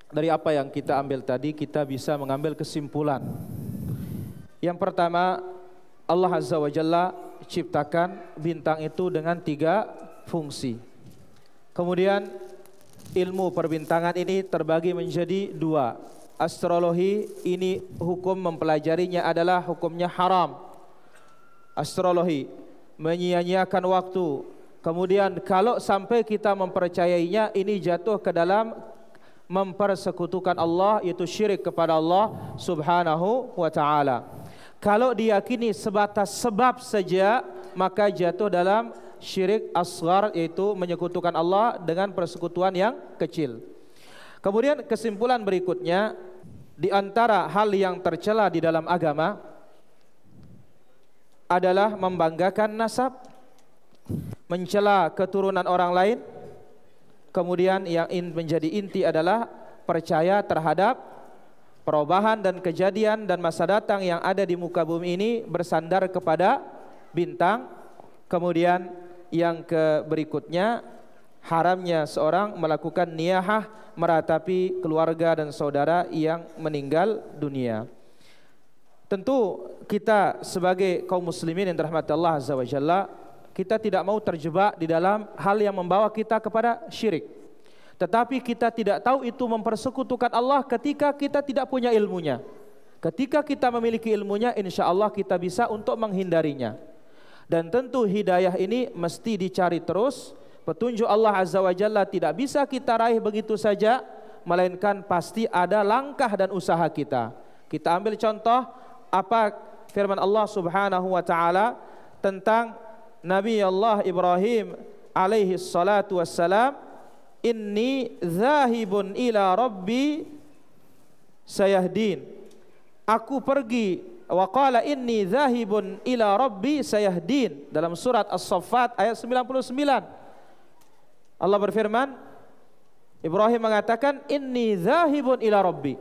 Dari apa yang kita ambil tadi, kita bisa mengambil kesimpulan. Yang pertama, Allah azza wa jalla ciptakan bintang itu dengan 3 fungsi. Kemudian ilmu perbintangan ini terbagi menjadi 2. Astrologi ini hukum mempelajarinya adalah hukumnya haram. Astrologi menyia-nyiakan waktu. Kemudian kalau sampai kita mempercayainya, ini jatuh ke dalam mempersekutukan Allah, yaitu syirik kepada Allah subhanahu wa ta'ala. Kalau diyakini sebatas sebab saja, maka jatuh dalam syirik asghar, yaitu menyekutukan Allah dengan persekutuan yang kecil. Kemudian kesimpulan berikutnya, di antara hal yang tercela di dalam agama adalah membanggakan nasab, mencela keturunan orang lain. Kemudian yang menjadi inti adalah percaya terhadap perubahan dan kejadian dan masa datang yang ada di muka bumi ini bersandar kepada bintang. Kemudian yang berikutnya, haramnya seorang melakukan niyahah meratapi keluarga dan saudara yang meninggal dunia. Tentu kita sebagai kaum muslimin yang dirahmati Allah azza wa jalla, kita tidak mau terjebak di dalam hal yang membawa kita kepada syirik. Tetapi kita tidak tahu itu mempersekutukan Allah ketika kita tidak punya ilmunya. Ketika kita memiliki ilmunya, insya Allah kita bisa untuk menghindarinya. Dan tentu hidayah ini mesti dicari terus. Petunjuk Allah azza wa jalla tidak bisa kita raih begitu saja, melainkan pasti ada langkah dan usaha kita. Kita ambil contoh apa firman Allah subhanahu wa ta'ala tentang Nabi Allah Ibrahim alaihi salatu wassalam, inni zahibun ila rabbi sayahdin. Aku pergi, wa qala inni zahibun ila rabbi sayahdin, dalam surat As-Saffat ayat 99. Allah berfirman, Ibrahim mengatakan, inni zahibun ila rabbi.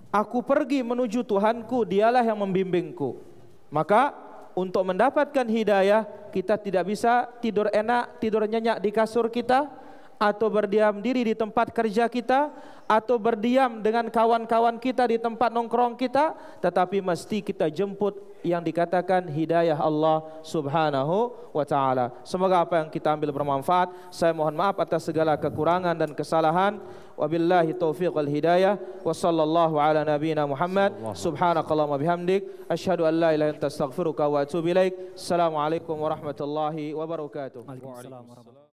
Aku pergi menuju Tuhanku, dialah yang membimbingku. Maka untuk mendapatkan hidayah, kita tidak bisa tidur enak, tidur nyenyak di kasur kita, atau berdiam diri di tempat kerja kita, atau berdiam dengan kawan-kawan kita di tempat nongkrong kita, tetapi mesti kita jemput yang dikatakan hidayah Allah subhanahu wa ta'ala. Semoga apa yang kita ambil bermanfaat. Saya mohon maaf atas segala kekurangan dan kesalahan. Wabillahi taufiq wal hidayah. Wa sallallahu ala nabiyina Muhammad. Subhanakallahumma bihamdik, asyhadu an la ilaha illa anta astaghfiruka wa atubu ilaik. Assalamualaikum warahmatullahi wabarakatuh. Waalaikumsalam warahmatullahi wabarakatuh.